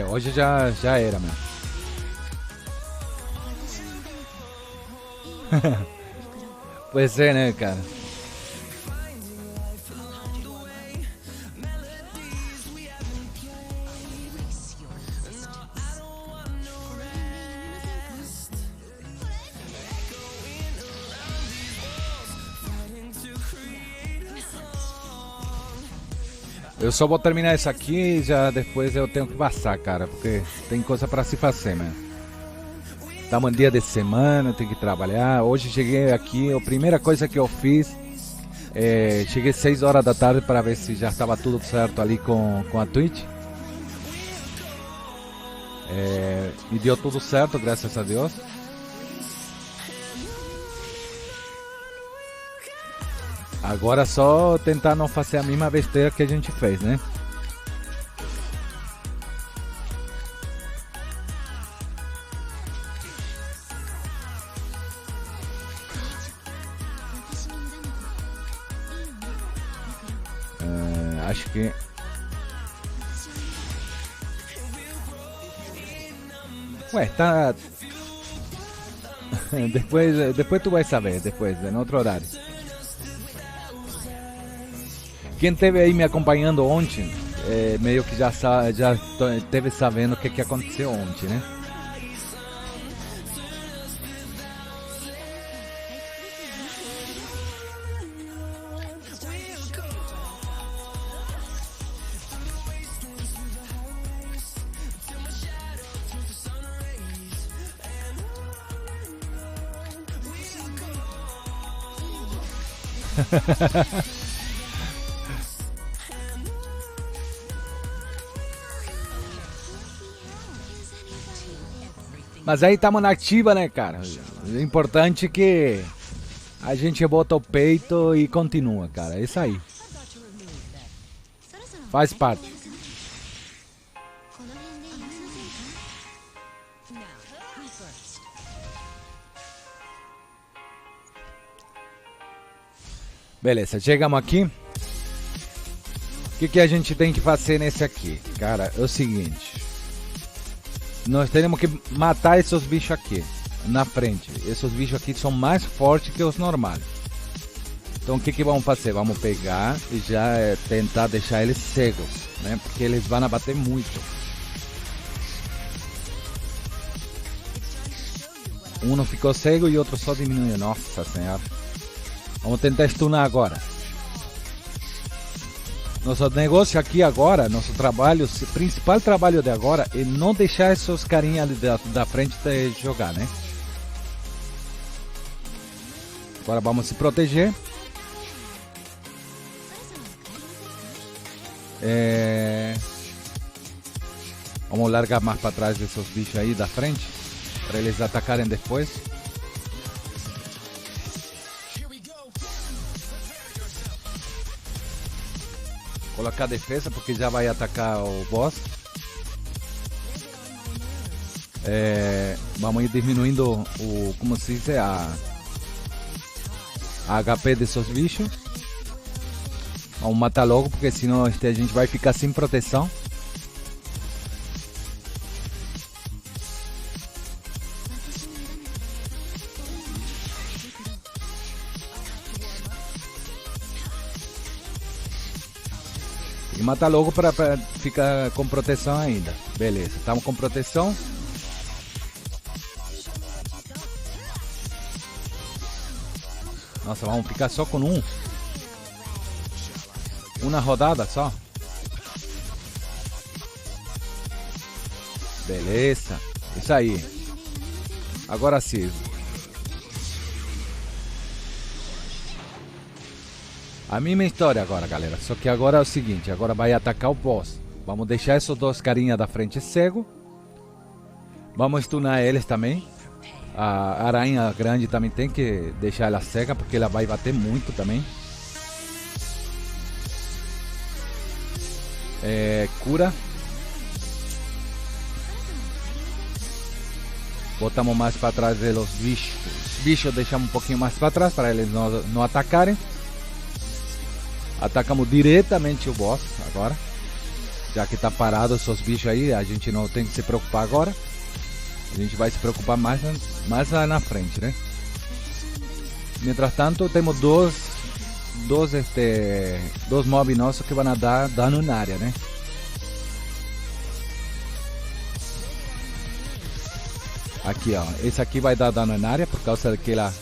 Hoje já era, meu. Pois é, né, cara? Eu só vou terminar isso aqui e já depois eu tenho que passar, cara, porque tem coisa pra se fazer, mano. Estamos em dia de semana, tem que trabalhar. Hoje cheguei aqui, a primeira coisa que eu fiz, cheguei 6 horas da tarde para ver se já estava tudo certo ali com a Twitch. E deu tudo certo, graças a Deus. Agora é só tentar não fazer a mesma besteira que a gente fez, né? Acho que... Ué, tá... depois tu vai saber, depois, em outro horário. Quem esteve aí me acompanhando ontem, meio que já esteve sabendo o que aconteceu ontem, né? Mas aí estamos na ativa, né, cara? O importante é que a gente bota o peito e continua, cara. É isso aí. Faz parte. Beleza, chegamos aqui. O que a gente tem que fazer nesse aqui? Cara, é o seguinte. Nós temos que matar esses bichos aqui, na frente. Esses bichos aqui são mais fortes que os normais. Então o que vamos fazer? Vamos pegar e já tentar deixar eles cegos, né? Porque eles vão bater muito. Um ficou cego e outro só diminuiu. Nossa senhora. Vamos tentar stunar agora. Nosso negócio aqui agora, nosso trabalho, o principal trabalho de agora é não deixar esses carinhas ali da frente de jogar, né? Agora vamos se proteger. Vamos largar mais para trás desses bichos aí da frente, para eles atacarem depois. Colocar a defesa porque já vai atacar o boss. Vamos ir diminuindo o, como se diz, a HP desses bichos. Vamos matar logo porque senão a gente vai ficar sem proteção. matar logo pra ficar com proteção ainda. Beleza, estamos com proteção. Nossa, vamos ficar só com um. Uma rodada só. Beleza. Isso aí. Agora sim. A mesma história agora, galera. Só que agora é o seguinte. Agora vai atacar o boss. Vamos deixar esses dois carinha da frente cego. Vamos stunar eles também. A aranha grande também tem que deixar ela cega, porque ela vai bater muito também. Cura. Botamos mais para trás os bichos. Os bichos deixamos um pouquinho mais para trás para eles não atacarem. Atacamos diretamente o boss agora. Já que tá parado esses bichos aí, a gente não tem que se preocupar agora. A gente vai se preocupar mais lá na frente, né? Mientras tanto, temos dois mobs nossos que vão dar dano na área, né? Aqui, ó. Esse aqui vai dar dano na área por causa que ela,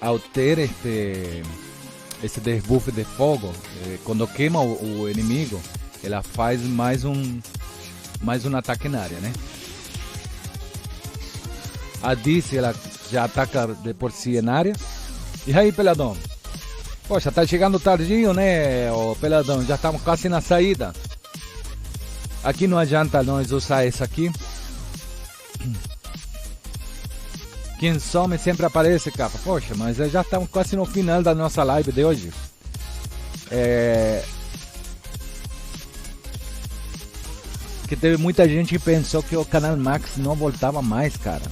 ao ter esse debuff de fogo, quando queima o inimigo, ela faz mais um ataque na área, né? A Dizzy, ela já ataca de por si na área. E aí, Peladão? Poxa, tá chegando tardinho, né, ô Peladão? Já estamos quase na saída. Aqui não adianta nós usar esse aqui. Quem some sempre aparece, capa. Poxa, mas já estamos quase no final da nossa live de hoje. Que teve muita gente que pensou que o canal Max não voltava mais, cara.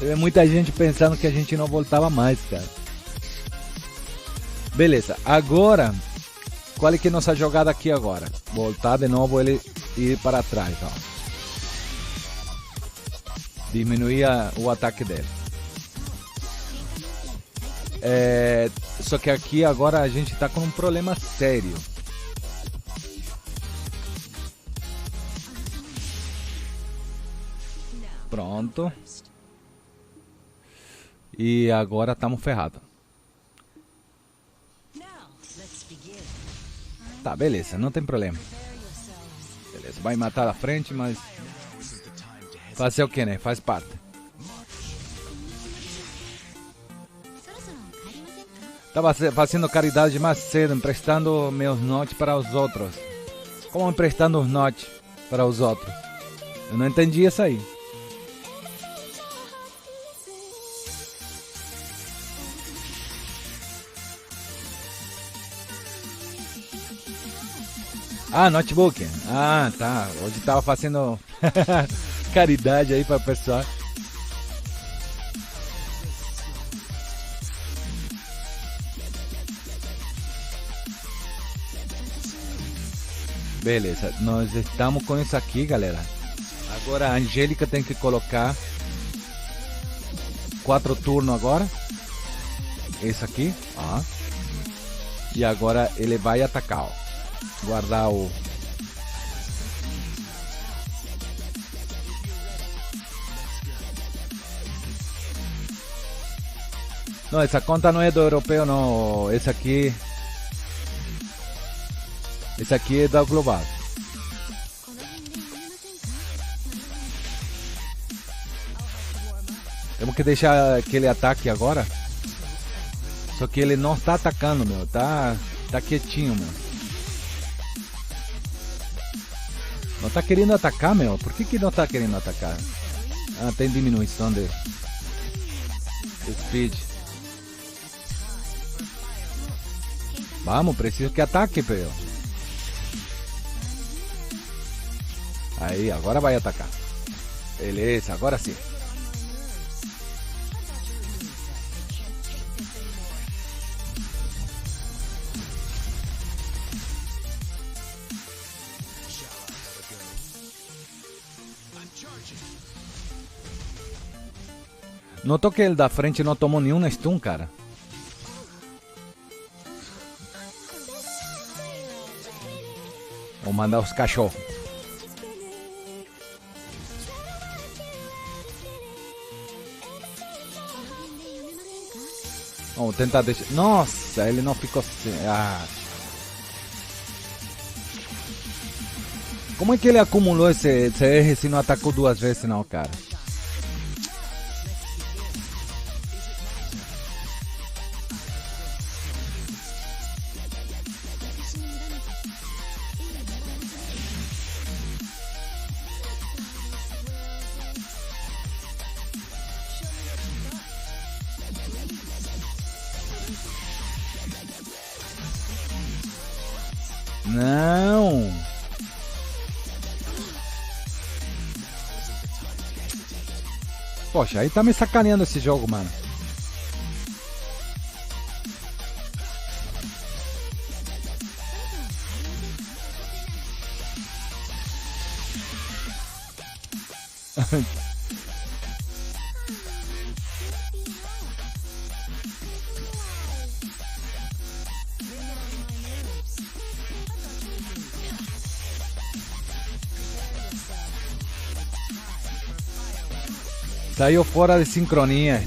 Teve muita gente pensando que a gente não voltava mais, cara. Beleza, agora, qual é que é a nossa jogada aqui agora? Voltar de novo, ele ir para trás, ó. Diminuir o ataque dele. Só que aqui agora a gente tá com um problema sério. Pronto. E agora estamos ferrados. Tá, beleza, não tem problema. Beleza, vai matar a frente, mas fazer o que, né? Faz parte. Estava fazendo caridade mais cedo, emprestando meus notes para os outros. Como emprestando os notes para os outros? Eu não entendi isso aí. Ah, notebook. Ah, tá. Hoje tava fazendo caridade aí para o pessoal. Beleza, nós estamos com isso aqui, galera. Agora a Angélica tem que colocar 4 turnos agora. Esse aqui, ó. E agora ele vai atacar, ó. Guardar o... Não, essa conta não é do europeu, não. Esse aqui é da global. Temos que deixar que ele ataque agora. Só que ele não está atacando, meu. Tá quietinho, meu. Não tá querendo atacar, meu. Por que não tá querendo atacar? Ah, tem diminuição de speed. Vamos, preciso que ataque, meu. Aí, agora vai atacar. Beleza, agora sim. Notou que ele da frente não tomou nenhum stun, cara. Ou mandar os cachorros. Vamos tentar deixar. Nossa, ele não ficou sem. Ah. Como é que ele acumulou esse R se não atacou 2 vezes não, cara? Não. Poxa, aí tá me sacaneando esse jogo, mano. Saiu fora de sincronia,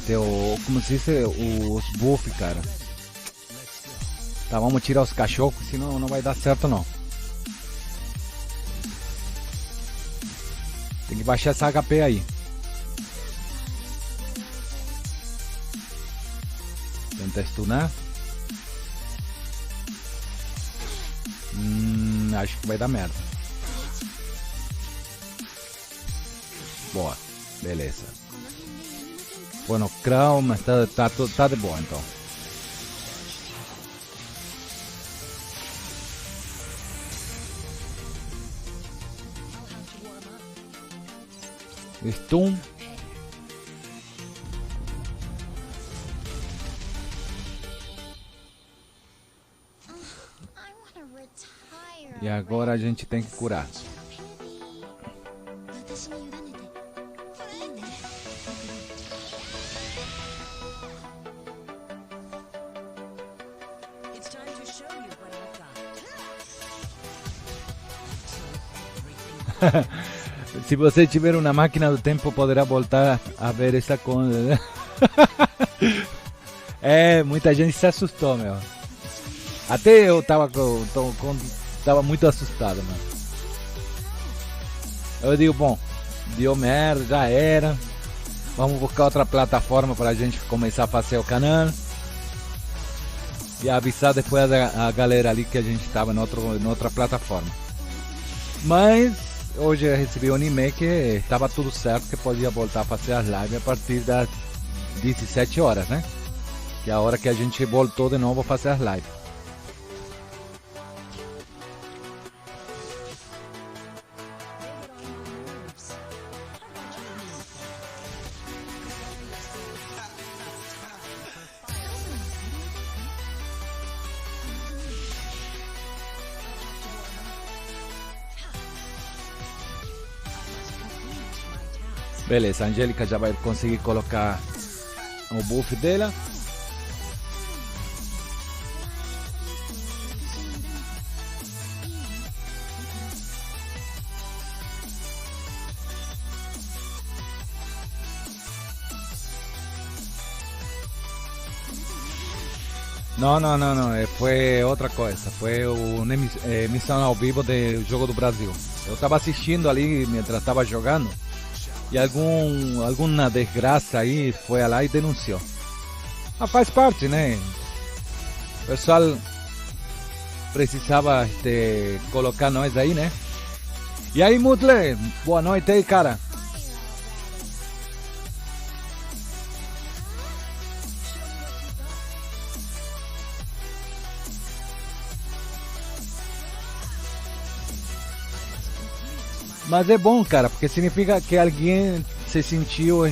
como se diz, os buffs, cara. Tá, vamos tirar os cachorros, senão não vai dar certo não. Tem que baixar essa HP aí. Tenta stunar. Acho que vai dar merda. Boa, beleza. Bueno, Crown, mas tá de boa então. Stun. E agora a gente tem que curar. It's time to show you what I've got. Se você tiver uma máquina do tempo, poderá voltar a ver essa coisa. É, muita gente se assustou, meu. Até eu tava muito assustado, mano. Eu digo, bom, deu merda, já era. Vamos buscar outra plataforma para a gente começar a fazer o canal. E avisar depois a galera ali que a gente estava em outra plataforma. Mas hoje eu recebi um e-mail que estava tudo certo, que podia voltar a fazer as lives a partir das 17 horas, né? Que é a hora que a gente voltou de novo a fazer as lives. Beleza, a Angélica já vai conseguir colocar o buff dela. Não, foi outra coisa, foi uma emissão ao vivo do Jogo do Brasil. Eu estava assistindo ali mientras estava jogando. E alguma desgraça aí foi lá e denunciou. Mas faz parte, né? O pessoal precisava colocar nós aí, né? E aí, Mutle, boa noite aí, cara. Mas é bom, cara, porque significa que alguém se sentiu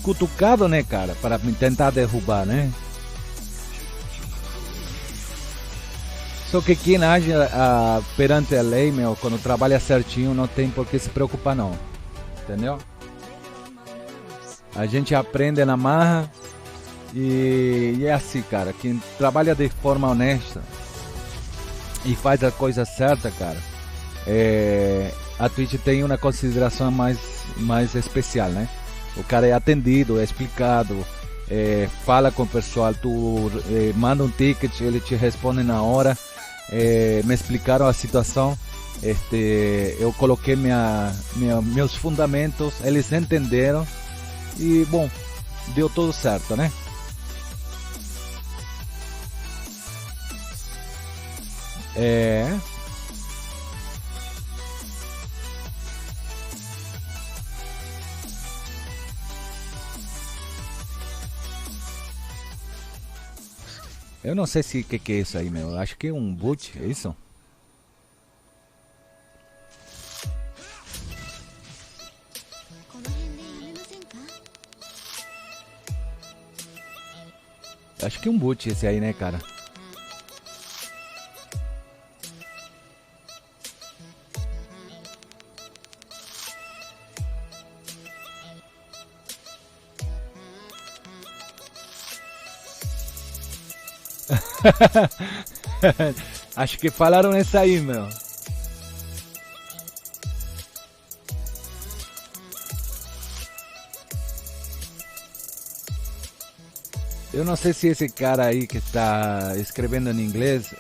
cutucado, né, cara, para tentar derrubar, né? Só que quem age perante a lei, meu, quando trabalha certinho, não tem por que se preocupar, não. Entendeu? A gente aprende na marra e é assim, cara. Quem trabalha de forma honesta e faz a coisa certa, cara, a Twitch tem uma consideração mais especial, né? O cara é atendido, é explicado, fala com o pessoal, tu manda um ticket, ele te responde na hora. Me explicaram a situação, eu coloquei meus fundamentos, eles entenderam e, bom, deu tudo certo, né? Eu não sei se que é isso aí, meu. Acho que é um boot, é isso? Acho que é um boot esse aí, né, cara? Acho que falaram isso aí, meu. Eu não sei se esse cara aí que está escrevendo em inglês,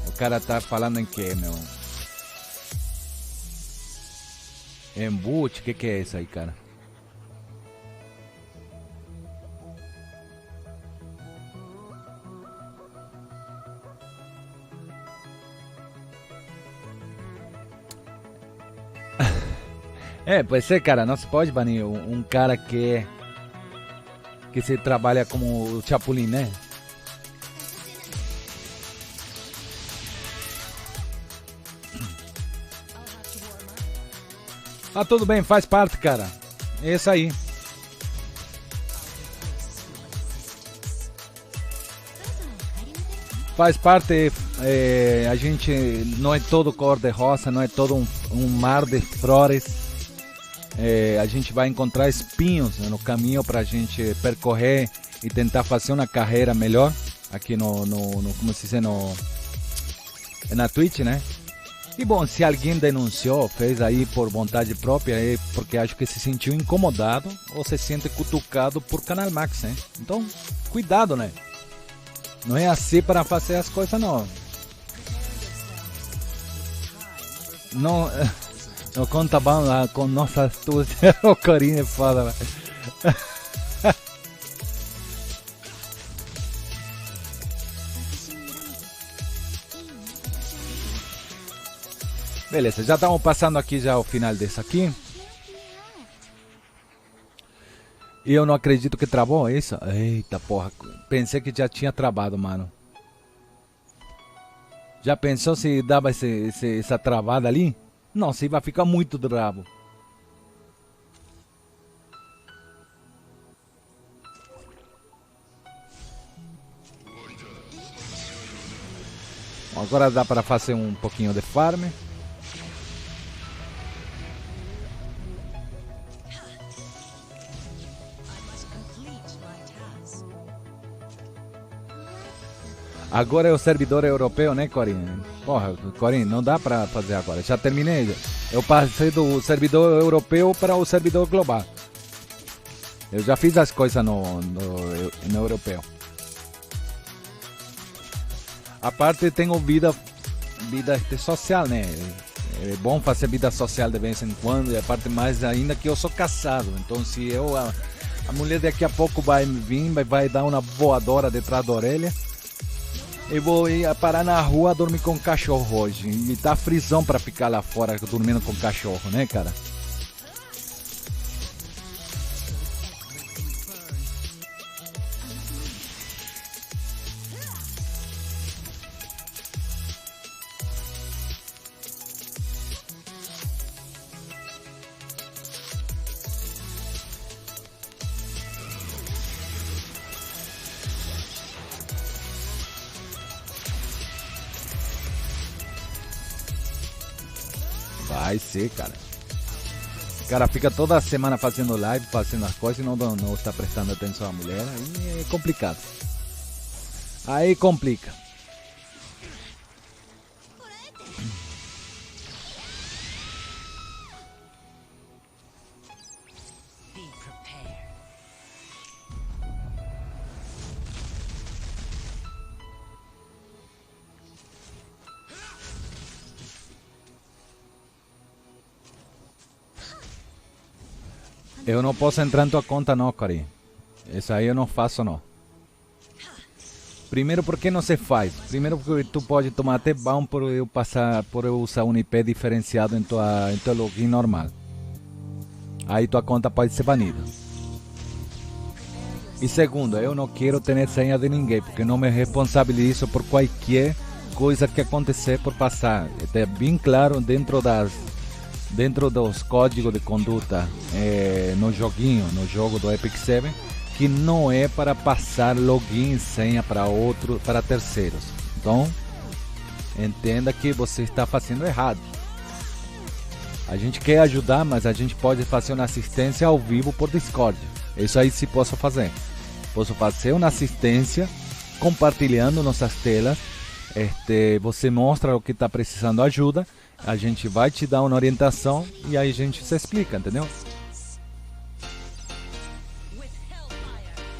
o cara tá falando em que, meu? Em boot? O que é isso aí, cara? Pode ser, cara, não se pode banir um cara que se trabalha como o Chapulin, né? Ah, tudo bem, faz parte, cara. É isso aí. Faz parte, a gente não é todo cor de rosa, não é todo um mar de flores. A gente vai encontrar espinhos, né, no caminho para a gente percorrer e tentar fazer uma carreira melhor aqui no como se diz, na Twitch, né? E bom, se alguém denunciou, fez aí por vontade própria, é porque acho que se sentiu incomodado ou se sente cutucado por Canal Max, né? Então, cuidado, né? Não é assim para fazer as coisas, não. Não... Não conta bom lá com nossa astúcia. O Corinho é foda, velho. Beleza, já estamos passando aqui já o final desse aqui. E eu não acredito que travou isso. Eita porra, pensei que já tinha travado, mano. Já pensou se dava essa travada ali? Nossa, vai ficar muito bravo. Agora dá para fazer um pouquinho de farm. Agora é o servidor europeu, né, Corinne? Porra, Corinne, não dá pra fazer agora. Já terminei. Eu passei do servidor europeu para o servidor global. Eu já fiz as coisas no europeu. A parte tenho vida social, né? É bom fazer vida social de vez em quando. E a parte mais ainda que eu sou casado. Então se a mulher daqui a pouco vai vir, vai dar uma voadora detrás da orelha. Eu vou ir parar na rua dormir com o cachorro hoje. E tá frisão pra ficar lá fora dormindo com o cachorro, né, cara? Vai ser, cara. O cara fica toda semana fazendo live, fazendo as coisas e não está prestando atenção à mulher. Aí é complicado. Aí complica. Eu não posso entrar em tua conta não, Cari. Isso aí eu não faço não. Primeiro porque não se faz. Primeiro porque tu pode tomar até ban por eu usar um IP diferenciado em teu login normal. Aí tua conta pode ser banida. E segundo, eu não quero ter senha de ninguém, porque não me responsabilizo por qualquer coisa que acontecer por passar. É bem claro dentro dos códigos de conduta no jogo do Epic 7, que não é para passar login e senha para terceiros. Então, entenda que você está fazendo errado. A gente quer ajudar, mas a gente pode fazer uma assistência ao vivo por Discord. Isso aí sim posso fazer. Posso fazer uma assistência compartilhando nossas telas. Você mostra o que está precisando ajuda. A gente vai te dar uma orientação e aí a gente se explica, entendeu?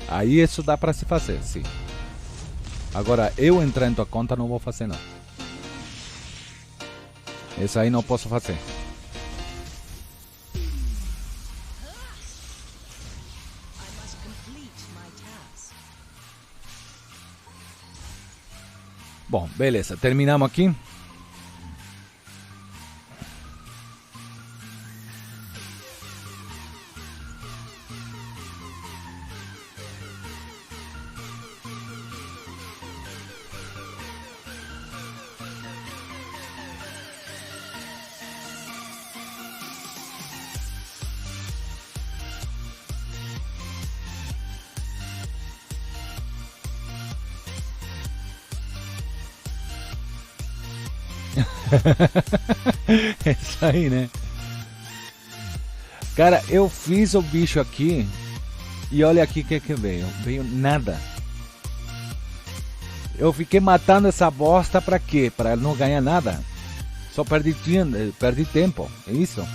Aí isso dá para se fazer, sim. Agora, eu entrar em tua conta não vou fazer não. Isso aí não posso fazer. Bom, beleza. Terminamos aqui. É isso aí, né? Cara, eu fiz o bicho aqui e olha aqui o que veio. Veio nada. Eu fiquei matando essa bosta pra quê? Pra não ganhar nada. Só perdi tempo. É isso.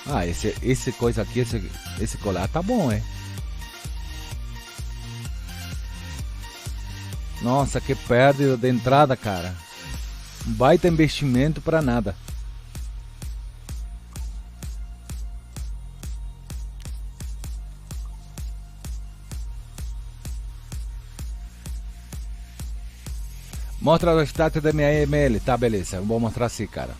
Ah, esse coisa aqui, esse colar tá bom, é? Nossa, que pérdida de entrada, cara. Um baita investimento para nada. Mostra o status da minha EML. Tá, beleza. Eu vou mostrar assim, cara.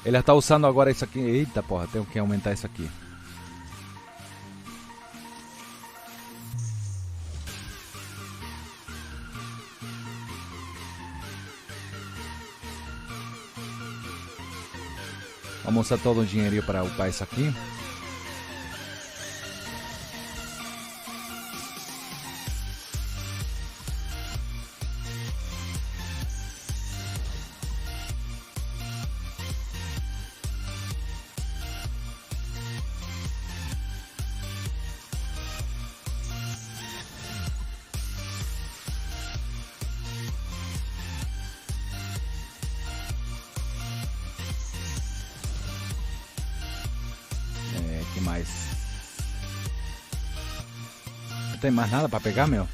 Ele está usando agora isso aqui. Eita porra, tenho que aumentar isso aqui. Vamos usar todo o dinheirinho para upar isso aqui. Que mais? Não tem mais nada para pegar, meu?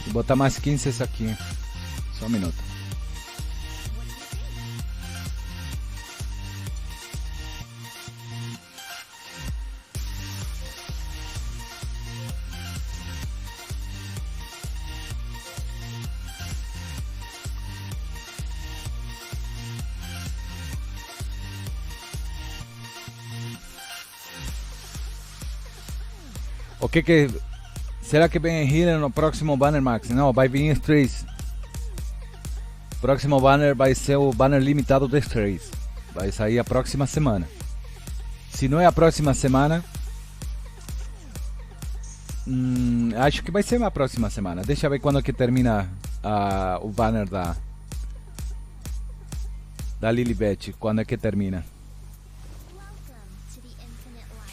Vou botar mais 15 esse aqui. Só um minuto. O que será que vem healer no próximo banner, Max? Não, vai vir Strays. Próximo banner vai ser o banner limitado de Strays. Vai sair a próxima semana. Se não é a próxima semana, acho que vai ser a próxima semana. Deixa eu ver quando que termina o banner da Lilibet. Quando é que termina?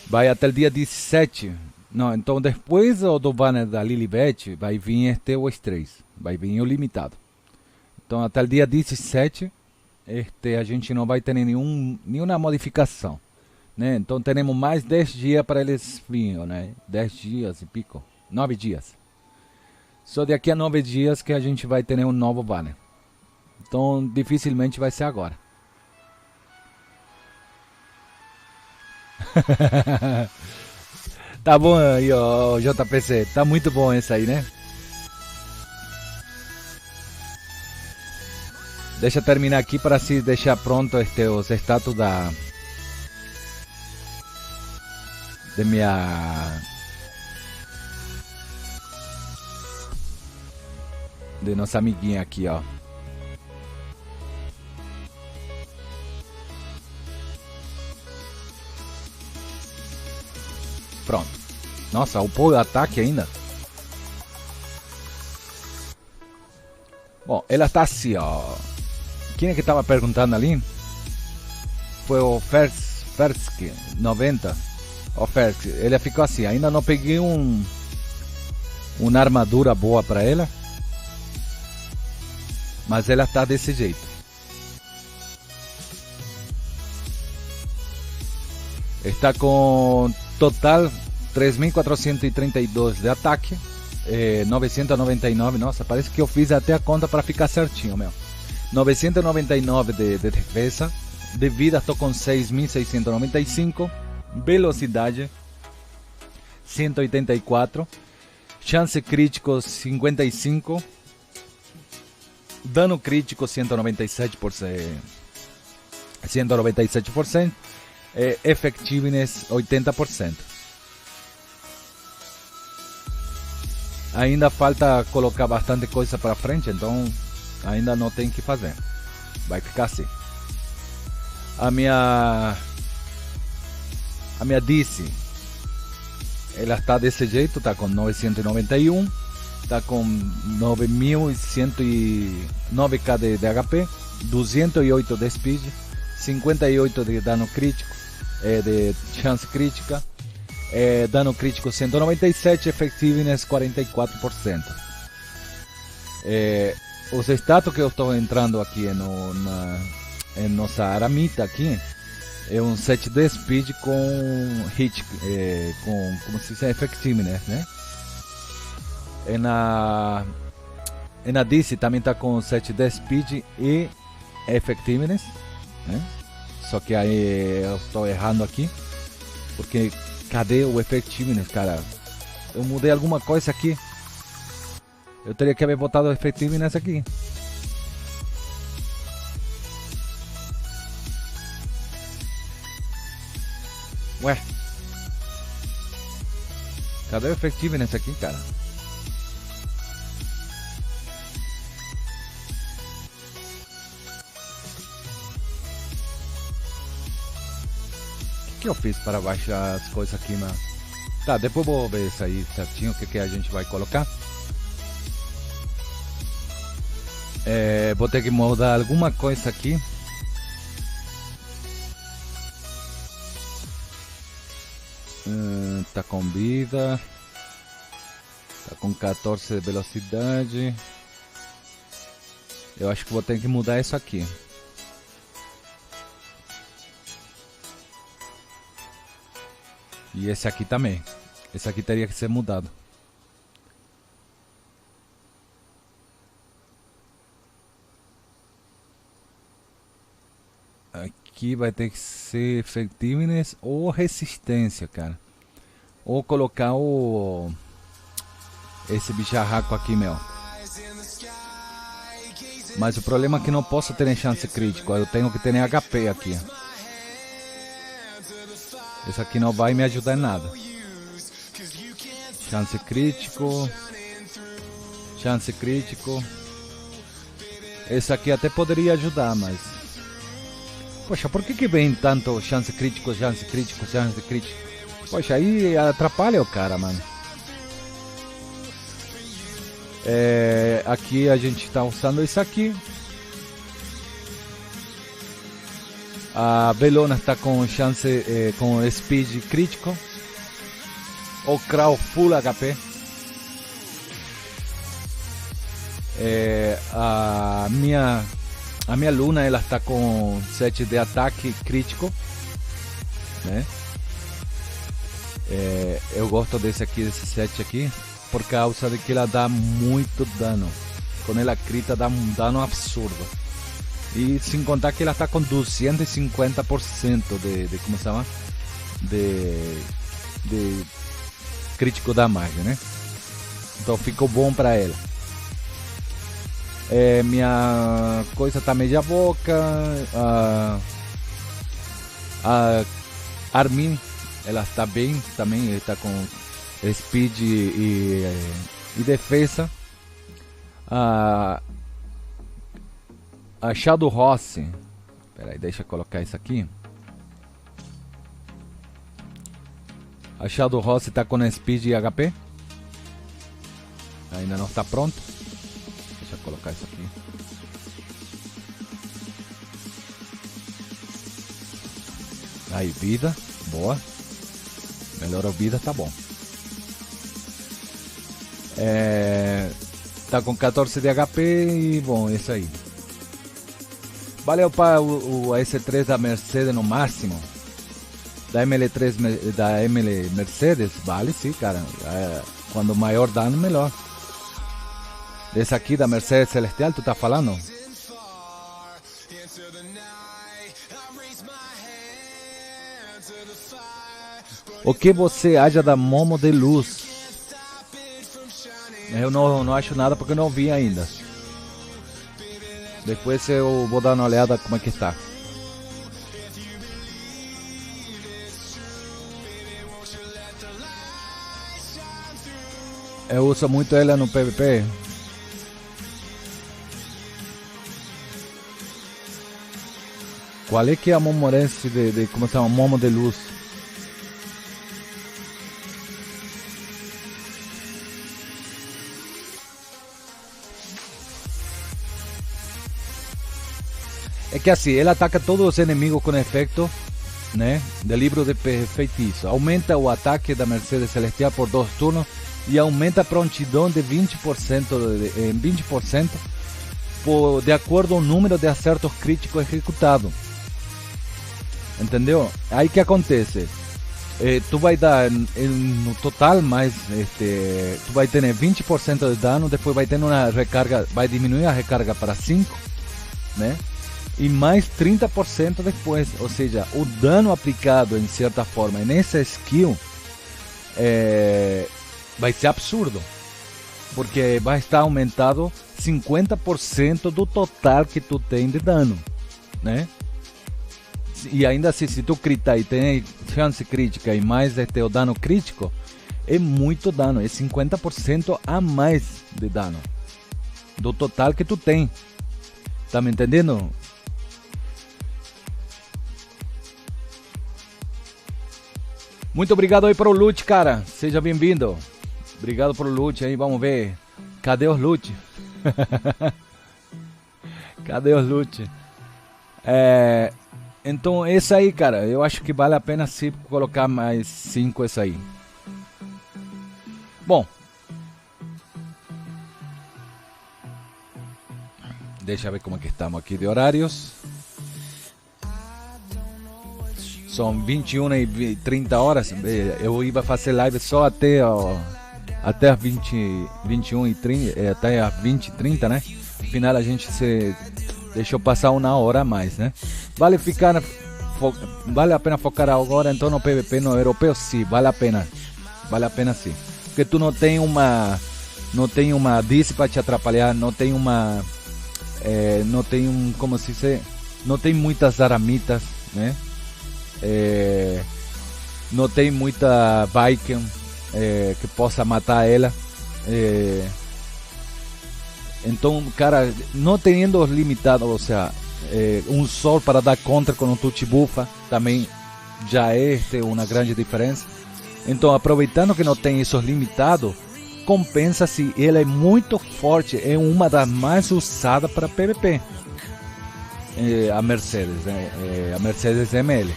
Vai até o dia 17. Não, então depois do banner da Lilibet vai vir o Strays. Vai vir o limitado. Então até o dia 17 a gente não vai ter nenhuma modificação. né? Então temos mais 10 dias para eles virem, né? 10 dias e pico. 9 dias. Só daqui a 9 dias que a gente vai ter um novo banner. Então dificilmente vai ser agora. Tá bom aí, ó, JPC. Tá muito bom esse aí, né? Deixa eu terminar aqui para se deixar pronto os status de minha de nossa amiguinha aqui, ó. Pronto. Nossa, o ataque ainda. Bom, ela tá assim, ó. Quem é que tava perguntando ali? Foi o Fersky 90. O Fersky, ele ficou assim. Ainda não peguei uma armadura boa pra ela. Mas ela tá desse jeito. Está com total 3.432 de ataque. 999. Nossa, parece que eu fiz até a conta para ficar certinho, meu. 999 de defesa. De vida estou com 6.695. Velocidade 184. Chance crítico 55. Dano crítico 197%. 197%. Effectiveness 80%. Ainda falta colocar bastante coisa para frente, então ainda não tem que fazer. Vai ficar assim. A minha DC, ela está desse jeito, está com 991, está com 9.109k de HP, 208 de speed, 58 de dano crítico, de chance crítica, dano crítico 197, effectiveness 44%. Os status que eu estou entrando aqui em nossa aramita aqui é um 7 de speed com hit, com, como se diz, effectiveness, né? Na DC também está com 7 de speed e effectiveness, né? Só que aí eu estou errando aqui, porque cadê o effectiveness, cara? Eu mudei alguma coisa aqui. Eu teria que haver botado o effectiveness aqui. Ué, cadê o effectiveness aqui, cara? O que eu fiz para baixar as coisas aqui, mano? Tá, depois vou ver isso aí certinho, o que a gente vai colocar. Vou ter que mudar alguma coisa aqui. Tá com vida. Tá com 14 de velocidade. Eu acho que vou ter que mudar isso aqui. E esse aqui também. Esse aqui teria que ser mudado. Aqui vai ter que ser effectiveness ou resistência, cara. Ou colocar esse bicharraco aqui, meu. Mas o problema é que não posso ter chance crítico. Eu tenho que ter HP aqui. Esse aqui não vai me ajudar em nada. Chance crítico. Chance crítico. Esse aqui até poderia ajudar, mas... Poxa, por que vem tanto chance crítico, chance crítico, chance crítico? Poxa, aí atrapalha o cara, mano. Aqui a gente está usando isso aqui. A Belona está com chance, com speed crítico. O Crow full HP. A minha Luna, ela está com 7 de ataque crítico. né? Eu gosto desse set aqui, por causa de que ela dá muito dano. Quando ela grita, dá um dano absurdo. E sem contar que ela está com 250% de como se chama? De crítico damage, né? Então ficou bom para ela. Minha coisa tá meia boca. A Armin, ela está bem também, está com speed e defesa. A Shadow Rossi, peraí, deixa eu colocar isso aqui. A Shadow Rossi está com speed e HP. Ainda não está pronto. Deixa eu colocar isso aqui. Aí, vida, boa. Melhorou vida, tá bom. Tá com 14 de HP e bom, isso aí. Valeu para o S3 da Mercedes no máximo. Da ML3 da ML Mercedes, vale sim, cara. Quando maior dano, melhor. Esse aqui da Mercedes Celestial, tu tá falando? O que você acha da Momo de Luz? Eu não acho nada porque eu não vi ainda. Depois eu vou dar uma olhada como é que está. Eu uso muito ela no PvP. Qual é que é a Momorense de como se chama? Momo de Luz? É que assim, ele ataca todos os inimigos com efeito, né, de livro de feitiço. Aumenta o ataque da Mercedes Celestial por 2 turnos e aumenta a prontidão de 20% em 20% de acordo ao número de acertos críticos executados. Entendeu? Aí que acontece? Tu vai dar no total mais, tu vai ter 20% de dano, depois vai ter uma recarga, vai diminuir a recarga para 5, né? E mais 30% depois, ou seja, o dano aplicado em certa forma nessa skill vai ser absurdo, porque vai estar aumentado 50% do total que tu tem de dano, né? E ainda assim, se tu critar e tem chance crítica e mais o dano crítico, é muito dano, é 50% a mais de dano do total que tu tem. Tá me entendendo? Muito obrigado aí pro loot, cara. Seja bem-vindo. Obrigado pro loot aí. Vamos ver. Cadê os loot? Cadê os loot? Então, esse aí, cara. Eu acho que vale a pena sim colocar mais 5 esse aí. Bom. Deixa eu ver como é que estamos aqui de horários. São 21 e 30 horas. Eu ia fazer live só até as 21 e 30, até as 20 e 30, né? Afinal a gente se deixou passar 1 hora a mais, né? Vale a pena focar agora então no PvP no europeu? Sim, vale a pena. Vale a pena sim. Porque tu não tem uma DC para te atrapalhar, não tem como se diz, não tem muitas aramitas, né? Não tem muita Viking que possa matar ela. Então, cara, não tendo limitado, ou seja, um sol para dar contra quando tu te bufa, também já é uma grande diferença. Então, aproveitando que não tem isso limitado, compensa se ela é muito forte, é uma das mais usadas para PvP. A Mercedes, a Mercedes ML.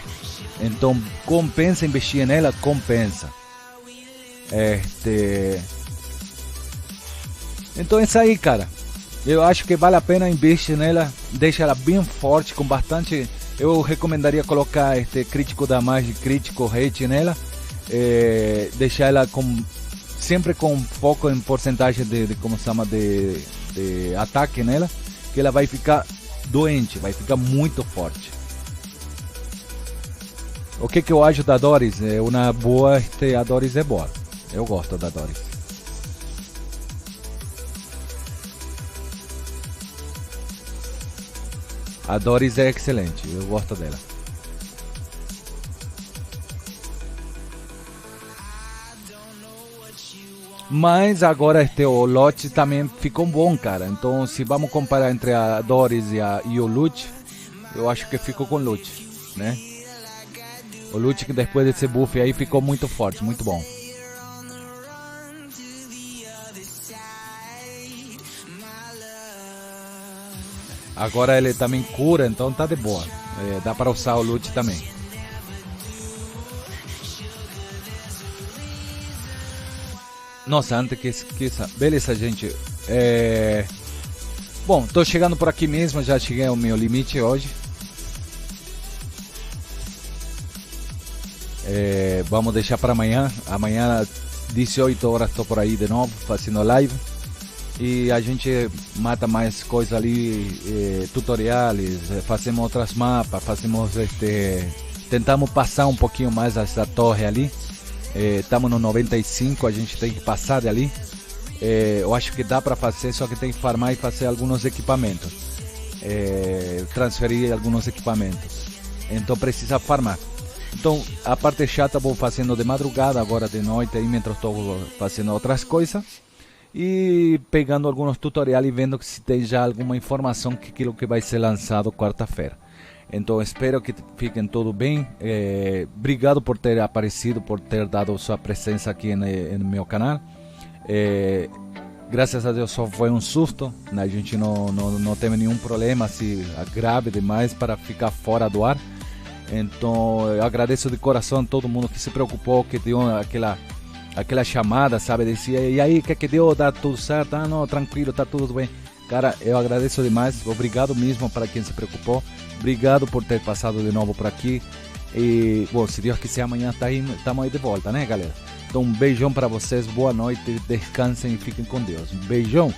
Então compensa investir nela, compensa. Então é isso aí, cara. Eu acho que vale a pena investir nela, deixa ela bem forte, com bastante eu recomendaria colocar crítico damage, crítico hate nela, deixar ela sempre com foco em porcentagem de como se chama, de ataque nela, que ela vai ficar doente, vai ficar muito forte. O que eu acho da Doris? É uma boa, a Doris é boa. Eu gosto da Doris. A Doris é excelente, eu gosto dela. Mas agora o Lute também ficou bom, cara. Então, se vamos comparar entre a Doris e o Lute, eu acho que ficou com o Lute, né? O Lute que depois desse buff aí ficou muito forte, muito bom. Agora ele também cura, então tá de boa. Dá para usar o Lute também. Nossa, antes que esqueça. Beleza, gente. Bom, tô chegando por aqui mesmo. Já cheguei ao meu limite hoje. Vamos deixar para amanhã. Amanhã, 18 horas, tô por aí de novo fazendo live. E a gente mata mais coisas ali, tutoriais, fazemos outras mapas, tentamos passar um pouquinho mais essa torre ali. Estamos no 95, a gente tem que passar dali. Eu acho que dá para fazer, só que tem que farmar e fazer alguns equipamentos. Transferir alguns equipamentos. Então precisa farmar. Então a parte chata vou fazendo de madrugada, agora de noite, aí, enquanto estou fazendo outras coisas. E pegando alguns tutoriais e vendo se tem já alguma informação que aquilo que vai ser lançado quarta-feira. Então espero que fiquem tudo bem. Obrigado por ter aparecido, por ter dado sua presença aqui no meu canal. Graças a Deus só foi um susto, né? A gente não teve nenhum problema assim, grave demais para ficar fora do ar. Então eu agradeço de coração a todo mundo que se preocupou, que deu aquela chamada, sabe, dizia, e aí, o que deu, tá tudo certo? Ah, não, tranquilo, tá tudo bem. Cara, eu agradeço demais, obrigado mesmo para quem se preocupou, obrigado por ter passado de novo por aqui. E, bom, se Deus quiser, amanhã estamos aí de volta, né, galera? Então, um beijão para vocês, boa noite, descansem e fiquem com Deus. Um beijão!